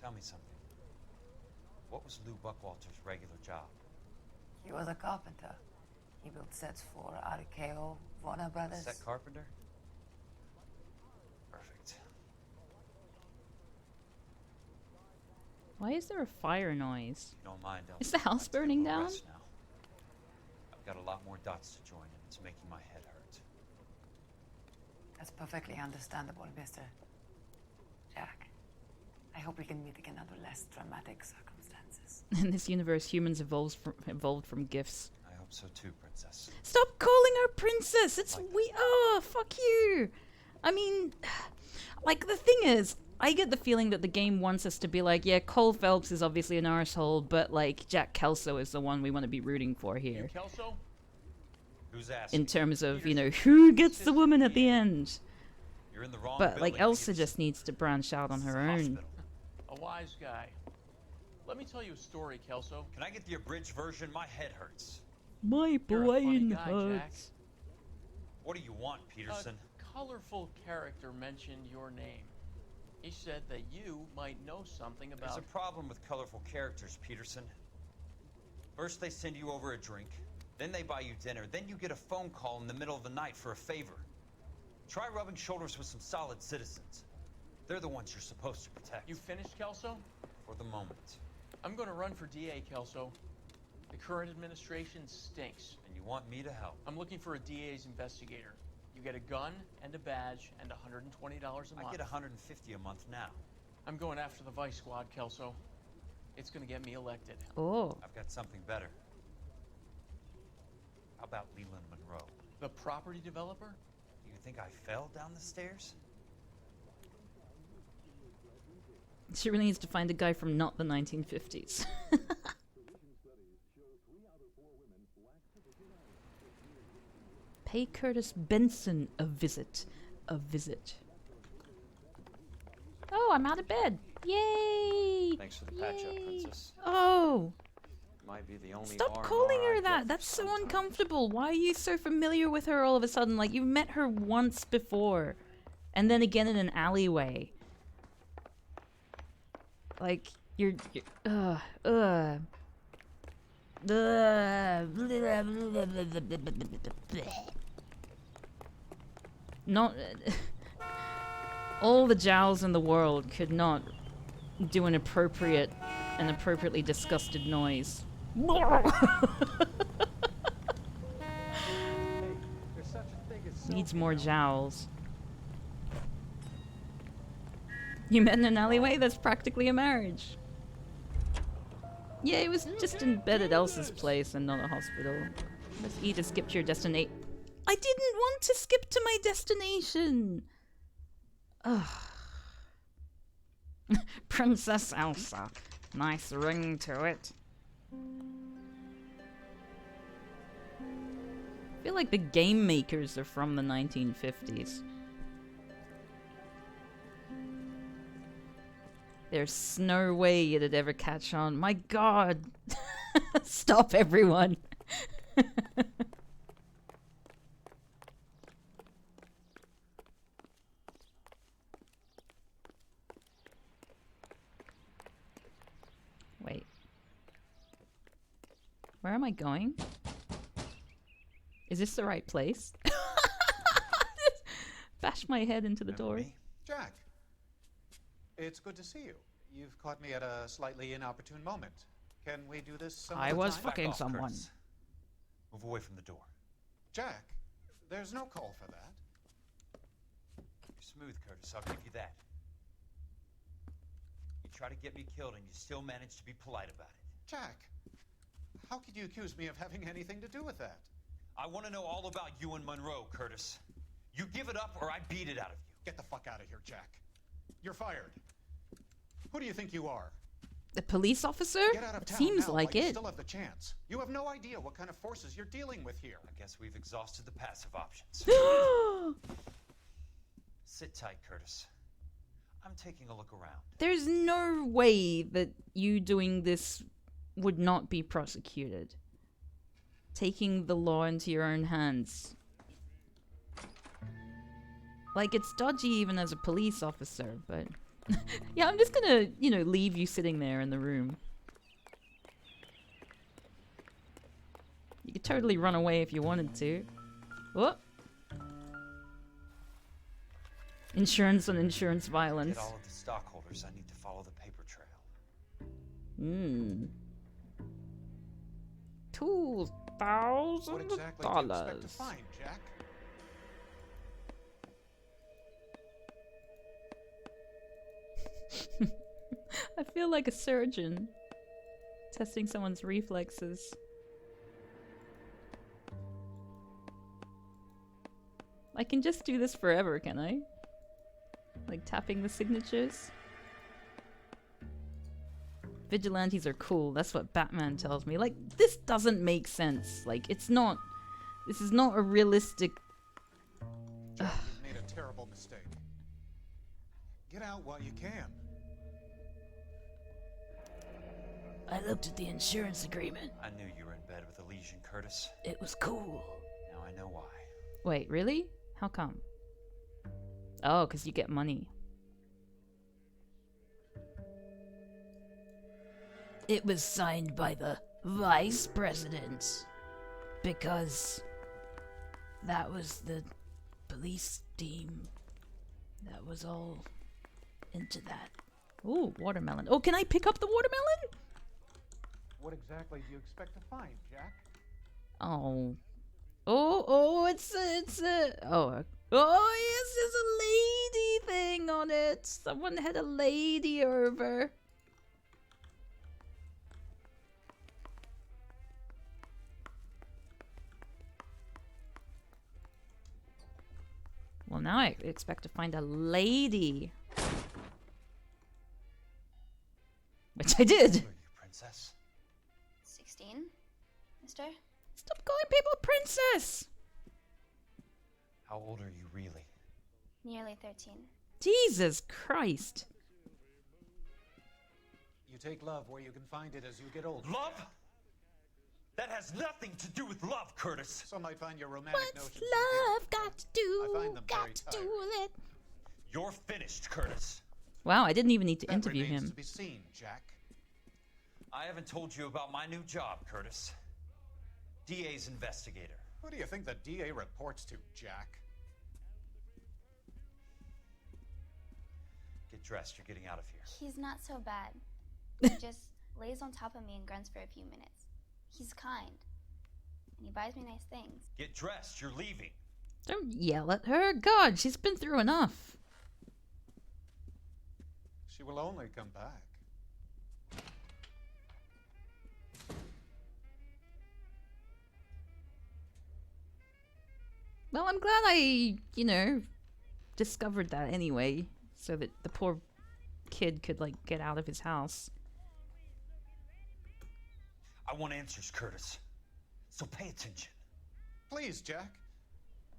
Tell me something. What was Lou Buckwalter's regular job? He was a carpenter. He built sets for RKO, Warner Brothers. Set carpenter? Perfect. Why is there a fire noise? You don't mind, Elsa. Is the house burning down? Rest now. I've got a lot more dots to join, and it's making my head hurt. That's perfectly understandable, Mr. Jack. I hope we can meet again under less dramatic circumstances. In this universe, humans evolved from gifts. I hope so too, Princess. Stop calling her princess! It's we. Oh, fuck you! I mean, like, the thing is, I get the feeling that the game wants us to be like, yeah, Cole Phelps is obviously an arsehole, but, like, Jack Kelso is the one we want to be rooting for here. Kelso? Who's asking? In terms of, you know, who gets the woman at the end. You're in the wrong But, like, building, Elsa just needs to branch out on her own. A wise guy. Let me tell you a story, Kelso. Can I get the abridged version? My head hurts. My You're a funny brain guy, hurts. What do you want, Peterson? A colorful character mentioned your name. He said that you might know something about... There's a problem with colorful characters, Peterson. First they send you over a drink, then they buy you dinner, then you get a phone call in the middle of the night for a favor. Try rubbing shoulders with some solid citizens. They're the ones you're supposed to protect. You finished, Kelso? For the moment. I'm going to run for DA, Kelso. The current administration stinks. And you want me to help? I'm looking for a DA's investigator. You get a gun and a badge and $120 a month. I get $150 a month now. I'm going after the Vice Squad, Kelso. It's going to get me elected. Oh. I've got something better. How about Leland Monroe? The property developer? You think I fell down the stairs? She really needs to find a guy from not the 1950s. Pay Curtis Benson a visit. A visit. Oh, I'm out of bed. Yay! Thanks for the patch-up, Princess. Oh! Might be the only Stop R&R calling I her get that. for That's so some time. uncomfortable. Why are you so familiar with her all of a sudden? Like, you've met her once before. And then again in an alleyway. Like, you're not all the jowls in the world could not do an appropriately disgusted noise. Needs more jowls. You met in an alleyway? That's practically a marriage. Yeah, it was just in bed at Elsa's place and not a hospital. You just skipped your destination. I didn't want to skip to my destination! Ugh. Princess Elsa. Nice ring to it. I feel like the game makers are from the 1950s. There's no way it'd ever catch on. My god! Stop, everyone! Wait. Where am I going? Is this the right place? Bash my head into the door. Jack, it's good to see you. You've caught me at a slightly inopportune moment. Can we do this some I other was time? fucking Back off, someone. Curtis. Move away from the door. Jack, there's no call for that. You're smooth, Curtis. I'll give you that. You try to get me killed and you still manage to be polite about it. Jack, how could you accuse me of having anything to do with that? I want to know all about you and Monroe, Curtis. You give it up or I beat it out of you. Get the fuck out of here, Jack. You're fired. Who do you think you are? The police officer? Get out of It town seems now like while you it. still have the chance. You have no idea what kind of forces you're dealing with here. I guess we've exhausted the passive options. Sit tight, Curtis. I'm taking a look around. There's no way that you doing this would not be prosecuted. Taking the law into your own hands. Like, it's dodgy even as a police officer, but... yeah, I'm just gonna, you know, leave you sitting there in the room. You could totally run away if you wanted to. What? Insurance on insurance violence. Get all of the stockholders. I need to follow the paper trail. Hmm. $2,000. What exactly do you expect to find, Jack? I feel like a surgeon testing someone's reflexes. I can just do this forever, can I? Like tapping the signatures. Vigilantes are cool. That's what Batman tells me. Like, this doesn't make sense. Like, it's not... This is not a realistic... Jack, you've made a terrible mistake. Get out while you can. I looked at the insurance agreement. I knew you were in bed with Elysian, Curtis. It was cool. Now I know why. Wait, really? How come? Oh, because you get money. It was signed by the vice president. Because that was the police team that was all into that. Ooh, watermelon. Oh, can I pick up the watermelon? What exactly do you expect to find, Jack? Oh. It's a... Oh, yes, there's a lady thing on it. Someone had a lady over. Well, now I expect to find a lady. Which I did. Who are you, princess? 16, mister? Stop calling people princess. How old are you really? Nearly 13. Jesus Christ. You take love where you can find it as you get older. Love? That has nothing to do with love, Curtis. Some might find your romantic What's notions love got to do? I find them very Got to do with it. You're finished, Curtis. Wow, I didn't even need to that interview remains him. to be seen, Jack. I haven't told you about my new job, Curtis. DA's investigator. Who do you think the DA reports to, Jack? Get dressed, you're getting out of here. He's not so bad. He just lays on top of me and grunts for a few minutes. He's kind. And he buys me nice things. Get dressed, you're leaving. Don't yell at her. God, she's been through enough. She will only come back. Well, I'm glad I, discovered that anyway. So that the poor kid could, get out of his house. I want answers, Curtis. So pay attention. Please, Jack.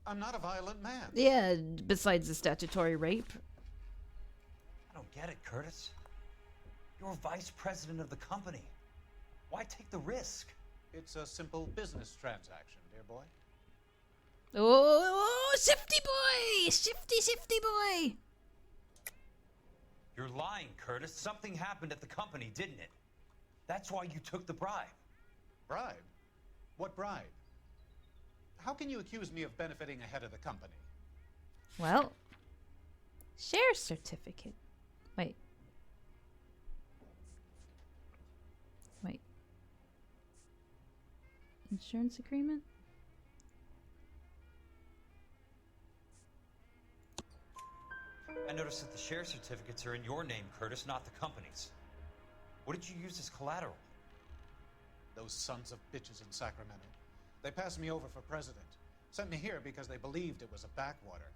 I'm not a violent man. Yeah, besides the statutory rape. I don't get it, Curtis. You're vice president of the company. Why take the risk? It's a simple business transaction, dear boy. Oh, shifty boy! Shifty boy! You're lying, Curtis. Something happened at the company, didn't it? That's why you took the bribe. Bribe? What bribe? How can you accuse me of benefiting ahead of the company? Well, share certificate. Wait. Insurance agreement? I noticed that the share certificates are in your name, Curtis, not the company's. What did you use as collateral? Those sons of bitches in Sacramento. They passed me over for president. Sent me here because they believed it was a backwater.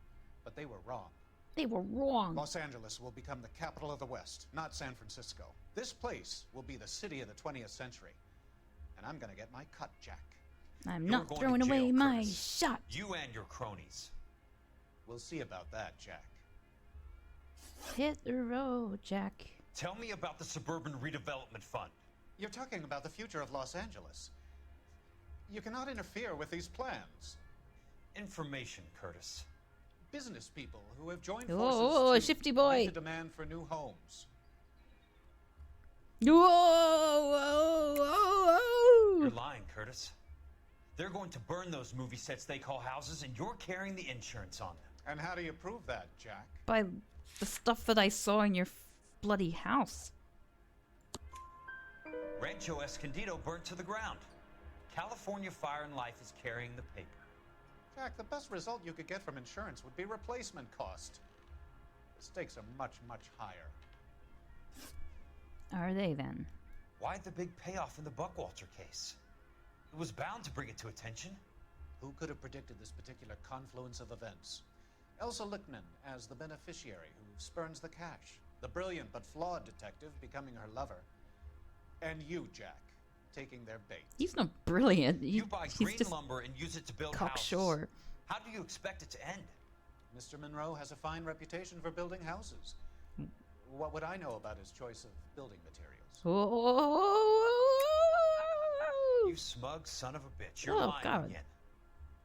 But they were wrong. They were wrong. Los Angeles will become the capital of the West, not San Francisco. This place will be the city of the 20th century. And I'm gonna get my cut, Jack. I'm not throwing away my shot. You and your cronies. We'll see about that, Jack. Hit the road, Jack. Tell me about the Suburban Redevelopment Fund. You're talking about the future of Los Angeles. You cannot interfere with these plans. Information, Curtis. Business people who have joined Oh, forces shifty boy. meet the demand for new homes. Whoa! You're lying, Curtis. They're going to burn those movie sets they call houses, and you're carrying the insurance on them. And how do you prove that, Jack? By the stuff that I saw in your bloody house. Rancho Escondido burnt to the ground. California Fire and Life is carrying the paper. Jack, the best result you could get from insurance would be replacement cost. The stakes are much, much higher. Are they then? Why the big payoff in the Buckwalter case? It was bound to bring it to attention. who could have predicted this particular confluence of events? Elsa Lichtman as the beneficiary who spurns the cash, the brilliant but flawed detective becoming her lover, and you, Jack, taking their bait. He's not brilliant. You buy He's green just lumber and use it to build cocksure. houses. How do you expect it to end? Mr. Monroe has a fine reputation for building houses. What would I know about his choice of building materials? You smug son of a bitch. You're Oh, lying God. again.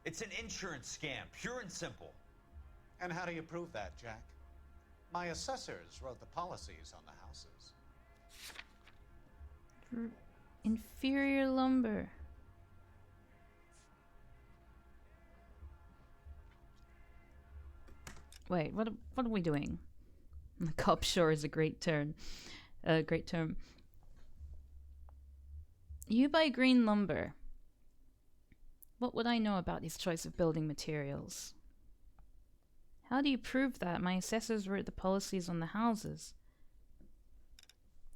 It's an insurance scam, pure and simple. And how do you prove that, Jack? My assessors wrote the policies on the houses. Inferior lumber. Wait, what are we doing? Cocksure is a great term. Great term. You buy green lumber. What would I know about his choice of building materials? How do you prove that? My assessors wrote the policies on the houses.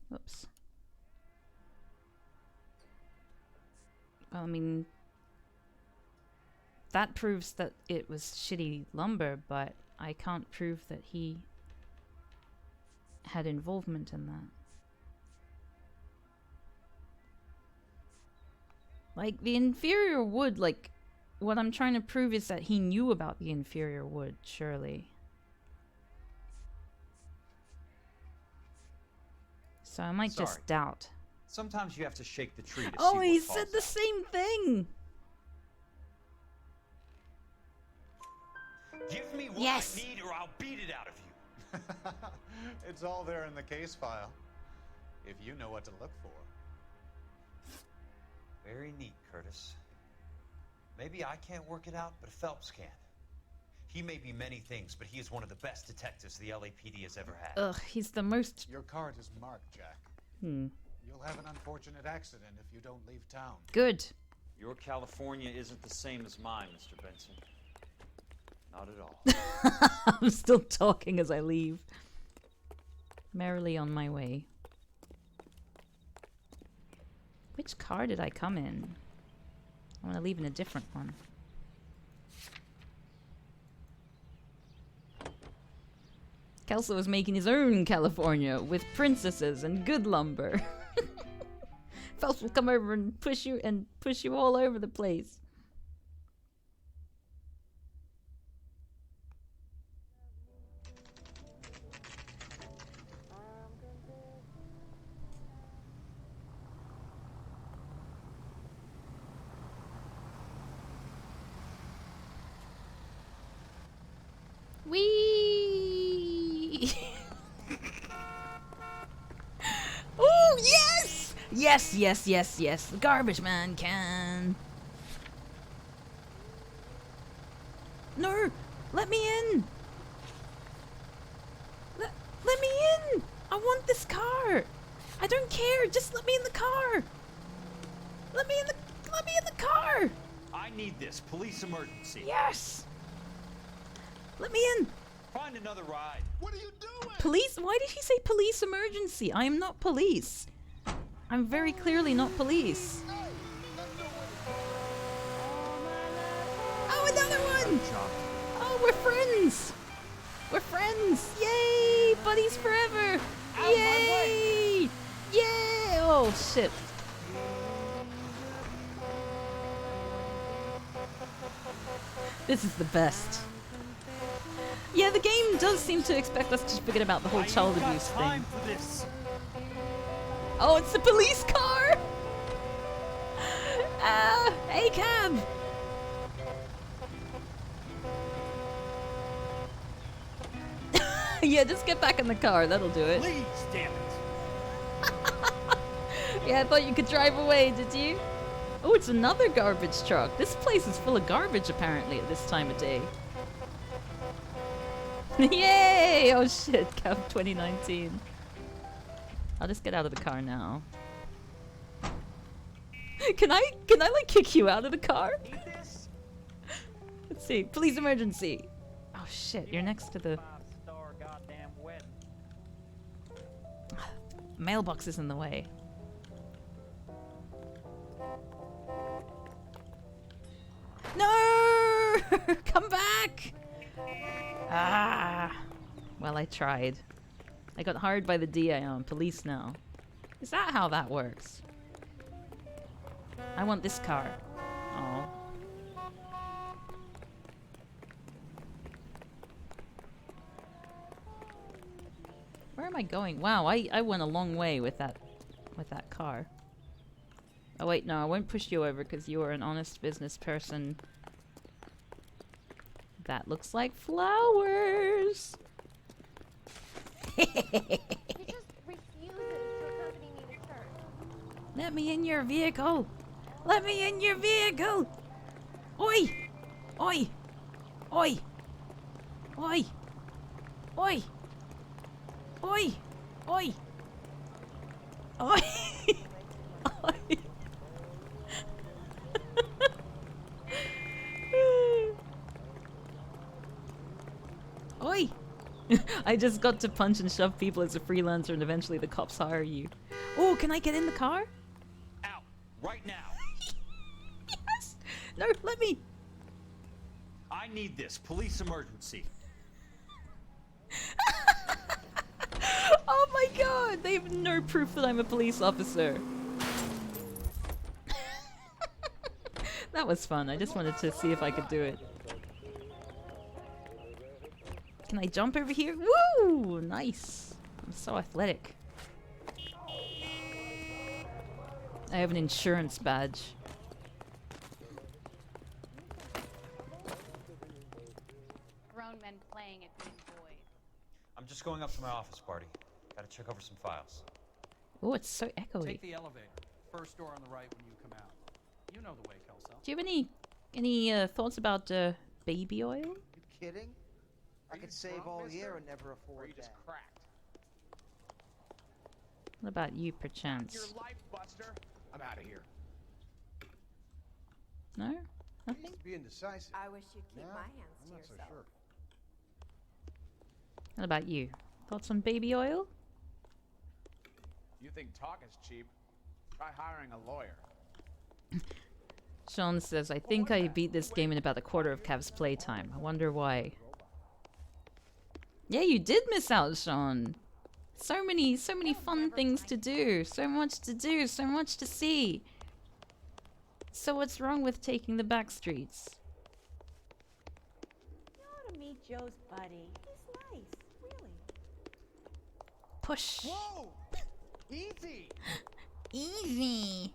Whoops. Well, I mean, that proves that it was shitty lumber, but I can't prove that he had involvement in that. Like, the inferior wood, like, what I'm trying to prove is that he knew about the inferior wood, surely. So I might Sorry. just doubt. Sometimes you have to shake the tree to see Oh, what he falls said the out. same thing! Give me what Yes. I need or I'll beat it out of you. It's all there in the case file, if you know what to look for. Very neat, Curtis. Maybe I can't work it out, but Phelps can. He may be many things, but he is one of the best detectives the LAPD has ever had. Ugh, he's the most... Your card is marked, Jack. You'll have an unfortunate accident if you don't leave town. Good. Your California isn't the same as mine, Mr. Benson. Not at all. I'm still talking as I leave. Merrily on my way. Which car did I come in? I want to leave in a different one. Kelso was making his own California with princesses and good lumber. Phelps will come over and push you all over the place. Wee! Oh, yes! Yes, yes, yes, yes. The garbage man can. No! Let me in! Let me in! I want this car! I don't care! Just let me in the car! Let me in the car! I need this. Police emergency. Yes! Let me in! Find another ride. What are you doing? Police? Why did he say police emergency? I am not police. I'm very clearly not police. Oh, another one! Oh, we're friends! We're friends! Yay! Buddies forever! Yay! Yay! Oh, shit. This is the best. Yeah, the game does seem to expect us to forget about the whole child abuse thing. For this. Oh, it's the police car! Hey, cab! Yeah, just get back in the car, that'll do it. Please, damn it. Yeah, I thought you could drive away, did you? Oh, it's another garbage truck. This place is full of garbage, apparently, at this time of day. Yay! Oh shit, Cab 2019. I'll just get out of the car now. Can I like kick you out of the car? Let's see. Police emergency. Oh shit, you're next to the mailbox is in the way. No! Come back! Ah! Well, I tried. I got hired by the DA. I'm police now. Is that how that works? I want this car. Oh. Where am I going? Wow, I went a long way with that car. Oh wait, no, I won't push you over because you are an honest business person. That looks like flowers. He just refuses to accompany me to church. Let me in your vehicle. Let me in your vehicle. Oi! Oi! Oi! Oi! Oi! Oi! Oi! Oi! Oi! Oi! I just got to punch and shove people as a freelancer and eventually the cops hire you. Oh, can I get in the car? Out! Right now! Yes! No, let me! I need this. Police emergency. Oh my god! They have no proof that I'm a police officer. That was fun. I just wanted to see if I could do it. Can I jump over here? Woo! Nice. I'm so athletic. I have an insurance badge. Grown men playing at being boys. I'm just going up to my office, Barty. Gotta check over some files. Oh, it's so echoey. Take the elevator. First door on the right when you come out. You know the way, Kelso. Do you have any thoughts about baby oil? You kidding? I could save all year and never afford that. Cracked. What about you, perchance? Your life, Buster. I'm out of here. No? Nothing? Be indecisive. I wish you'd keep my hands I'm to not so yourself. sure. What about you? Thoughts on baby oil? You think talk is cheap? Try hiring a lawyer. Sean says, I think I beat this game in about a quarter of Cav's playtime. I wonder why. Yeah, you did miss out, Sean. So many fun things to do. So much to do. So much to see. So what's wrong with taking the back streets? You ought to meet Joe's buddy. He's nice, really. Push. Whoa! Easy! Easy.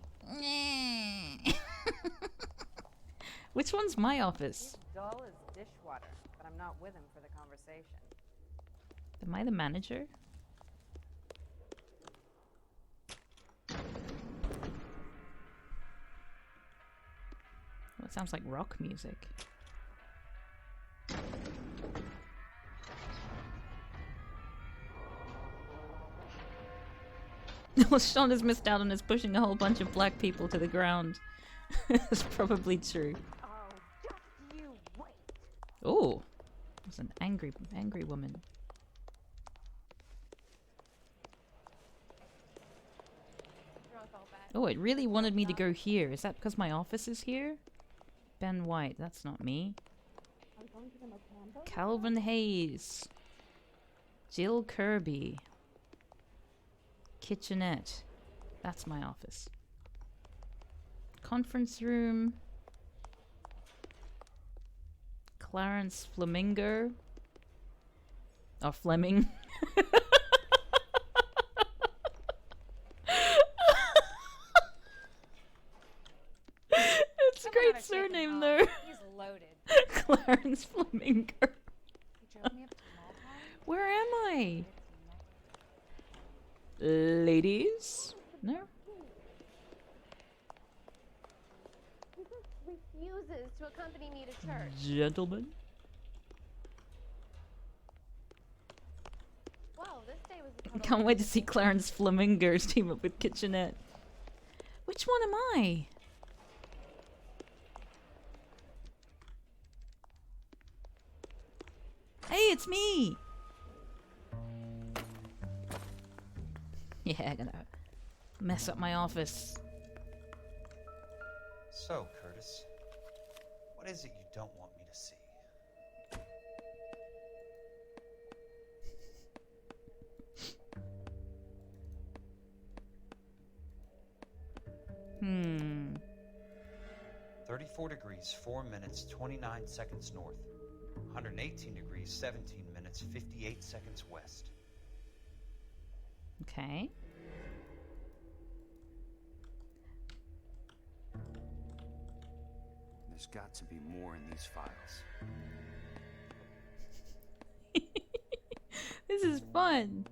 Which one's my office? He's dull as dishwater, but I'm not with him for the conversation. Am I the manager? Oh, it sounds like rock music. Well, Sean has missed out on us pushing a whole bunch of black people to the ground. That's probably true. Oh, just you wait. Oh, it was an angry woman. Oh, it really wanted me to go here. Is that because my office is here? Ben White, that's not me. Calvin Hayes. Jill Kirby. Kitchenette. That's my office. Conference room. Clarence Flamingo. Oh, Fleming. It's a great surname, though. He's loaded. Clarence Flamingo. Where am I? Ladies? No? He just refuses to accompany me to church. Gentlemen? Wow, this day was Can't wait to see Clarence Flamingos team up with Kitchenette. Which one am I? Hey, it's me! Yeah, I'm gonna mess up my office. So, Curtis, What is it you don't want me to see? Hmm. 34 degrees, 4 minutes, 29 seconds north. 118 degrees, 17 minutes, 58 seconds west. Okay. There's got to be more in these files. This is fun.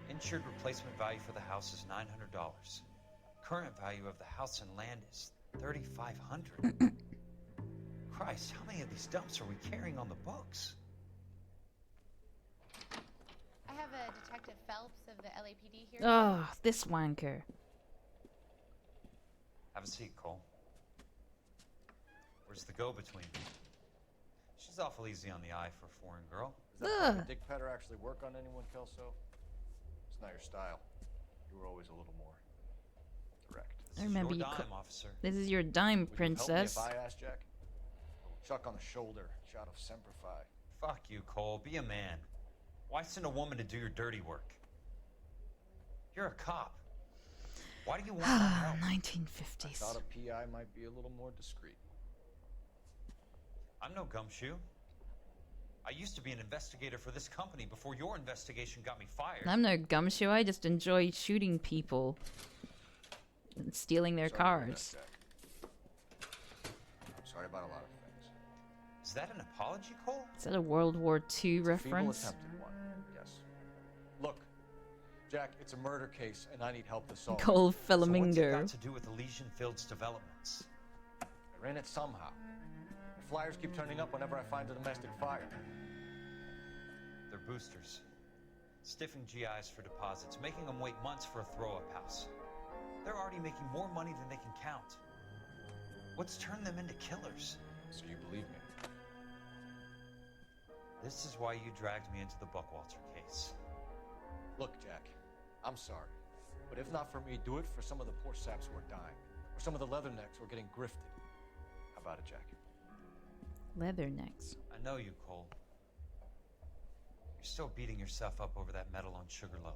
Insured replacement value for the house is $900. Current value of the house and land is $3,500. Christ, how many of these dumps are we carrying on the books? I have a Detective Phelps of the LAPD here. Oh, this wanker. Have a seat, Cole. Where's the go-between? She's awful easy on the eye for a foreign girl. Does that type of dick petter actually work on anyone, Kelso? It's not your style. You were always a little more direct. I remember you. Dime, officer. This is your dime, Would you princess. help me if I asked, Jack? Chuck on the shoulder, shot of Semper Fi. Fuck you, Cole. Be a man. Why send a woman to do your dirty work? You're a cop. Why do you want my help? 1950s. I thought a PI might be a little more discreet. I'm no gumshoe. I used to be an investigator for this company before your investigation got me fired. I'm no gumshoe. I just enjoy shooting people and stealing their cars. I'm sorry about a lot of things. Is that an apology, Cole? Is that a World War II Feeble reference? attempted one, yes. Look, Jack, it's a murder case, and I need help to solve it. Cole So what's it Flamingo. got to do with Elysian Fields developments? They're in it somehow. The flyers keep turning up whenever I find a domestic fire. They're boosters. Stiffing GIs for deposits, making them wait months for a throw-up house. They're already making more money than they can count. What's turned them into killers? So you believe me? This is why you dragged me into the Buckwalter case. Look, Jack, I'm sorry. But if not for me, do it for some of the poor saps who are dying. Or some of the leathernecks who are getting grifted. How about it, Jack? Leathernecks. I know you, Cole. You're still beating yourself up over that medal on Sugarloaf.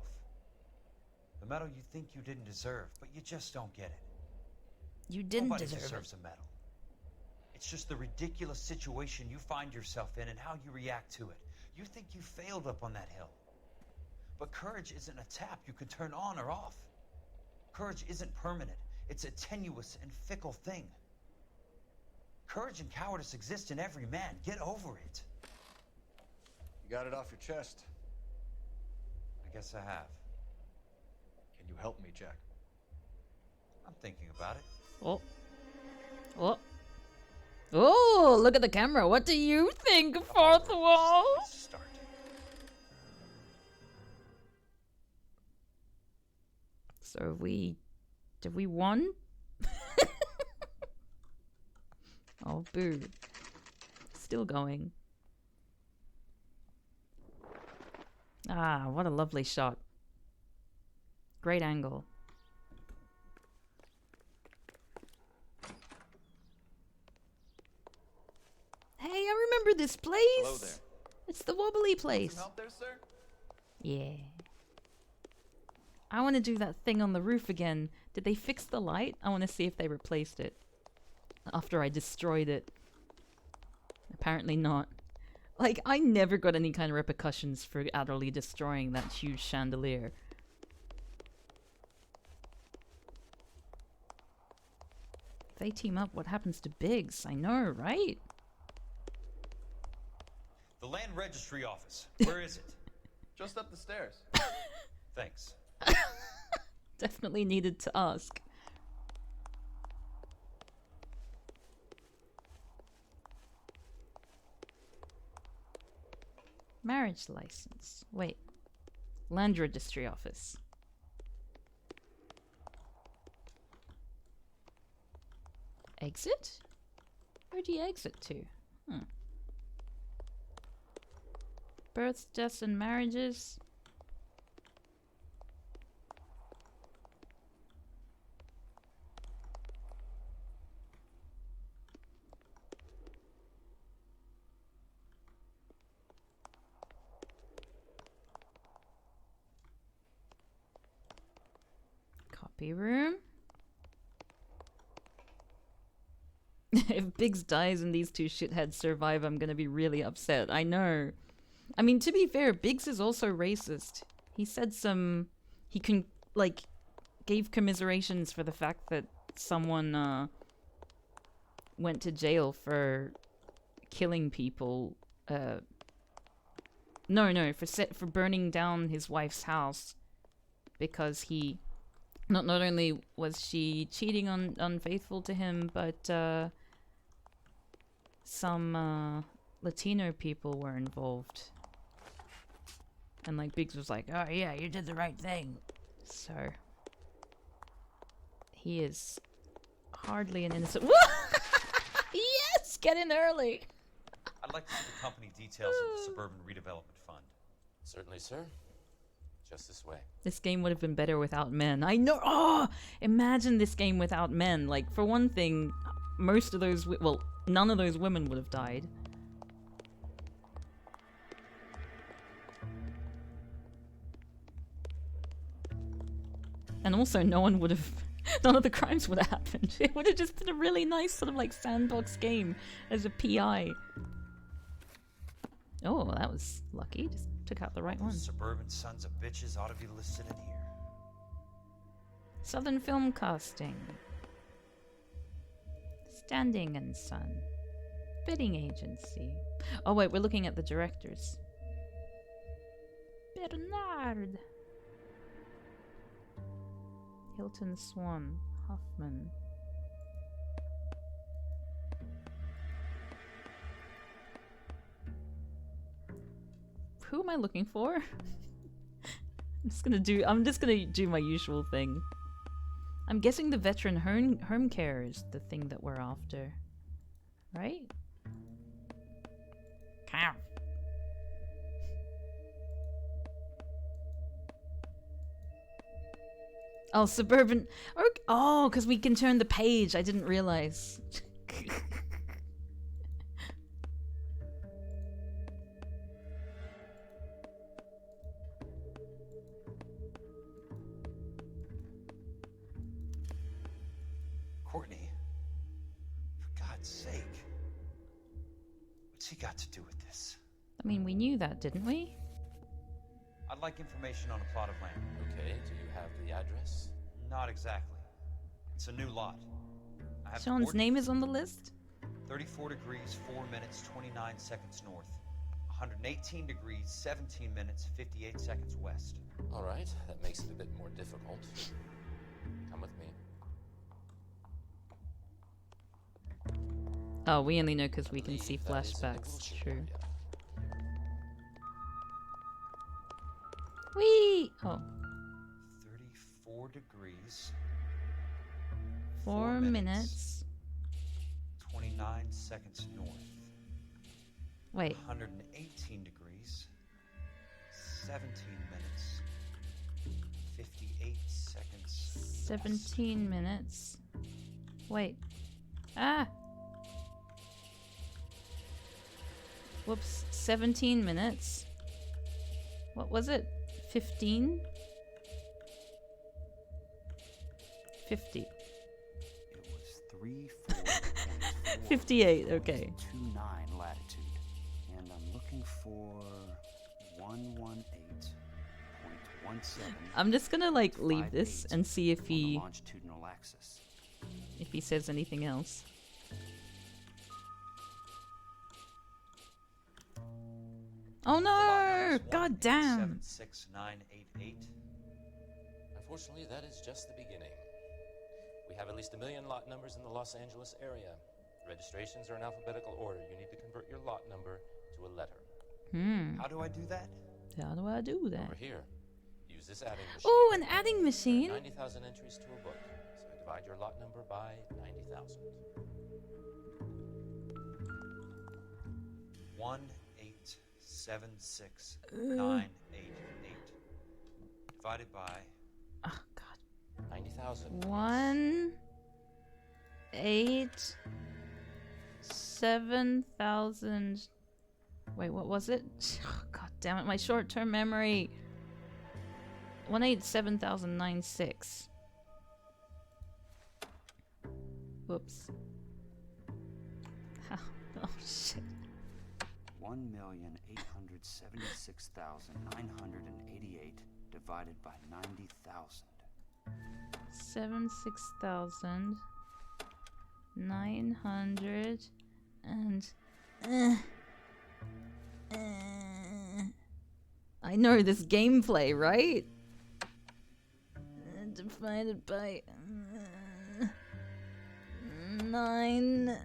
The medal you think you didn't deserve, but you just don't get it. You didn't Nobody deserve deserves a medal. It's just the ridiculous situation you find yourself in and how you react to it. You think you failed up on that hill. But courage isn't a tap you could turn on or off. Courage isn't permanent. It's a tenuous and fickle thing. Courage and cowardice exist in every man. Get over it. You got it off your chest. I guess I have. Can you help me, Jack? I'm thinking about it. Oh. Oh. Oh, look at the camera. What do you think, Fourth Wall? Start. So have we won? Oh, boo. Still going. Ah, what a lovely shot. Great angle. Hey, I remember this place. Hello there. It's the wobbly place. Some help there, sir? Yeah. I want to do that thing on the roof again. Did they fix the light? I want to see if they replaced it. After I destroyed it. Apparently not. Like, I never got any kind of repercussions for utterly destroying that huge chandelier. If they team up, what happens to Biggs? I know, right? The Land Registry Office. Where is it? Just up the stairs. Thanks. Definitely needed to ask. Marriage license. Wait. Land Registry Office. Exit? Where'd you exit to? Births, deaths, and marriages. Copy room. If Biggs dies and these two shitheads survive, I'm gonna be really upset. I know. I mean, to be fair, Biggs is also racist. He said he can, like, gave commiserations for the fact that someone, went to jail for killing people, no, for burning down his wife's house because he, not only was she cheating unfaithful to him, but, some, Latino people were involved. And, like, Biggs was like, oh yeah, you did the right thing. So, he is hardly an innocent— Yes! Get in early! I'd like to see the company details of the Suburban Redevelopment Fund. Certainly, sir. Just this way. This game would have been better without men. I know! Oh! Imagine this game without men. Like, for one thing, most of those— well, none of those women would have died. And also, no one would have— none of the crimes would have happened. It would have just been a really nice sort of like sandbox game as a PI. Oh, that was lucky. Just took out the right one. Suburban sons of bitches ought to be listed in here. Southern Film Casting. Standing and Son. Bidding Agency. Oh wait, we're looking at the directors. Bernard. Hilton Swan. Hoffman. Who am I looking for? I'm just gonna do my usual thing. I'm guessing the veteran home care is the thing that we're after. Right? Cow. Oh, Suburban. Oh, because we can turn the page. I didn't realize. Courtney, for God's sake. What's he got to do with this? I mean, we knew that, didn't we? I'd like information on a plot of land. Okay, do you have the address? Not exactly. It's a new lot. I have Sean's name is on the list? 34 degrees, 4 minutes, 29 seconds north. 118 degrees, 17 minutes, 58 seconds west. All right, that makes it a bit more difficult. Come with me. Oh, we only know because we can see flashbacks. True. Whee! Oh. 34 degrees. 4 minutes. 29 seconds north. Wait. 118 degrees. 17 minutes. 58 seconds. 17 minutes. Wait. Ah! Whoops. 17 minutes. What was it? 15? 50. It was 34.4. 58, okay. 29 latitude. And I'm looking for 118.17. I'm just gonna like leave this and see if he longitudinal axis. If he says anything else. Oh no! God damn! 76988. Unfortunately, that is just the beginning. We have at least 1 million lot numbers in the Los Angeles area. Registrations are in alphabetical order. You need to convert your lot number to a letter. How do I do that? How do I do that? Over here. Use this adding machine. Oh, an adding machine? 90,000 entries to a book. So divide your lot number by 90,000. 1876988 divided by 90,000. 1 8 7,000. Wait, what was it? Oh, God damn it, my short-term memory. 187,096. Whoops. Oh shit. 1,876,988 divided by 90,000. 76,900 and I know this gameplay, right? Divided by 9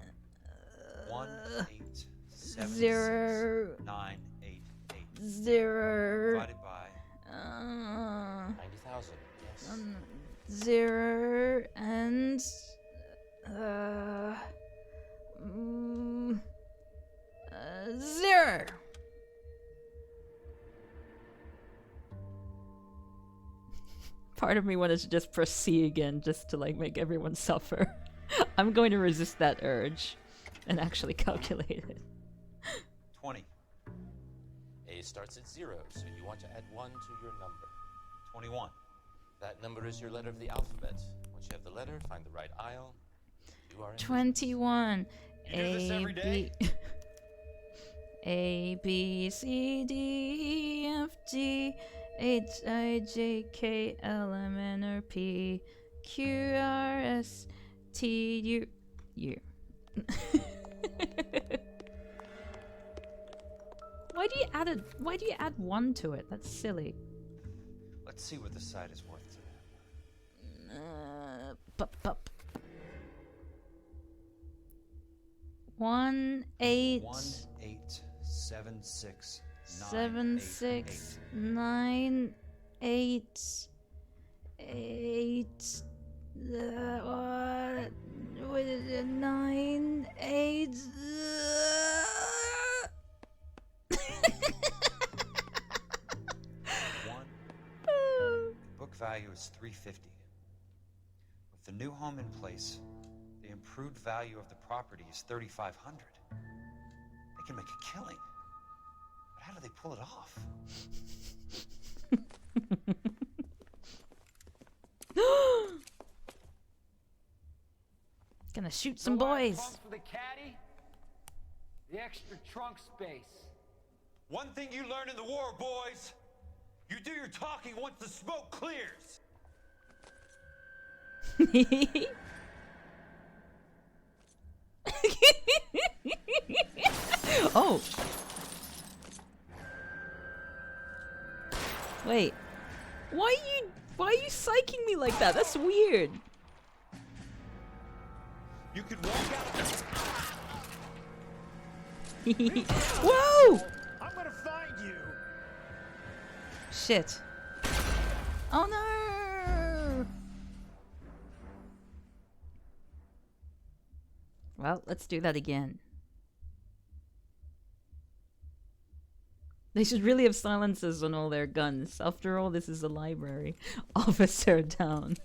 0 988 0 divided by 90,000. Yes. 0 and 0. Part of me wanted to just press C again, just to like make everyone suffer. I'm going to resist that urge and actually calculate it. 20. A starts at 0, so you want to add 1 to your number. 21. That number is your letter of the alphabet. Once you have the letter, find the right aisle. You are in 21. You do this every day? A B C D E F G H I J K L M N O P Q R S T U U. Why do you add 1 to it? That's silly. Let's see what the site is worth to them. Pup. 1 8 1,876,988. 7 6 9 8 8 what is it? 9 8 Book value is $350. With the new home in place, the improved value of the property is $3,500. They can make a killing. But how do they pull it off? Gonna shoot some boys. For the caddy, the extra trunk space. One thing you learn in the war, boys. You do your talking once the smoke clears. Oh. Wait. Why are you psyching me like that? That's weird. You could walk out. Whoa! I'm gonna find you. Shit. Oh no! Well, let's do that again. They should really have silencers on all their guns. After all, this is a library. Officer down.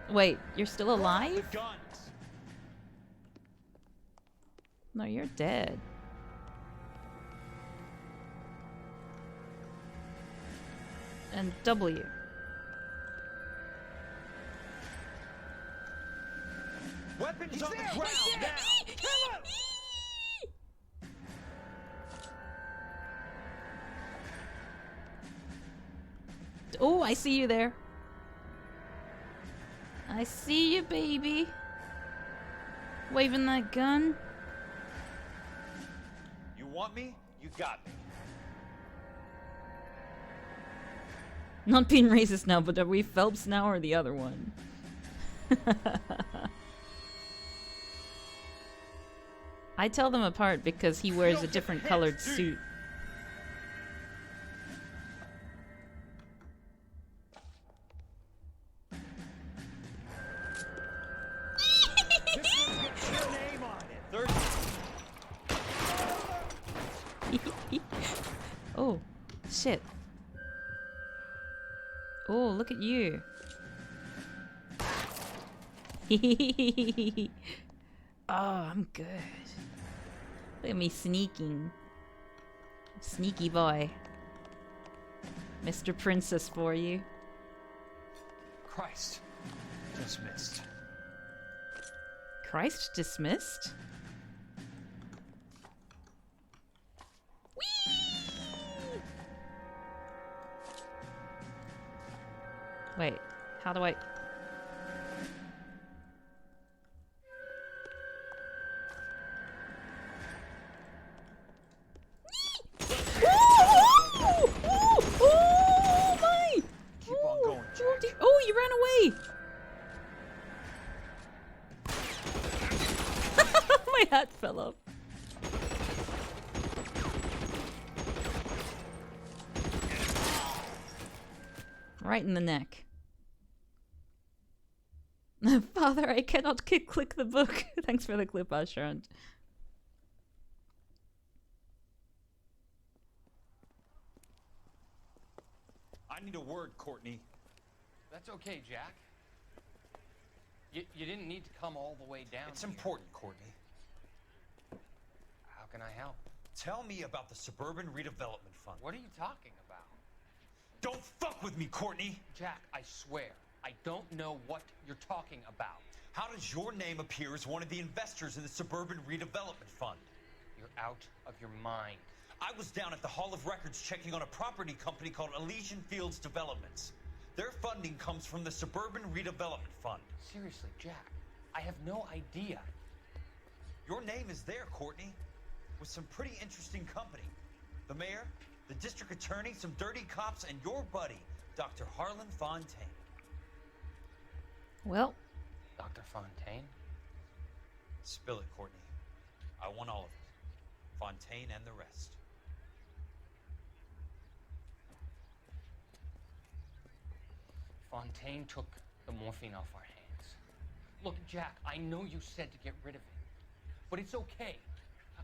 Wait, you're still alive? No, you're dead. And W. Weapons on the ground now! Oh, I see you there. I see you, baby. Waving that gun. You want me? You got me. Not being racist now, but are we Phelps now or the other one? I tell them apart because he wears a different colored suit. Oh, shit. Oh, look at you. Oh, I'm good. Look at me sneaking. Sneaky boy. Mr. Princess for you. Christ. Dismissed. Christ dismissed? Wait, how do I... Oh my! Keep on going, Jack. Oh, you ran away! My hat fell off. Right in the neck. Father, I cannot click the book. Thanks for the clip, Ashrant. I need a word, Courtney. That's okay, Jack. You didn't need to come all the way down. It's important, Courtney. How can I help? Tell me about the Suburban Redevelopment Fund. What are you talking about? Don't fuck with me, Courtney! Jack, I swear, I don't know what you're talking about. How does your name appear as one of the investors in the Suburban Redevelopment Fund? You're out of your mind. I was down at the Hall of Records checking on a property company called Elysian Fields Developments. Their funding comes from the Suburban Redevelopment Fund. Seriously, Jack, I have no idea. Your name is there, Courtney, with some pretty interesting company. The mayor, the district attorney, some dirty cops, and your buddy, Dr. Harlan Fontaine. Well. Dr. Fontaine? Spill it, Courtney. I want all of it. Fontaine and the rest. Fontaine took the morphine off our hands. Look, Jack, I know you said to get rid of it, but it's okay.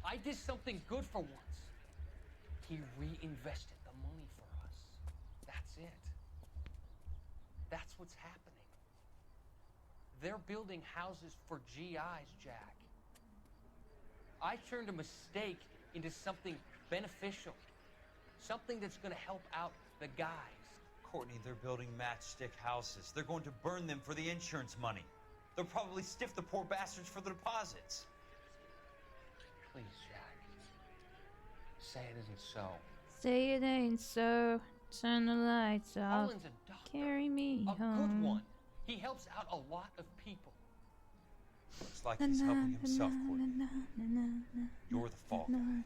I did something good for once. He reinvested the money for us. That's it. That's what's happening. They're building houses for GIs, Jack. I turned a mistake into something beneficial. Something that's going to help out the guys. Courtney, they're building matchstick houses. They're going to burn them for the insurance money. They'll probably stiff the poor bastards for the deposits. Please, Jack. Say it isn't so. Say it ain't so. Turn the lights off. Harlan's a doctor. Carry me a home. Good one. He helps out a lot of people. Looks like he's helping himself, Courtney. You're the fall guy.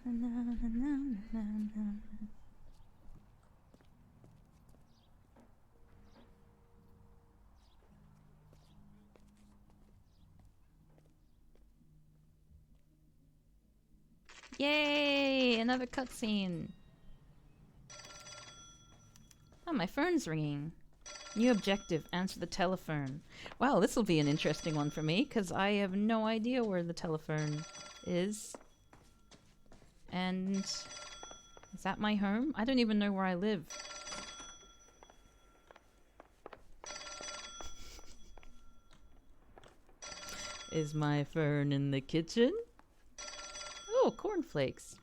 Yay! Another cutscene. Oh, my phone's ringing. New objective, answer the telephone. Wow, this will be an interesting one for me, because I have no idea where the telephone is. And... is that my home? I don't even know where I live. Is my phone in the kitchen? Oh, cornflakes.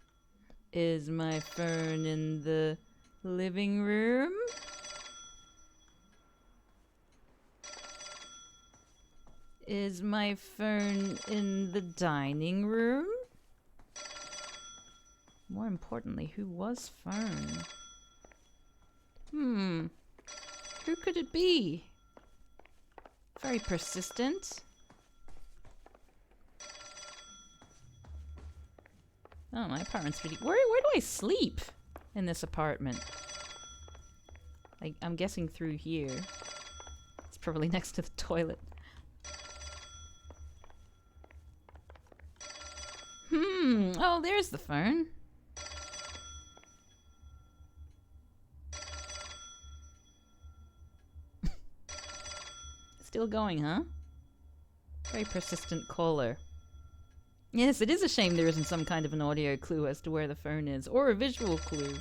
Is my phone in the living room? Is my phone in the dining room? More importantly, who was phone? Who could it be? Very persistent. Oh, my apartment's pretty... Where do I sleep in this apartment? I'm guessing through here. It's probably next to the toilet. Oh, there's the phone. Still going, huh? Very persistent caller. Yes, it is a shame there isn't some kind of an audio clue as to where the phone is, or a visual clue.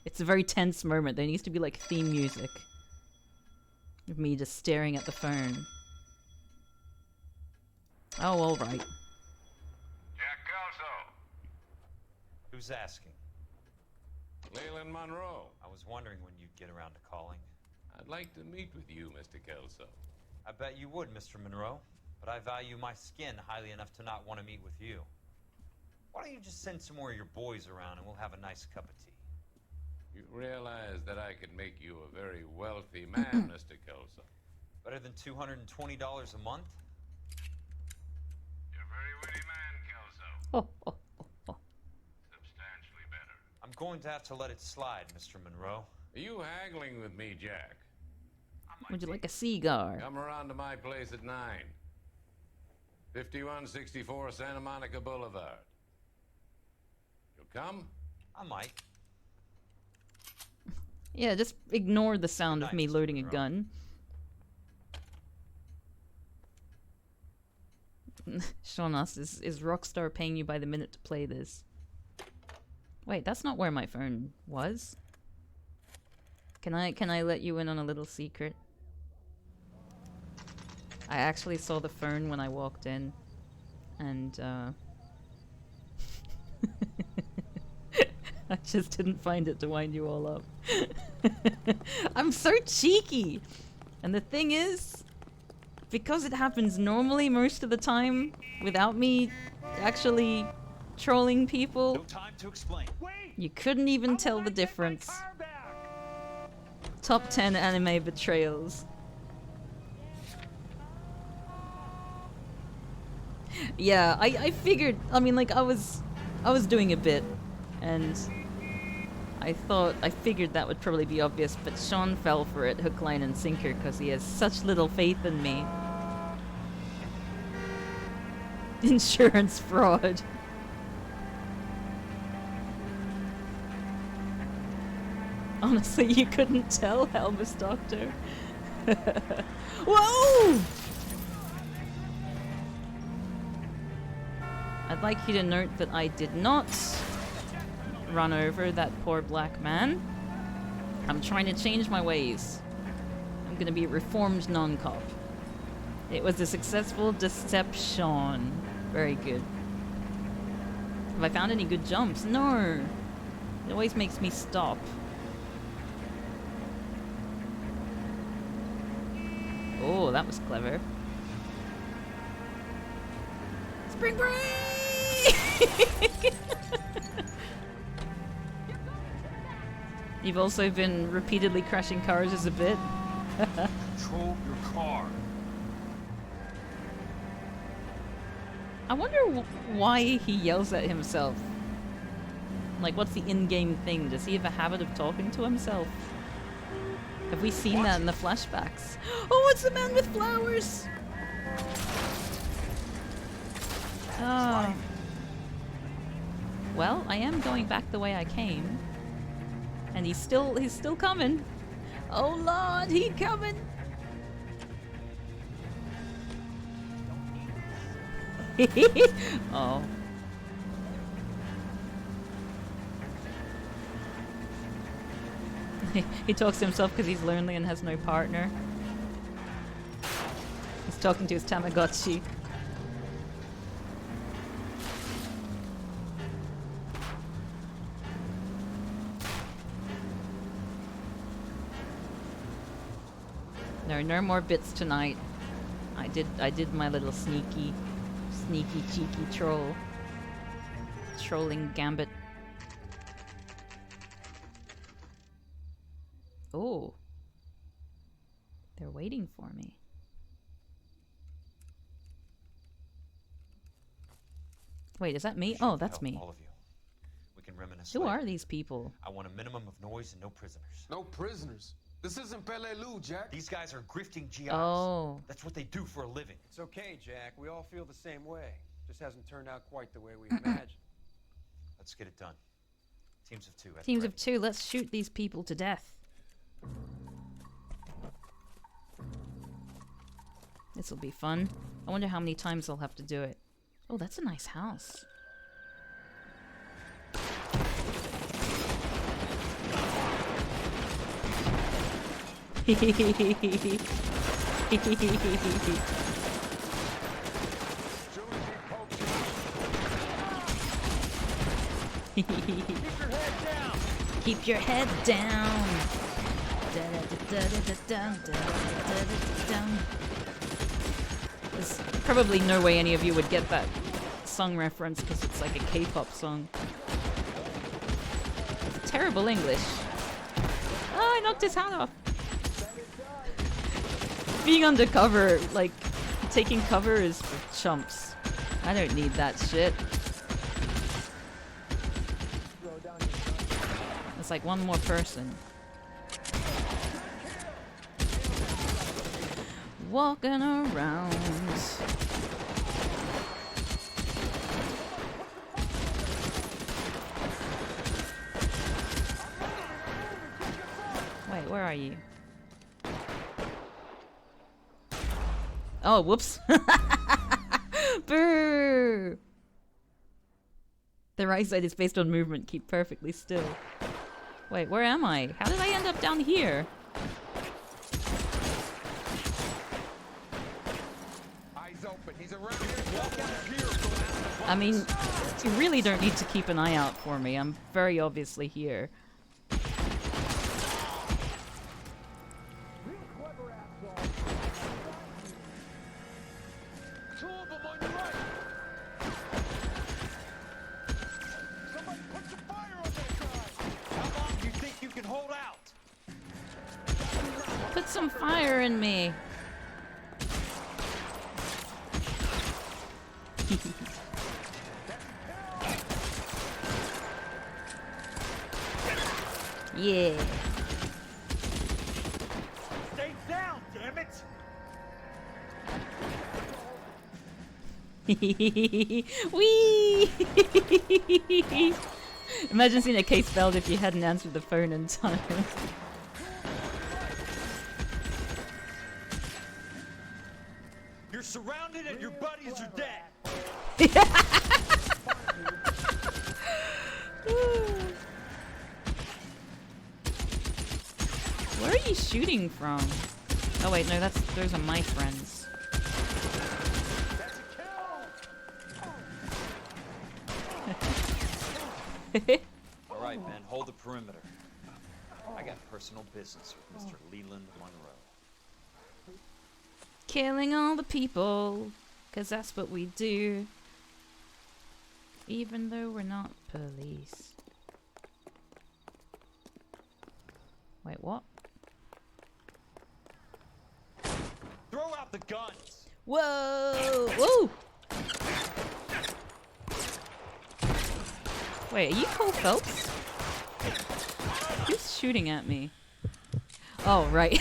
It's a very tense moment. There needs to be like theme music of me just staring at the phone. Oh, all right. Jack Kelso. Who's asking? Leland Monroe. I was wondering when you'd get around to calling. I'd like to meet with you, Mr. Kelso. I bet you would, Mr. Monroe. But I value my skin highly enough to not want to meet with you. Why don't you just send some more of your boys around and we'll have a nice cup of tea? You realize that I could make you a very wealthy man, Mr. Kelso. Better than $220 a month? You're a very witty man, Kelso. Substantially better. I'm going to have to let it slide, Mr. Monroe. Are you haggling with me, Jack? Would you like a cigar? Come around to my place at 9. 5164 Santa Monica Boulevard. You'll come? I might. Yeah, just ignore the sound of me loading a gun. Sean asks, is Rockstar paying you by the minute to play this? Wait, that's not where my phone was. Can I let you in on a little secret? I actually saw the phone when I walked in, and I just didn't find it to wind you all up. I'm so cheeky! And the thing is, because it happens normally most of the time, without me actually trolling people, No time to explain. you couldn't even tell the difference. Top 10 anime betrayals. Yeah, I figured, I mean, like, I was doing a bit, and I figured that would probably be obvious, but Sean fell for it hook, line, and sinker because he has such little faith in me. Insurance fraud. Honestly, you couldn't tell, Helmus Doctor. Whoa! I'd like you to note that I did not run over that poor black man. I'm trying to change my ways. I'm gonna be a reformed non-cop. It was a successful deception. Very good. Have I found any good jumps? No. It always makes me stop. Oh, that was clever. Spring break! You've also been repeatedly crashing cars as a bit. Control your car. I wonder why he yells at himself. Like, what's the in-game thing? Does he have a habit of talking to himself? Have we seen that in the flashbacks? Oh, it's the man with flowers! Ah. Well, I am going back the way I came. And he's still coming. Oh Lord, he coming! Oh. He talks to himself because he's lonely and has no partner. He's talking to his Tamagotchi. No more bits tonight. I did my little sneaky cheeky trolling gambit. Oh. They're waiting for me. Wait, is that me? Oh, that's me. All of you. We can reminisce Who later. are these people? I want a minimum of noise and no prisoners. No prisoners? This isn't Pelelu, Jack. These guys are grifting GIs. Oh. That's what they do for a living. It's okay, Jack. We all feel the same way. Just hasn't turned out quite the way we imagined. Let's get it done. Teams of two. Teams of two, let's shoot these people to death. This will be fun. I wonder how many times I'll have to do it. Oh, that's a nice house. Keep your head down. There's probably no way any of you would get that song reference because it's like a K-pop song. Terrible English. Oh, I knocked his hat off. Being undercover, like, taking cover is for chumps. I don't need that shit. It's like one more person. Walking around. Wait, where are you? Oh, whoops. Boo! The right side is based on movement. Keep perfectly still. Wait, where am I? How did I end up down here? Eyes open. He's around here. Walk out here. I mean, you really don't need to keep an eye out for me. I'm very obviously here. Put some fire in me. Yeah. Stay down, damn it! Wee! Imagine seeing a case failed if you hadn't answered the phone in time. You're surrounded and your buddies are dead. Where are you shooting from? Oh wait, no, those are my friends. All right, men, hold the perimeter. I got personal business with Mr. Leland Monroe. Killing all the people, 'cause that's what we do. Even though we're not police. Wait, what? Throw out the guns. Whoa! Whoa! Wait, are you Cole Phelps? Who's shooting at me? Oh, right.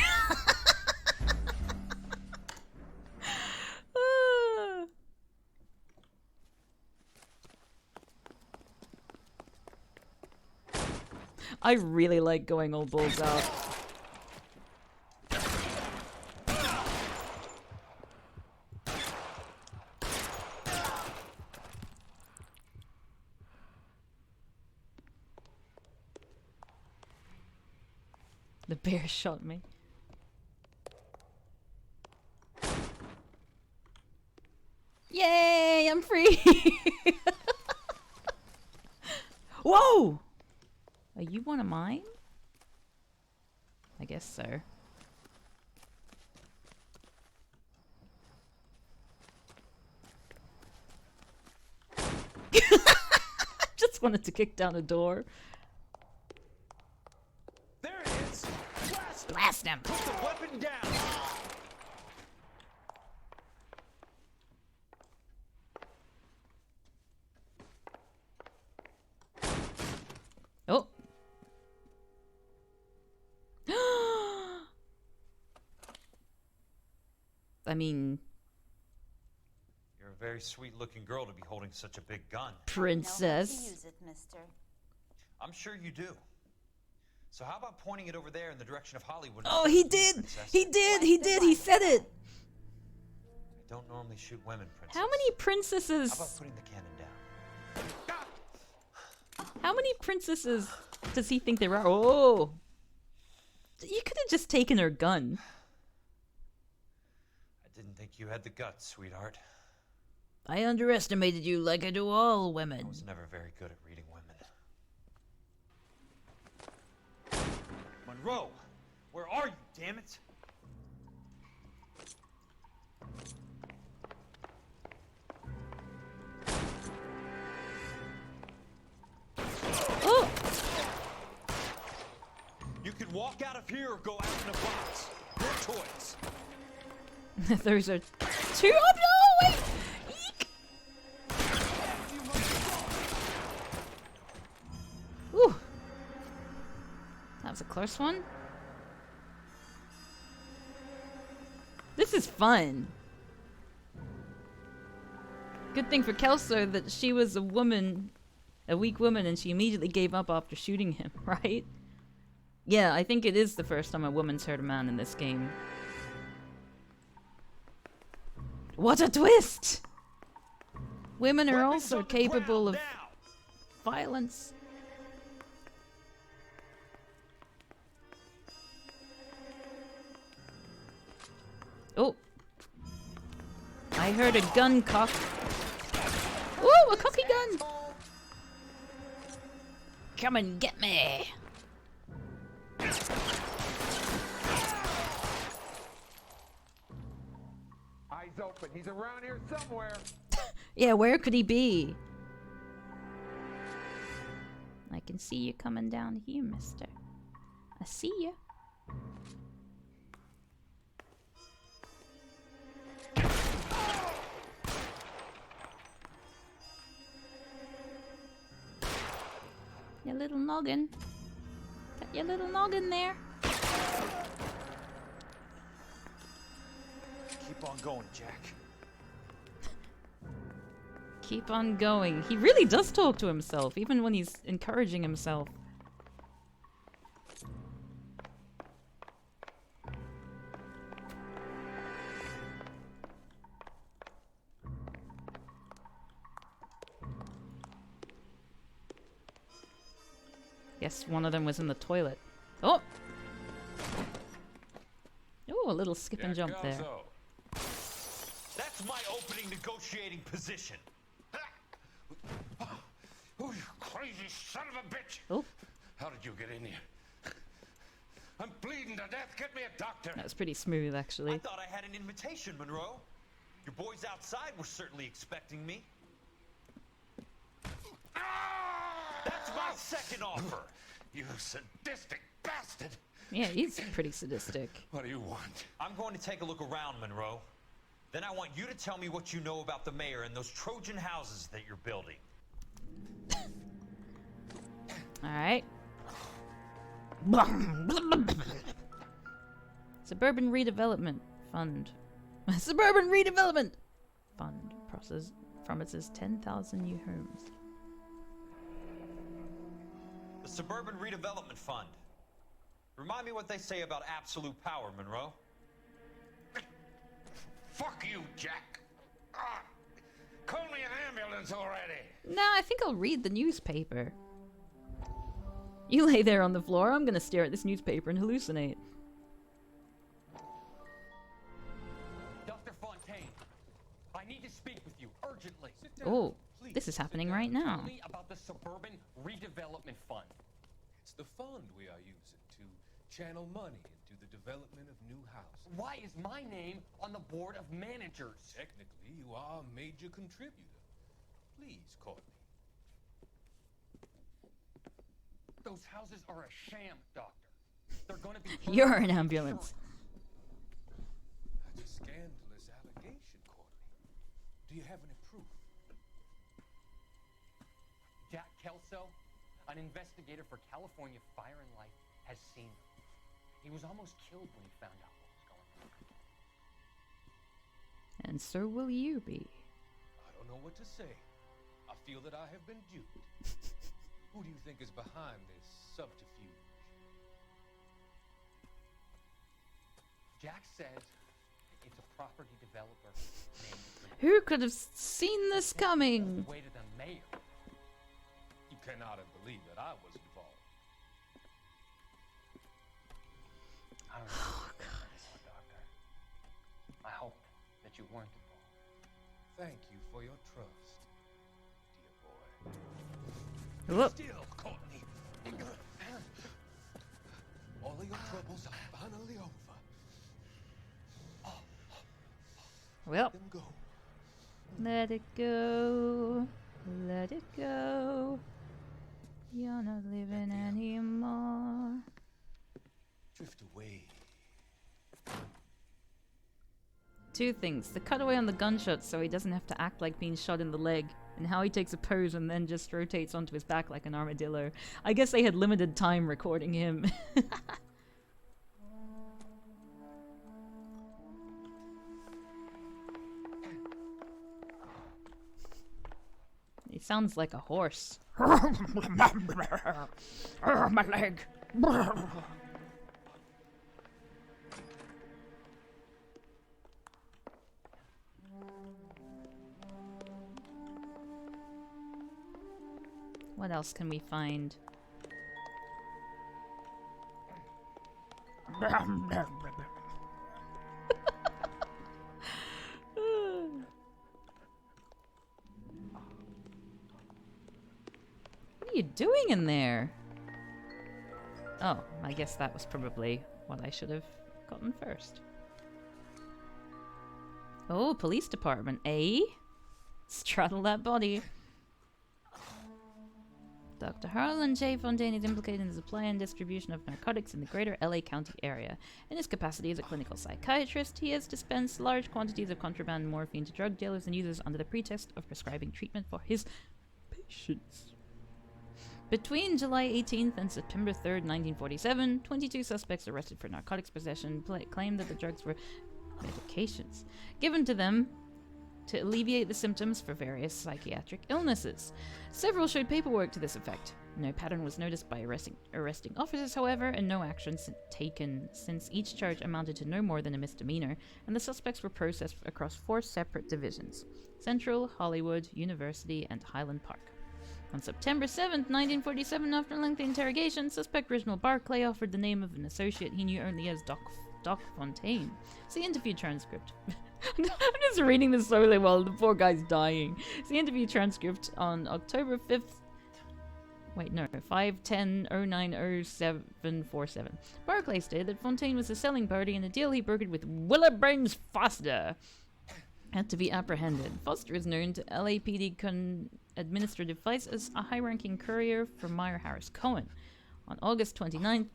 I really like going all balls out. The bear shot me. Yay, I'm free! Whoa! Are you one of mine? I guess so. Just wanted to kick down a door. There it is. Blast him. Put the weapon down. Oh. I mean, You're a very sweet-looking girl to be holding such a big gun. princess. Use it, mister. I'm sure you do. So how about pointing it over there in the direction of Hollywood? Oh, he did! Princess? He did! He did! He said it! I don't normally shoot women, princess. How many princesses? How about putting the cannon down? How many princesses does he think there are? Oh! You could have just taken her gun. I didn't think you had the guts, sweetheart. I underestimated you like I do all women. I was never very good at reading women. Monroe! Where are you, damn it? Oh! You can walk out of here or go out in a box. Your choice. Those are two. Oh no! Wait! Eek! Ooh. That was a close one. This is fun. Good thing for Kelso that she was a woman, a weak woman, and she immediately gave up after shooting him, right? Yeah, I think it is the first time a woman's hurt a man in this game. What a twist! Women are also capable of violence. Oh. I heard a gun cock. Ooh, a cocky gun! Come and get me! Eyes open. He's around here somewhere. Yeah, where could he be? I can see you coming down here, mister. I see you. Your little noggin. Got your little noggin there. Keep on going, Jack. Keep on going. He really does talk to himself, even when he's encouraging himself. Guess one of them was in the toilet. Oh! Oh, a little skip and jump there. That's my opening negotiating position. Oh, you crazy son of a bitch! Oh. How did you get in here? I'm bleeding to death. Get me a doctor. That was pretty smooth, actually. I thought I had an invitation, Monroe. Your boys outside were certainly expecting me. That's my second offer. You sadistic bastard. Yeah, he's pretty sadistic. What do you want? I'm going to take a look around, Monroe. Then I want you to tell me what you know about the mayor and those Trojan houses that you're building. Alright. Suburban Redevelopment Fund. Suburban Redevelopment Fund promises 10,000 new homes. The Suburban Redevelopment Fund. Remind me what they say about absolute power, Monroe. Fuck you, Jack. Call me an ambulance already. No, I think I'll read the newspaper. You lay there on the floor, I'm gonna stare at this newspaper and hallucinate. Dr. Fontaine, I need to speak with you urgently. Oh, this is happening right now. Tell me about the Suburban Redevelopment Fund. It's the fund we are using to channel money into the development of new houses. Why is my name on the board of managers? Technically, you are a major contributor. Please, Courtney. Those houses are a sham, Doctor. They're gonna be... You're an ambulance. That's a scandalous allegation, Courtney. Do you have any proof? Jack Kelso, an investigator for California Fire and Life, has seen them. He was almost killed when he found out what was going on. And so will you be. I don't know what to say. I feel that I have been duped. Who do you think is behind this subterfuge? Jack says it's a property developer named... Who could have seen this coming? Way to the mayor. You cannot have believed that I was involved. I don't know, Doctor. I hope that you weren't involved. Thank you for your trust, dear boy. Whoop. Still, Courtney. All of the troubles are finally over. Well, Let them go. let it go. Let it go. You're not living anymore. Drift away. Two things. The cutaway on the gunshot so he doesn't have to act like being shot in the leg, and how he takes a pose and then just rotates onto his back like an armadillo. I guess they had limited time recording him. He sounds like a horse. My leg. What else can we find? What are you doing in there? Oh, I guess that was probably what I should have gotten first. Oh, police department, eh? Straddle that body. Dr. Harlan J. Fontaine is implicated in the supply and distribution of narcotics in the greater LA County area. In his capacity as a clinical psychiatrist, he has dispensed large quantities of contraband morphine to drug dealers and users under the pretext of prescribing treatment for his patients. Between July 18th and September 3rd, 1947, 22 suspects arrested for narcotics possession claimed that the drugs were medications given to them to alleviate the symptoms for various psychiatric illnesses. Several showed paperwork to this effect. No pattern was noticed by arresting officers, however, and no action taken, since each charge amounted to no more than a misdemeanor, and the suspects were processed across 4 separate divisions: Central, Hollywood, University, and Highland Park. On September 7th, 1947, after a lengthy interrogation, suspect Reginald Barclay offered the name of an associate he knew only as Doc Fontaine. See interview transcript. I'm just reading this slowly while the poor guy's dying. See interview transcript on October 5th. Wait, no, 5/10/09/0747. Barclay stated that Fontaine was a selling party in a deal he brokered with Willabrains Foster. Had to be apprehended. Foster is known to LAPD administrative vice as a high-ranking courier for Meyer Harris Cohen. On August 29th...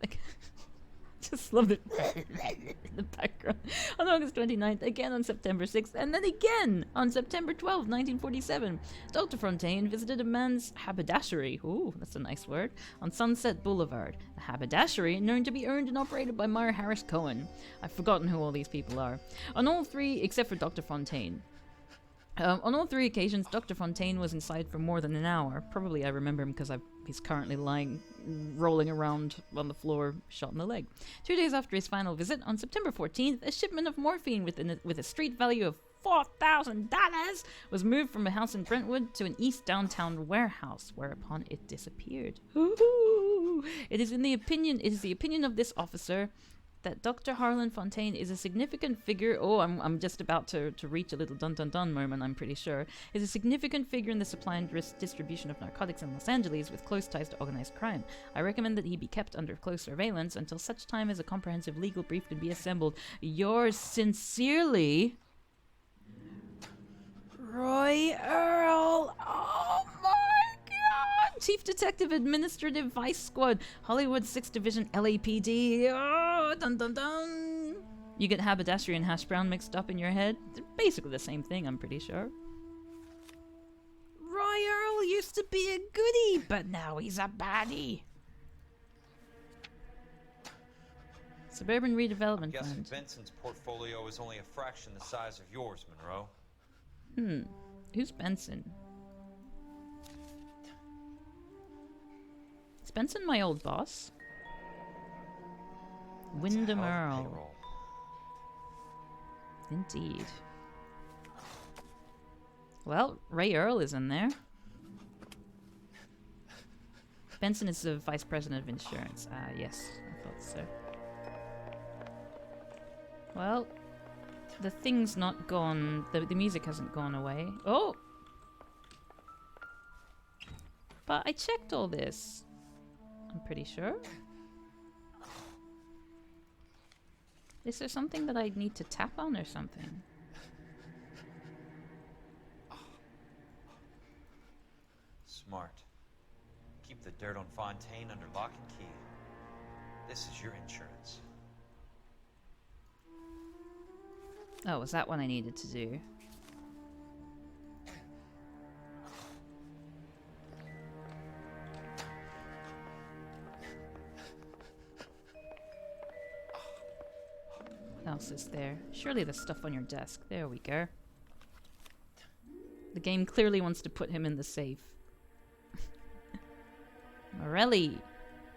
Just love it in the background. On August 29th, again on September 6th, and then again on September 12th, 1947, Dr. Fontaine visited a man's haberdashery, ooh, that's a nice word, on Sunset Boulevard. A haberdashery known to be owned and operated by Meyer Harris Cohen. I've forgotten who all these people are. On all 3, except for Dr. Fontaine. On all 3 occasions, Dr. Fontaine was inside for more than an hour. Probably I remember him because he's currently rolling around on the floor, shot in the leg. 2 days after his final visit, on September 14th, a shipment of morphine with a street value of $4,000 was moved from a house in Brentwood to an east downtown warehouse, whereupon it disappeared. Ooh. It is the opinion of this officer that Dr. Harlan Fontaine is a significant figure. Oh, I'm just about to reach a little dun-dun-dun moment, I'm pretty sure. Is a significant figure in the supply and distribution of narcotics in Los Angeles with close ties to organized crime. I recommend that he be kept under close surveillance until such time as a comprehensive legal brief can be assembled. Yours sincerely, Roy Earl. Oh my God! Chief Detective Administrative Vice Squad, Hollywood 6th Division LAPD. Oh, dun dun dun. You get haberdashery and hash brown mixed up in your head? They're basically the same thing, I'm pretty sure. Roy Earl used to be a goodie, but now he's a baddie. Suburban Redevelopment I'm guessing Fund. Benson's portfolio is only a fraction the size of yours, Monroe. Who's Benson? Is Benson my old boss? Wyndham Earl. Indeed. Well, Ray Earl is in there. Benson is the Vice President of Insurance. Yes, I thought so. Well, the thing's not gone. The music hasn't gone away. Oh! But I checked all this. I'm pretty sure. Is there something that I need to tap on or something? Smart. Keep the dirt on Fontaine under lock and key. This is your insurance. Oh, was that what I needed to do? What else is there? Surely there's stuff on your desk. There we go. The game clearly wants to put him in the safe. Morelli!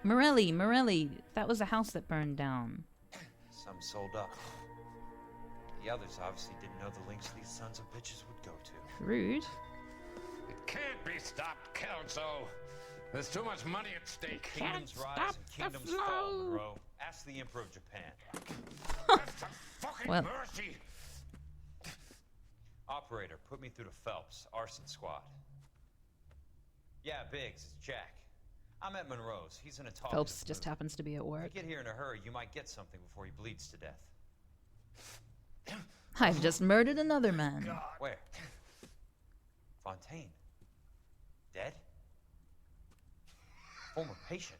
Morelli! Morelli! That was a house that burned down. Some sold up. The others obviously didn't know the lengths these sons of bitches would go to. Rude. It can't be stopped, Kelso. There's too much money at stake. Kingdoms rise and kingdoms fall, Monroe. Ask the Emperor of Japan. That's a fucking Well. mercy. Operator, put me through to Phelps, arson squad. Yeah, Biggs, it's Jack. I'm at Monroe's. He's in a talk. Phelps just happens to be at work. If you get here in a hurry, you might get something before he bleeds to death. I've just murdered another man. Where? Fontaine. Dead? Former patient.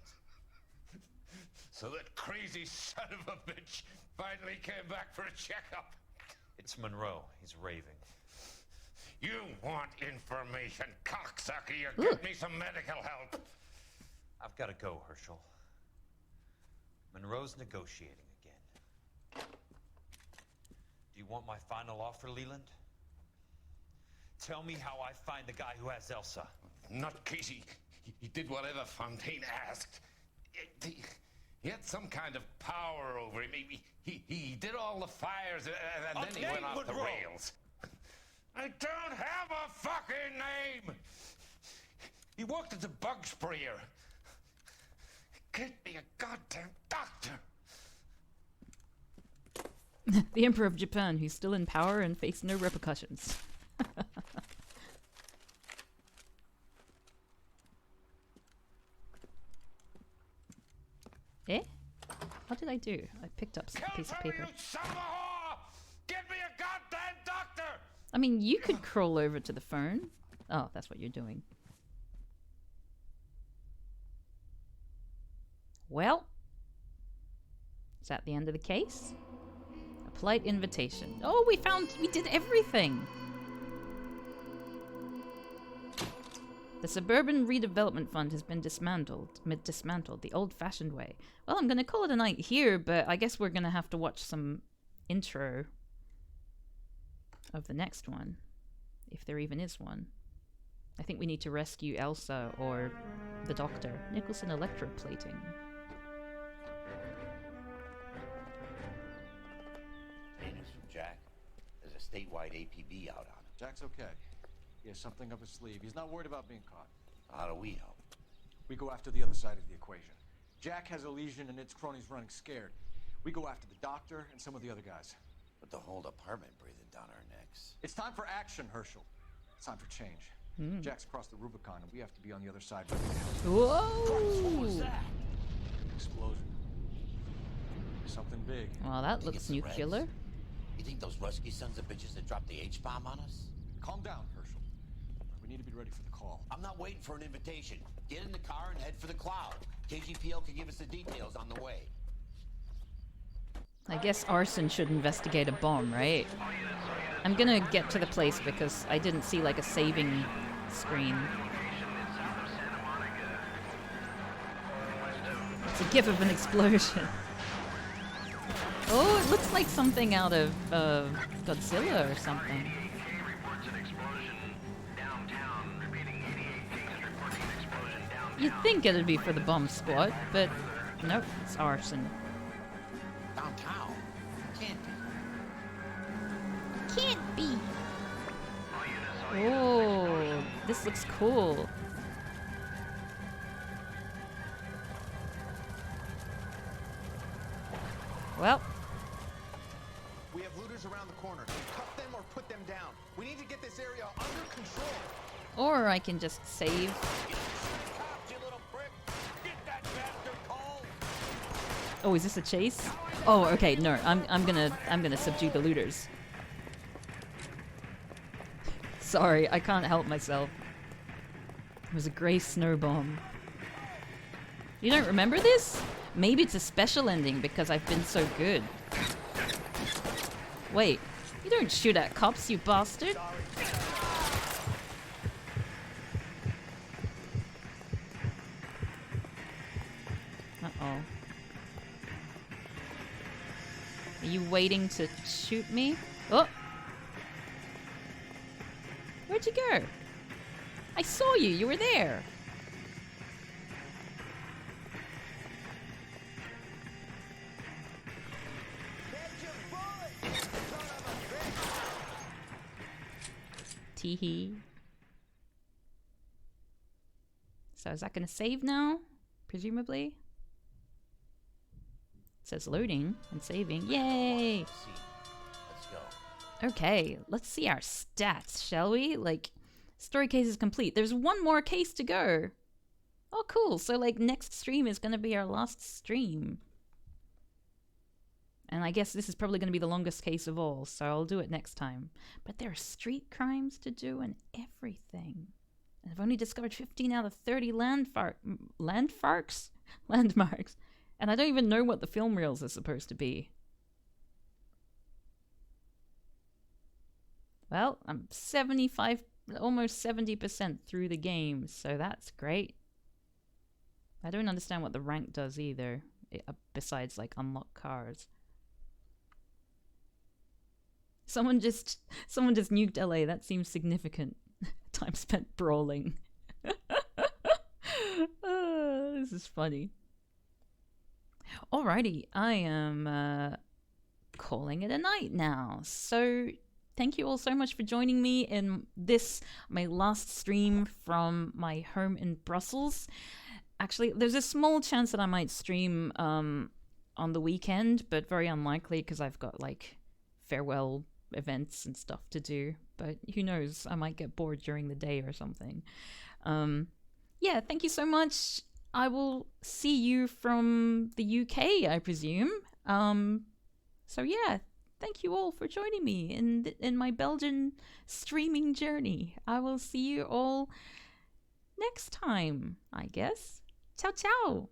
So that crazy son of a bitch finally came back for a checkup. It's Monroe. He's raving. You want information, cocksucker. You get me some medical help. I've got to go, Herschel. Monroe's negotiating again. Do you want my final offer, Leland? Tell me how I find the guy who has Elsa. Not Casey. He did whatever Fontaine asked. He had some kind of power over him. He did all the fires, and then he went off the rails. I don't have a fucking name! He worked as a bug sprayer. Get me a goddamn doctor! The Emperor of Japan, who's still in power and faced no repercussions. Eh? What did I do? I picked up a piece of paper. Get me a goddamn doctor! I mean, you could crawl over to the phone. Oh, that's what you're doing. Well, is that the end of the case? A polite invitation. Oh, we did everything! The Suburban Redevelopment Fund has been dismantled the old-fashioned way. Well, I'm gonna call it a night here, but I guess we're gonna have to watch some intro of the next one, if there even is one. I think we need to rescue Elsa or the Doctor. Nicholson electroplating. Hey, news from Jack. There's a statewide APB out on him. Jack's okay. He has something up his sleeve. He's not worried about being caught. How do we help? We go after the other side of the equation. Jack has a legion and its cronies running scared. We go after the Doctor and some of the other guys. But the whole department breathing down our necks. It's time for action, Herschel. It's time for change. Jack's crossed the Rubicon and we have to be on the other side. Whoa! What was that? Explosion. Something big. Well, that looks nuclear. You think those Rusky sons of bitches that dropped the H-bomb on us? Calm down, Herschel. We need to be ready for the call. I'm not waiting for an invitation. Get in the car and head for the cloud. KGPL can give us the details on the way. I guess arson should investigate a bomb, right? I'm gonna get to the place because I didn't see like a saving screen. It's a gif of an explosion. Oh, it looks like something out of Godzilla or something. You'd think it'd be for the bomb squad, but nope, it's arson. Downtown? Can't be. Can't be. Oh, this looks cool. Well, We have looters around the corner. Cut them or put them down. We need to get this area under control. or I can just save. Oh, is this a chase? Oh, okay, no, I'm gonna subdue the looters. Sorry, I can't help myself. It was a grey snow bomb. You don't remember this? Maybe it's a special ending because I've been so good. Wait, you don't shoot at cops, you bastard! Uh-oh. Are you waiting to shoot me? Oh! Where'd you go? I saw you, you were there! Teehee. So is that gonna save now? Presumably? It says loading and saving. Yay! Let's go. Okay, let's see our stats, shall we? Like, story case is complete. There's one more case to go. Oh, cool. So, like, next stream is gonna be our last stream. And I guess this is probably going to be the longest case of all, so I'll do it next time. But there are street crimes to do and everything. And I've only discovered 15 out of 30 landmarks. And I don't even know what the film reels are supposed to be. Well, I'm 75, almost 70% through the game, so that's great. I don't understand what the rank does either, besides, like, unlock cars. Someone just nuked LA. That seems significant. Time spent brawling. This is funny. Alrighty, I am calling it a night now. So thank you all so much for joining me in this, my last stream from my home in Brussels. Actually, there's a small chance that I might stream on the weekend, but very unlikely because I've got like farewell events and stuff to do, but who knows, I might get bored during the day or something. Yeah, thank you so much. I will see you from the UK, I presume. So yeah, thank you all for joining me in my Belgian streaming journey. I will see you all next time, I guess. Ciao ciao.